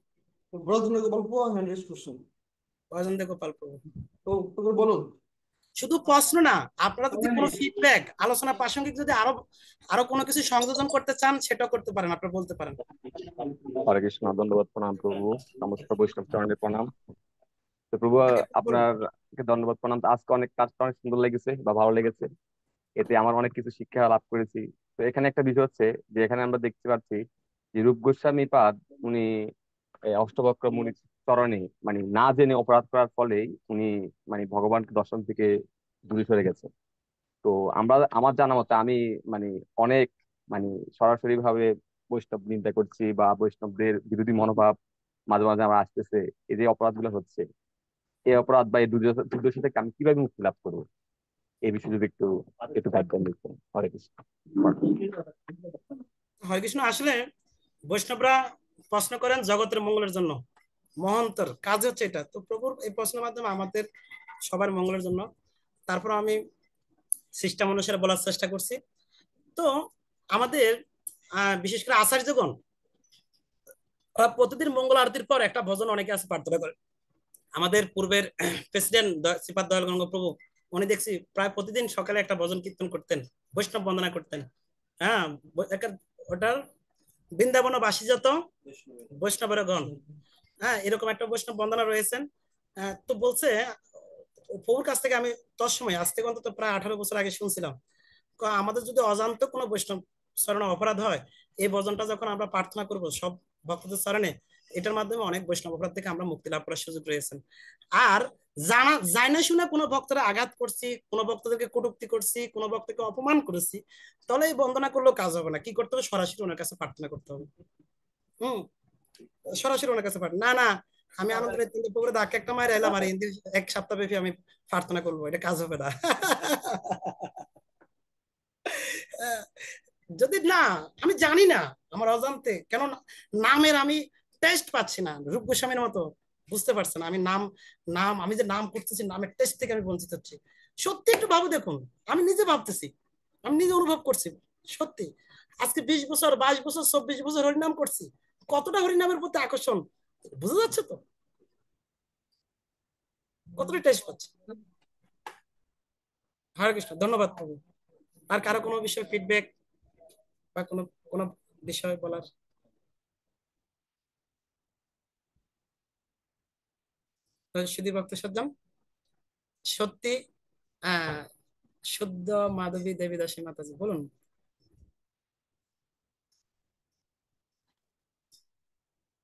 গোপাল প্রভু বলুন। শুধু প্রশ্ন না, আপনারা যদি কোনো ফিডব্যাক আলোচনা প্রাসঙ্গিক যদি আরো আরো কোনো কিছু সংযোজন করতে চান সেটাও করতে পারেন, আপনারা বলতে পারেন। হরে কৃষ্ণ, ধন্যবাদ, প্রণাম প্রভু, সমস্ত বৈষ্ণব চরণে প্রণাম। তো প্রভু আপনার ধন্যবাদ প্রণাম। আজকে অনেক কাজটা অনেক সুন্দর লেগেছে বা ভালো লেগেছে, এতে আমার অনেক কিছু শিক্ষা লাভ করেছি। তো এখানে একটা বিষয় হচ্ছে যে এখানে আমরা দেখতে পাচ্ছি যে রূপ গোস্বামী পাদ উনি অষ্টবক্র মুনি চরণে মানে না জেনে অপরাধ করার ফলেই উনি মানে ভগবানকে দর্শন থেকে দূরে সরে গেছে। তো আমার জানা মতে আমি মানে অনেক মানে সরাসরি ভাবে বৈষ্ণব নিন্দা করছি বা বৈষ্ণবদের বিরোধী মনোভাব মাঝে মাঝে আমার আসতেছে। এই যে অপরাধগুলো হচ্ছে, এই অপরাধ বা এই দুর্দশা থেকে আমি কিভাবে মুক্তি লাভ করবো, এই বিষয়ে যদি একটু একটু গাইডলাইন দিতেন। হরে কৃষ্ণ। হরে কৃষ্ণ। আসলে বৈষ্ণবরা প্রশ্ন করেন জগতের মঙ্গলের জন্য, মহন্তর কাজ হচ্ছে এটা। তো প্রভুর এই প্রশ্নের মাধ্যমে আমাদের সবার মঙ্গলের জন্য। তারপর আমি সিস্টেম অনুসারে বলার চেষ্টা করছি। তো আমাদের বিশেষ করে আচার্যগণ প্রতিদিন মঙ্গল আরতির পর একটা ভজন অনেকে আছে প্রার্থনা করে। আমাদের পূর্বের প্রেসিডেন্ট শ্রীপাদ দয়াল গঙ্গা প্রভু, উনি দেখছি প্রায় প্রতিদিন সকালে একটা ভজন কীর্তন করতেন, বৈষ্ণব বন্দনা করতেন। হ্যাঁ, ওটার বৃন্দাবনবাসী যত বৈষ্ণবের গণ, হ্যাঁ এরকম একটা বৈষ্ণব বন্দনা রয়েছেন। তো বলছে প্রভুর কাছ থেকে আমি তৎসময় আজ থেকে অন্তত প্রায় 18 বছর আগে শুনছিলাম, আমাদের যদি অজান্ত কোনো বৈষ্ণব চরণে অপরাধ হয়, এই ভজনটা যখন আমরা প্রার্থনা করব সব ভক্তদের চরণে, এটার মাধ্যমে অনেক বৈষ্ণব অপরাধ থেকে আমরা মুক্তি লাভ করার সুযোগ রয়েছেন। আর যায় না শুনে কোনো ভক্তরা আঘাত করছি, কোনো ভক্তদেরকে কটূক্তি করছি, কোনো ভক্তকে অপমান করেছি, তাহলে এই বন্দনা করলেও কাজ হবে না। কি করতে হবে? সরাসরি ওনার কাছে প্রার্থনা করতে হবে। সরাসরি ওনার কাছে প্রার্থনা। না না, আমি আনন্দ পুকুরে ধাক্কা একটা মারে এলাম আর হিন্দি 1 সপ্তাহ ব্যাপী আমি প্রার্থনা করবো, এটা কাজ হবে না। যদি না, আমি জানি না, আমার অজান্তে কেন নামের আমি টেস্ট পাচ্ছি না, রূপ গোস্বামীর মতো বুঝতে পারছে না আমি আমি যে নাম করতেছি, নামের টেস্ট থেকে আমি বঞ্চিত হচ্ছি। সত্যি একটু ভাবো, দেখুন আমি নিজে ভাবতেছি, আমি নিজে অনুভব করছি। সত্যি আজকে 20 বছর 22 বছর 24 বছর হরিনাম করছি, কতটা হরিনামের প্রতি আকর্ষণ বুঝা যাচ্ছে তো, কতটা টেস্ট পাচ্ছি। হরে কৃষ্ণ। ধন্যবাদ প্রভু। আর কারো কোনো বিষয়ে ফিডব্যাক বা কোনো কোনো বিষয় বলার? সুধী ভক্ত সজ্জন, সত্যি আহ শুদ্ধ মাধবী দেবী দাসী মাতাজি বলুন।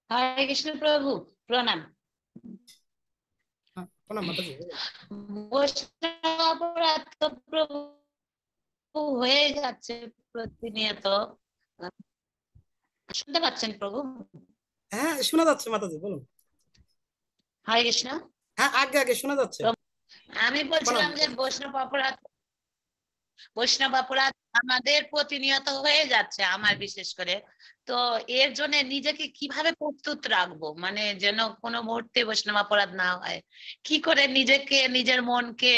হরে কৃষ্ণ প্রভু, প্রণাম। প্রণাম মাতাজি। বৈষ্ণব অপরাধ তো প্রভু হয়ে যাচ্ছে প্রতিনিয়ত। শুনতে পাচ্ছেন প্রভু? হ্যাঁ শোনা যাচ্ছে মাতাজি, বলুন। হরে কৃষ্ণ। হ্যাঁ আগে আগে শোনা যাচ্ছে। আমি বলছিলাম যে বৈষ্ণব অপরাধ আমাদের প্রতিনিয়ত হয়ে যাচ্ছে, আমার বিশেষ করে। তো এর জন্য নিজেকে কিভাবে প্রস্তুত রাখবো, মানে যেন কোনো মুহূর্তে বৈষ্ণব অপরাধ না হয়, কি করে নিজেকে নিজের মনকে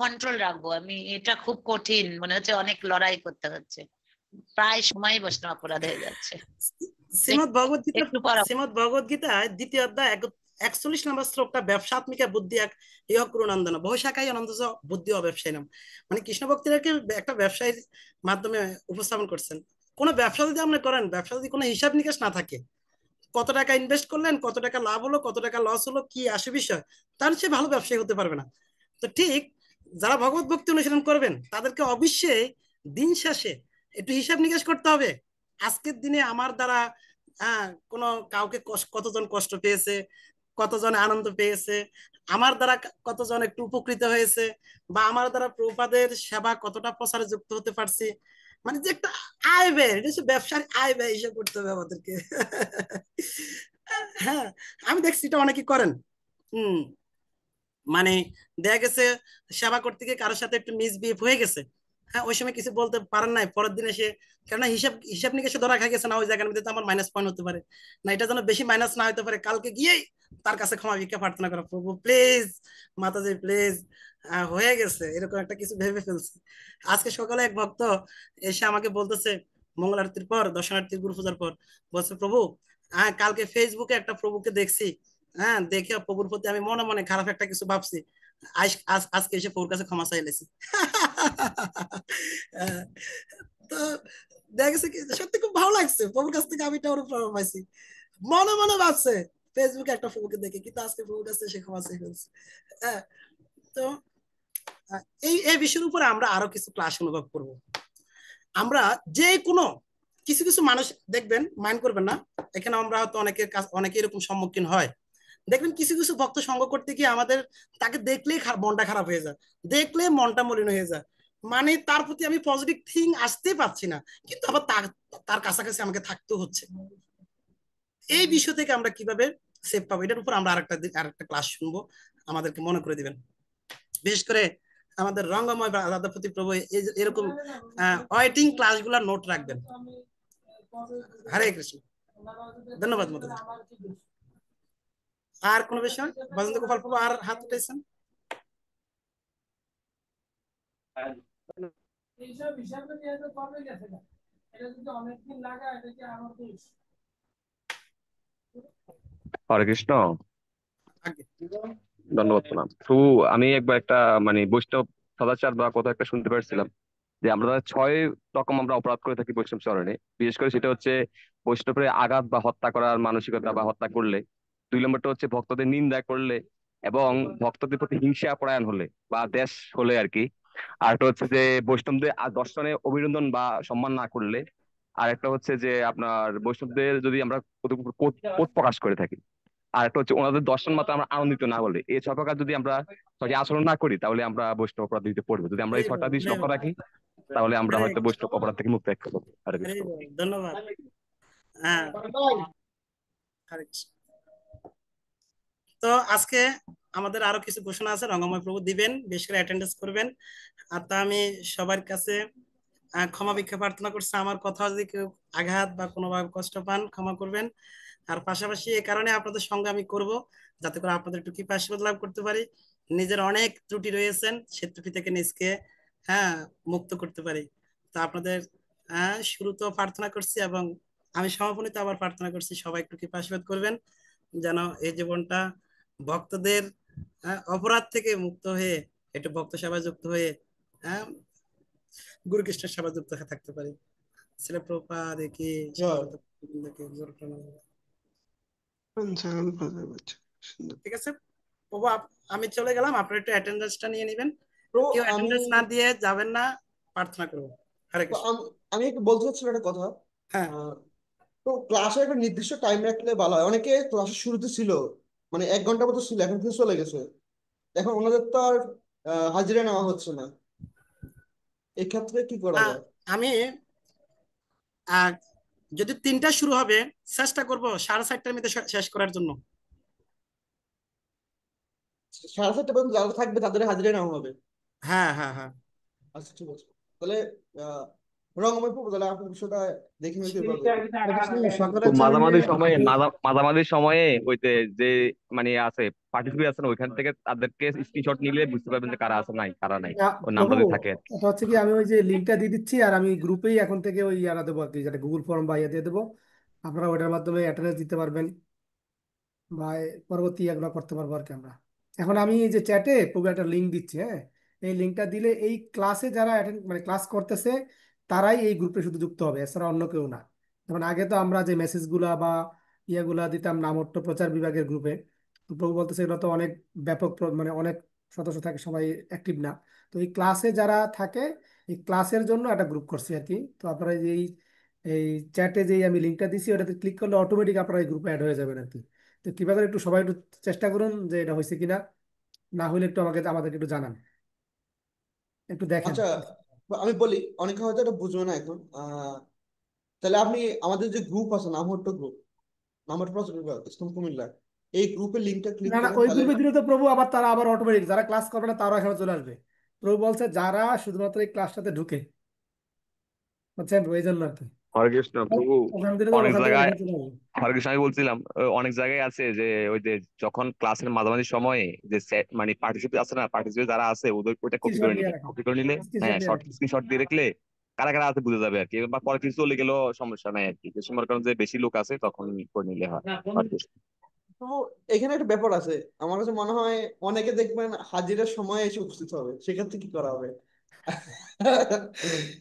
কন্ট্রোল রাখবো, আমি এটা খুব কঠিন মনে হচ্ছে, অনেক লড়াই করতে হচ্ছে, প্রায় সময় বৈষ্ণব অপরাধ হয়ে যাচ্ছে। শ্রীমদ ভগবদ গীতায় 2য় অধ্যায় 41 নম্বর শ্লোকটা ব্যবসাত্মিকা বুদ্ধি এক ইহ কুরুনন্দন বহুশাখায় আনন্দ বুদ্ধি অব্যবসায়ী নাম, মানে কৃষ্ণ ভক্তিরাকে একটা ব্যবসায়ীর মাধ্যমে উপস্থাপন করছেন। কোনো ব্যবসা যদি আপনি করেন, ব্যবসা যদি কোনো হিসাব নিকাশ না থাকে, কত টাকা ইনভেস্ট করলেন, কত টাকা লাভ হলো, কত টাকা লস হলো, কি আসে বিষয়, তার চেয়ে ভালো ব্যবসায়ী হতে পারবে না। তো ঠিক যারা ভগবত ভক্তি অনুশীলন করবেন তাদেরকে অবশ্যই দিন শেষে একটু হিসাব নিকাশ করতে হবে। আজকের দিনে আমার দ্বারা কোনো কাউকে কতজন কষ্ট পেয়েছে, কতজন আনন্দ পেয়েছে, আমার দ্বারা কতজন একটু উপকৃত হয়েছে, বা আমার দ্বারা প্রভুপাদের সেবা কতটা প্রচারে যুক্ত হতে পারছি, মানে যে একটা আয় ব্যয়, এটা হচ্ছে ব্যবসার আয় ব্যয় হিসাব করতে হবে আমাদেরকে। হ্যাঁ আমি দেখছি এটা অনেকে করেন। মানে দেখা গেছে সেবা করতে গিয়ে কারোর সাথে একটু মিসবিহেভ হয়ে গেছে, হ্যাঁ ওই সময় কিছু বলতে পারেন নাই, পরের দিন এসে কেননা হিসাব নিকাশে ধরা খাই গেছে না, ওই জায়গার মধ্যে তো আমার মাইনাস পয়েন্ট হতে পারে না, এটা যেন বেশি মাইনাস না হতে পারে, কালকে গিয়েই তার কাছে ক্ষমা ভিক্ষা প্রার্থনা করা, প্রভু প্লিজ, মাতাজি প্লিজ, হয়ে গেছে এরকম একটা কিছু ভেবে ফেলছে। আজকে সকালে এক ভক্ত এসে আমাকে বলতেছে, মঙ্গল আরতির পর, দর্শনার্থীর গুরু পূজার পর, বলছে প্রভু কালকে ফেসবুকে একটা প্রভুকে দেখছি, হ্যাঁ দেখে প্রভুর প্রতি আমি মনে মনে খারাপ একটা কিছু ভাবছি, আজকে এসে প্রভুর কাছে ক্ষমা চাইলেছি। তো দেখা গেছে কি সত্যি খুব ভালো লাগছে, প্রভুর কাছ থেকে আমি এটা অনুপ্রেরণা পাইছি, মনে মনে ভাবছে ফেসবুকে একটা প্রভুকে দেখে, কিন্তু আজকে প্রভুর কাছে সে ক্ষমা চাই ফেলছে। তো এই বিষয়ের উপরে আমরা আরো কিছু ক্লাস অনুভব করব। আমরা যে কোনো কিছু কিছু মানুষ দেখবেন, মাইন্ড করবেন না, এখানে আমরা হয়তো অনেকে এরকম সম্মুখীন হয়, দেখবেন কিছু কিছু ভক্ত সঙ্গ করতে গিয়ে আমাদের তাকে দেখলেই মনটা খারাপ হয়ে যায়, দেখলে মনটা মলিন হয়ে যায়, মানে তার প্রতি আমি পজিটিভ থিং আসতে পারছি না, কিন্তু আবার তার তার কাছাকাছি আমাকে থাকতেও হচ্ছে। এই বিষয় থেকে আমরা কিভাবে সেভ পাবো, এটার উপর আমরা আরেকটা ক্লাস শুনবো, আমাদেরকে মনে করে দিবেন। বিশেষ করে আমাদের রঙ্গময় বা রাধাপতি প্রভু এরকম ওয়েটিং ক্লাসগুলো নোট রাখবেন। হরে কৃষ্ণ, ধন্যবাদ মতো। আর কোনো বিষয়? বসন্ত গোপাল প্রভু আর হাত উঠেছেন? হরে কৃষ্ণ, ধন্যবাদ প্রণাম প্রভু। আমি একবার একটা মানে বৈষ্ণব সদাচার বা কথা একটা শুনতে পারছিলাম যে আমরা 6 রকম আমরা অপরাধ করে থাকি বৈষ্ণব চরণে। বিশেষ করে সেটা হচ্ছে বৈষ্ণবের আঘাত বা হত্যা করার মানসিকতা বা হত্যা করলে, 2 নম্বরটা হচ্ছে ভক্তদের নিন্দা করলে এবং ভক্তদের প্রতি হিংসা পরায়ণ হলে বা দেশ হলে আর কি। আর একটা হচ্ছে যে বৈষ্ণবদের দর্শনে অভিনন্দন বা সম্মান না করলে। আর একটা হচ্ছে যে আপনার বৈষ্ণবদের যদি আমরা ক্রোধ প্রকাশ করে থাকি। আর একটা হচ্ছে ওনাদের দর্শন মাত্র আমরা আনন্দিত না হলে। এই 6 প্রকার যদি আমরা সঠিক আচরণ না করি তাহলে আমরা বৈষ্ণব অপরাধ দিতে পড়বো। যদি আমরা এই 6টা জিনিস লক্ষ্য রাখি তাহলে আমরা হয়তো বৈষ্ণব অপরাধ থেকে মুক্ত থাকতে পারবো। হরে কৃষ্ণ। ধন্যবাদ। হ্যাঁ, হরে কৃষ্ণ। তো আজকে আমাদের আরো কিছু ঘোষণা আছে, রঙ্গময় প্রভু দিবেন, বেশ করে অ্যাটেন্ডেন্স করবেন। আর তা আমি সবার কাছে ক্ষমা ভিক্ষা প্রার্থনা করছি, আমার কথা যদি কেউ আঘাত বা কোনোভাবে কষ্ট পান ক্ষমা করবেন। আর পাশাপাশি এই কারণে আপনাদের সঙ্গে আমি করব যাতে করে আপনাদের একটু কৃপা আশীর্বাদ লাভ করতে পারি, নিজের অনেক ত্রুটি রয়েছেন সে ত্রুটি থেকে নিজকে মুক্ত করতে পারি। তো আপনাদের শুরুতেও প্রার্থনা করছি এবং আমি সমাপনীতে আবার প্রার্থনা করছি, সবাই একটু কৃপা আশীর্বাদ করবেন যেন এই জীবনটা ভক্তদের অপরাধ থেকে মুক্ত হয়ে একটু ভক্ত সেবা যুক্ত হয়ে গুরু কৃষ্ণের সেবা যুক্ত হয়ে থাকতে পারি। ছেলে প্রপাত কি ঠিক আছে প্রভু, আমি চলে গেলাম, আপনার একটু অ্যাটেন্ডেন্সটা নিয়ে নেবেন। কেউ আমি অ্যাটেন্ডেন্স না দিয়ে যাবেন না, প্রার্থনা করবো। হরে কৃষ্ণ। আমি একটু বলতে চাচ্ছিলাম একটা কথা। হ্যাঁ, তো ক্লাসে একটা নির্দিষ্ট টাইম রাখলে ভালো হয়। অনেকে ক্লাসের শুরুতে ছিল, মানে 1 ঘন্টা মতো ছিল, এখন কিন্তু চলে গেছে। এখন ওনাদের তো আর হাজিরা নেওয়া হচ্ছে না। এক্ষেত্রে কি করা যায়? আমি যদি 3টা শুরু হবে চেষ্টা করব 4:30টার মধ্যে শেষ করার জন্য। 7:30 পর্যন্ত যারা থাকবে তাদের হাজিরা নেওয়া হবে। হ্যাঁ হ্যাঁ হ্যাঁ, আচ্ছা ঠিক আছে। তাহলে রঙময় পড়বো, তাহলে আপনার বিষয়টা দেখে নিতে পারবে। তো মাঝামাঝি সময়ে ওইতে যে মানে আছে পার্টিসিপেট আছে না, ওইখান থেকে তাদেরকে স্ক্রিনশট নিলে বুঝতে পারবেন যে কারা আছে নাই কারা নাই, ওর নামটা প্রভু, যদি থাকে আর কি। এটা হচ্ছে কি, আমি ওই যে লিঙ্কটা দিয়ে দিচ্ছি আর আমি গ্রুপেই এখন থেকে ওই ইয়ারা দেবো আর কি, যেটা গুগল ফর্ম বা ইয়ে দিয়ে দেবো। আপনারা ওটার মাধ্যমে অ্যাটেন্ডেন্স দিতে পারবেন বা পরবর্তী এগুলো করতে পারবো আর কি আমরা। এখন আমি এই যে চ্যাটে প্রভু একটা লিঙ্ক দিচ্ছি, হ্যাঁ, এই লিঙ্কটা দিলে এই ক্লাসে যারা মানে ক্লাস করতেছে তারাই এই গ্রুপে শুধু যুক্ত হবে, এছাড়া অন্য কেউ না। যেমন আগে তো আমরা যে মেসেজগুলা বা ইয়েগুলা দিতাম নামট্য প্রচার বিভাগের গ্রুপে, তো প্রভু বলতেছে এগুলো তো অনেক ব্যাপক মানে অনেক সদস্য থাকে, সবাই অ্যাক্টিভ না। তো এই ক্লাসে যারা থাকে এই ক্লাসের জন্য একটা গ্রুপ করছি আর কি। তো আপনারা এই এই চ্যাটে যে আমি লিঙ্কটা দিছি ওটাতে ক্লিক করলে অটোমেটিক আপনারা এই গ্রুপে অ্যাড হয়ে যাবেন আর কি। তো কিভাবে একটু সবাই একটু চেষ্টা করুন যে এটা হয়েছে কিনা, না হলে একটু আমাদেরকে একটু জানান, একটু দেখেন। আচ্ছা, আমি বলি, অনেকে হয়তো এটা বুঝবে না এখন। তাহলে আপনি আমাদের যে গ্রুপ আছে নামহট্ট গ্রুপ, নামহট্ট প্রচার বিভাগ ইসলাম কুমিল্লা, এই গ্রুপের লিঙ্কটা ক্লিক না না, করেন ওই তাহলে। গ্রুপে দিলে তো প্রভু আবার তারা আবার অটোমেটিক যারা ক্লাস করবে না তারাও এখানে চলে আসবে। প্রভু বলছে যারা শুধুমাত্র এই ক্লাসটাতে ঢুকে, বুঝছেন, ওই জন্য আর কি। হরে কৃষ্ণ প্রভু। ওখান দিলে তো অনেক ওখান থেকে জায়গায় এখানে চলে আসবে। হরে কৃষ্ণ, আমি বলছিলাম অনেক জায়গায় আছে যে ওই যে যখন ক্লাসের মাঝামাঝি সময়ে যে মানে পার্টিসিপেট আছে না, পার্টিসিপেট যারা আছে ওদের ওইটা কপি স্ক্রিনশট করে দিয়ে নিলে, রাখেন, কপি করে নিলে স্ক্রিনশট হ্যাঁ দিয়ে শর্ট রাখেন। স্ক্রিনশট দিয়ে রাখলে কারা কারা আছে বুঝে যাবে আর কি। বা পরে কিছু চলে গেলেও সমস্যা নাই আর কি, যে সময় কারণ যে বেশি লোক আছে তখন করে নিলে হয়। হরে কৃষ্ণ। তো এখানে একটা ব্যাপার আছে, আমার কাছে মনে হয় অনেকে দেখবেন হাজিরার সময় এসে উপস্থিত হবে, সেক্ষেত্রে কি করা হবে?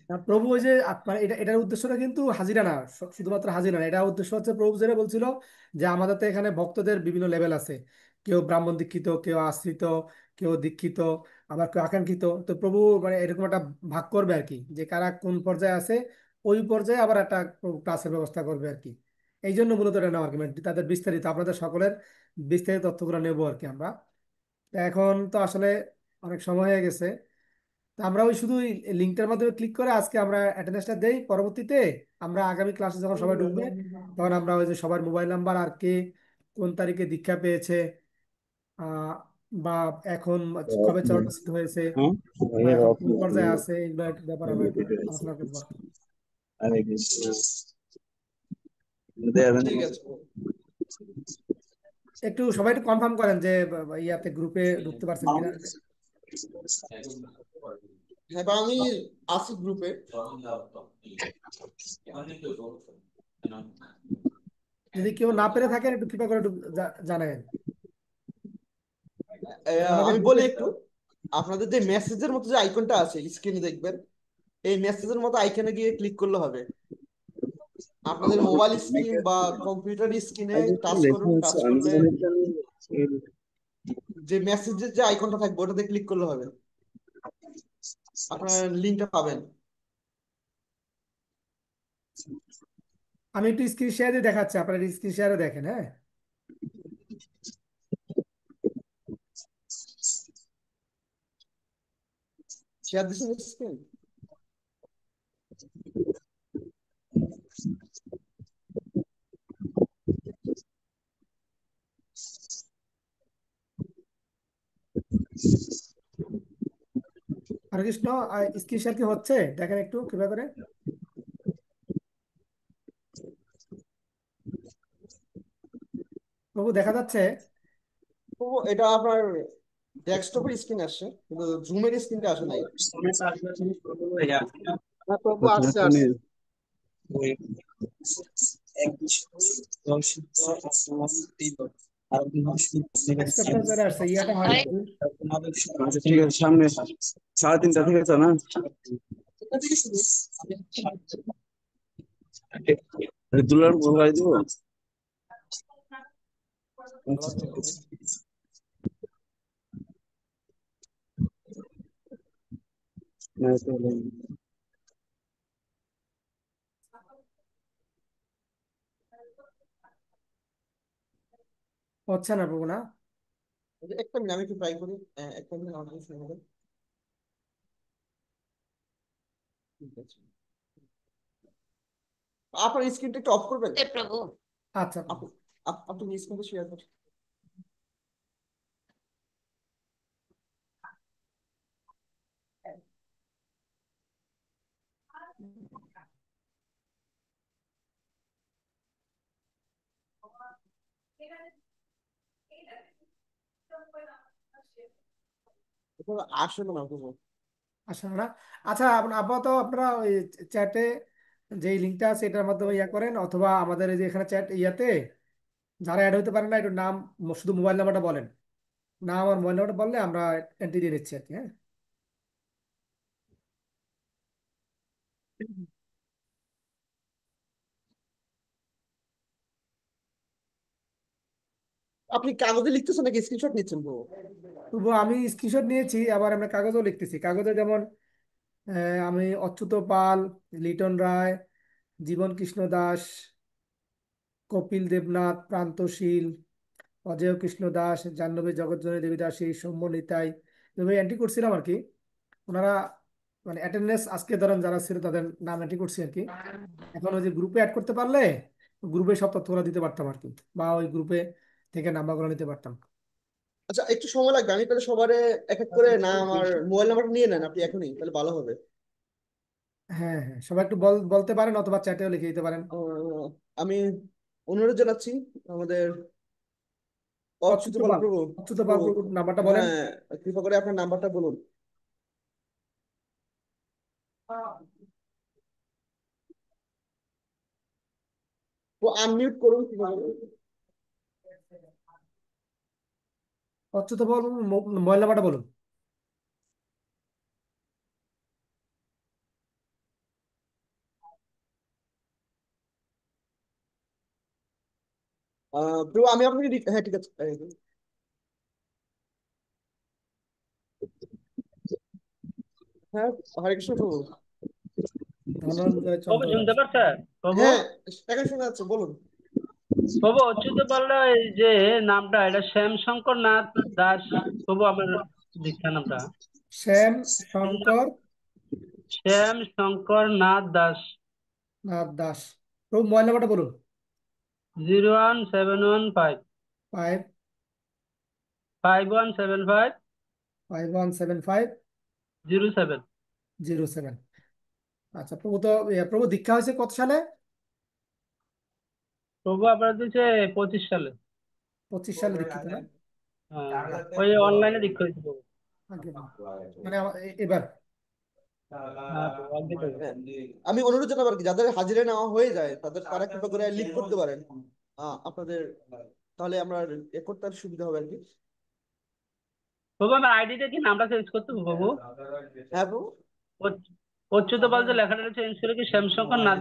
না, প্রভু ওই যে আপনার এটার উদ্দেশ্যটা কিন্তু হাজিরা না, শুধুমাত্র হাজিরা না, এটা উদ্দেশ্য হচ্ছে প্রভু যেটা বলছিল যে আমাদের তো এখানে ভক্তদের বিভিন্ন লেভেল আছে, কেউ ব্রাহ্মণ দীক্ষিত, কেউ আশ্রিত, কেউ দীক্ষিত, আবার কেউ আকাঙ্ক্ষিত। তো প্রভু মানে এরকম একটা ভাগ করবে আর কি, যে কারা কোন পর্যায়ে আছে ওই পর্যায়ে আবার একটা ক্লাসের ব্যবস্থা করবে আর কি। এই জন্য মূলত এটা নেওয়া আর কি, মানে তাদের বিস্তারিত আপনাদের সকলের বিস্তারিত তথ্যগুলো নেবো আর কি আমরা। তো এখন তো আসলে অনেক সময় হয়ে গেছে, তো আমরা ওই শুধু লিঙ্কটার মাধ্যমে ক্লিক করে আজকে আমরা অ্যাটেন্ডেন্সটা দেই, পরবর্তীতে আমরা আগামী ক্লাসে যখন সবাই ঢুকবে তখন আমরা ওই যে সবার মোবাইল নাম্বার আর কে কোন তারিখে দীক্ষা পেয়েছে, আহ বা এখন কবে চরণাস্থিত হয়েছে বা এখন কোন পর্যায়ে আছে, এগুলোর ব্যাপারে আমরা একটু আলোচনা করবো আর কি। ঠিক আছে। একটু সবাই একটু কনফার্ম করেন যে ইয়াতে গ্রুপে ঢুকতে পারছেন কিনা। হ্যাঁ, বা আমি আছি গ্রুপে। যদি কেউ না পেরে থাকেন একটু কৃপা করে একটু জানাবেন। আমাদের আমি বলি গ্রুপে একটু, আপনাদের যে মেসেজের মতো যে আইকনটা আছে স্ক্রিনে দেখবেন, এই মেসেজের মতো আইকনে গিয়ে ক্লিক করলে হবে। আপনাদের মোবাইল স্ক্রিন বা কম্পিউটার স্ক্রিনে টাচ করুন, টাচ করলে যে মেসেজের যে আইকনটা থাকবে ওটাতে ক্লিক করলে হবে, আপনার লিঙ্কটা পাবেন। আমি একটু স্ক্রিন শেয়ারে দেখাচ্ছি, আপনারা স্ক্রিন শেয়ারে দেখেন। হ্যাঁ, শেয়ার দিচ্ছেন স্ক্রিন। হরে কৃষ্ণ, স্ক্রিন শেয়ার কি হচ্ছে দেখেন একটু কৃপা করে। প্রভু দেখা যাচ্ছে? তো এটা আপনার ডেস্কটপের স্ক্রিন আসছে, কিন্তু জুমের স্ক্রিনটা আসে নাই। প্রভু আসছে আসছে। ডেস্কটপটা চলে আসছে, ইয়াটা হয় না। আচ্ছা ঠিক আছে, সামনে 3:30 থেকে আছে না? দুলার বলাই দিব। আচ্ছা, ঠিক আছে। না, তাহলে হচ্ছে না প্রভু না। একটা মিনিট আমি একটু ট্রাই করি। একটা মিনিট আমার কাছে শুনে নেবেন। ঠিক আছে, আপনার স্ক্রিনটা একটু অফ করবেন। প্রভু আচ্ছা আপনি স্ক্রিনটা শেয়ার করুন। আসলে না প্রভু। আসলে না। আচ্ছা, আপাতত আপনারা ওই চ্যাটে যে লিঙ্কটা আছে এটার মাধ্যমে ইয়া করেন, অথবা আমাদের এই যে এখানে চ্যাট ইয়াতে যারা অ্যাড হতে পারেন না একটু নাম, শুধু মোবাইল নাম্বারটা বলেন, নাম আর মোবাইল নাম্বারটা বললে আমরা এন্ট্রি দিয়ে দিচ্ছি আর কি। হ্যাঁ, আপনি কাগজে লিখতেছেন নাকি স্ক্রিনশট নিচ্ছেন প্রভু? তবু আমি স্ক্রিনশট নিয়েছি, আবার আমরা কাগজেও লিখতেছি। কাগজে যেমন আমি অচ্যুত পাল, লিটন রায়, জীবন কৃষ্ণ দাস, কপিল দেবনাথ, প্রান্তশীল, অজয় কৃষ্ণ দাস, জাহ্নবী জগৎজনী দেবী দাসী, সৌম্য নিতাই, এভাবে এন্ট্রি করছিলাম আর কি। ওনারা মানে অ্যাটেন্ডেন্স আজকে ধরেন যারা ছিল তাদের নাম এন্ট্রি করছি আর কি। এখন ওই যে গ্রুপে অ্যাড করতে পারলে গ্রুপে সব তথ্যগুলো দিতে পারতাম আর কি, বা ওই গ্রুপে থেকে নাম্বারগুলো নিতে পারতাম। আচ্ছা, একটু সময় লাগবে। আমি তাহলে সবারে এক এক করে নাম আর মোবাইল নাম্বারটা নিয়ে নেন আপনি এখনই, তাহলে ভালো হবে। হ্যাঁ হ্যাঁ, সবাই একটু বলতে পারেন অথবা চ্যাটেও লিখে দিতে পারেন। আমি অনুরোধ জানাচ্ছি আমাদের অচ্যুত অচ্যুত পাল পাল, প্রভু। অচ্যুত পাল প্রভু, নাম্বারটা বলেন। হ্যাঁ, কৃপা করে আপনার নাম্বারটা বলুন। তো আনমিউট করুন কিভাবে? অচ্যুত পাল মোবাইল নাম্বারটা বলুন। প্রভু, আমি আপনাকে হ্যাঁ, ঠিক আছে। হ্যাঁ, হরে কৃষ্ণ প্রভু। ধনঞ্জয় প্রভু চন্দ্র দাস। শুনতে পারছেন প্রভু? হ্যাঁ, এখন শোনা যাচ্ছে, বলুন। প্রভু অচ্যুত বললো এই যে নামটা এটা শ্যামশঙ্কর নাথ দাস প্রভু আমার দীক্ষা নামটা শ্যাম শঙ্কর শ্যামশঙ্কর নাথ দাস নাথ দাস। প্রভু মোবাইল নাম্বারটা বলুন। 01715 5 5175 5175 07। 07। আচ্ছা প্রভু, তো প্রভু দীক্ষা হয়েছে কত সালে? প্রভু আপনার দিচ্ছে 25 সালে। 25 সালে দীক্ষিত না? হ্যাঁ, ওই অনলাইনে দীক্ষা হয়েছে প্রভু। আগে না। মানে এবার হ্যাঁ প্রভু, আগে প্রভু। আমি অনুরোধ জানাবো আর কি, যাদের হাজিরা নেওয়া হয়ে যায় তারা কৃপা করে লিক করতে পারেন আপনাদের, তাহলে আমরা এ করতে আর সুবিধা হবে আর কি। প্রভু আমার আইডিটা কি নামটা চেঞ্জ করতে হবে প্রভু? হ্যাঁ প্রভু। অচ্যুত বলতে লেখাটা চেঞ্জ করে কি শ্যামশঙ্কর নাথ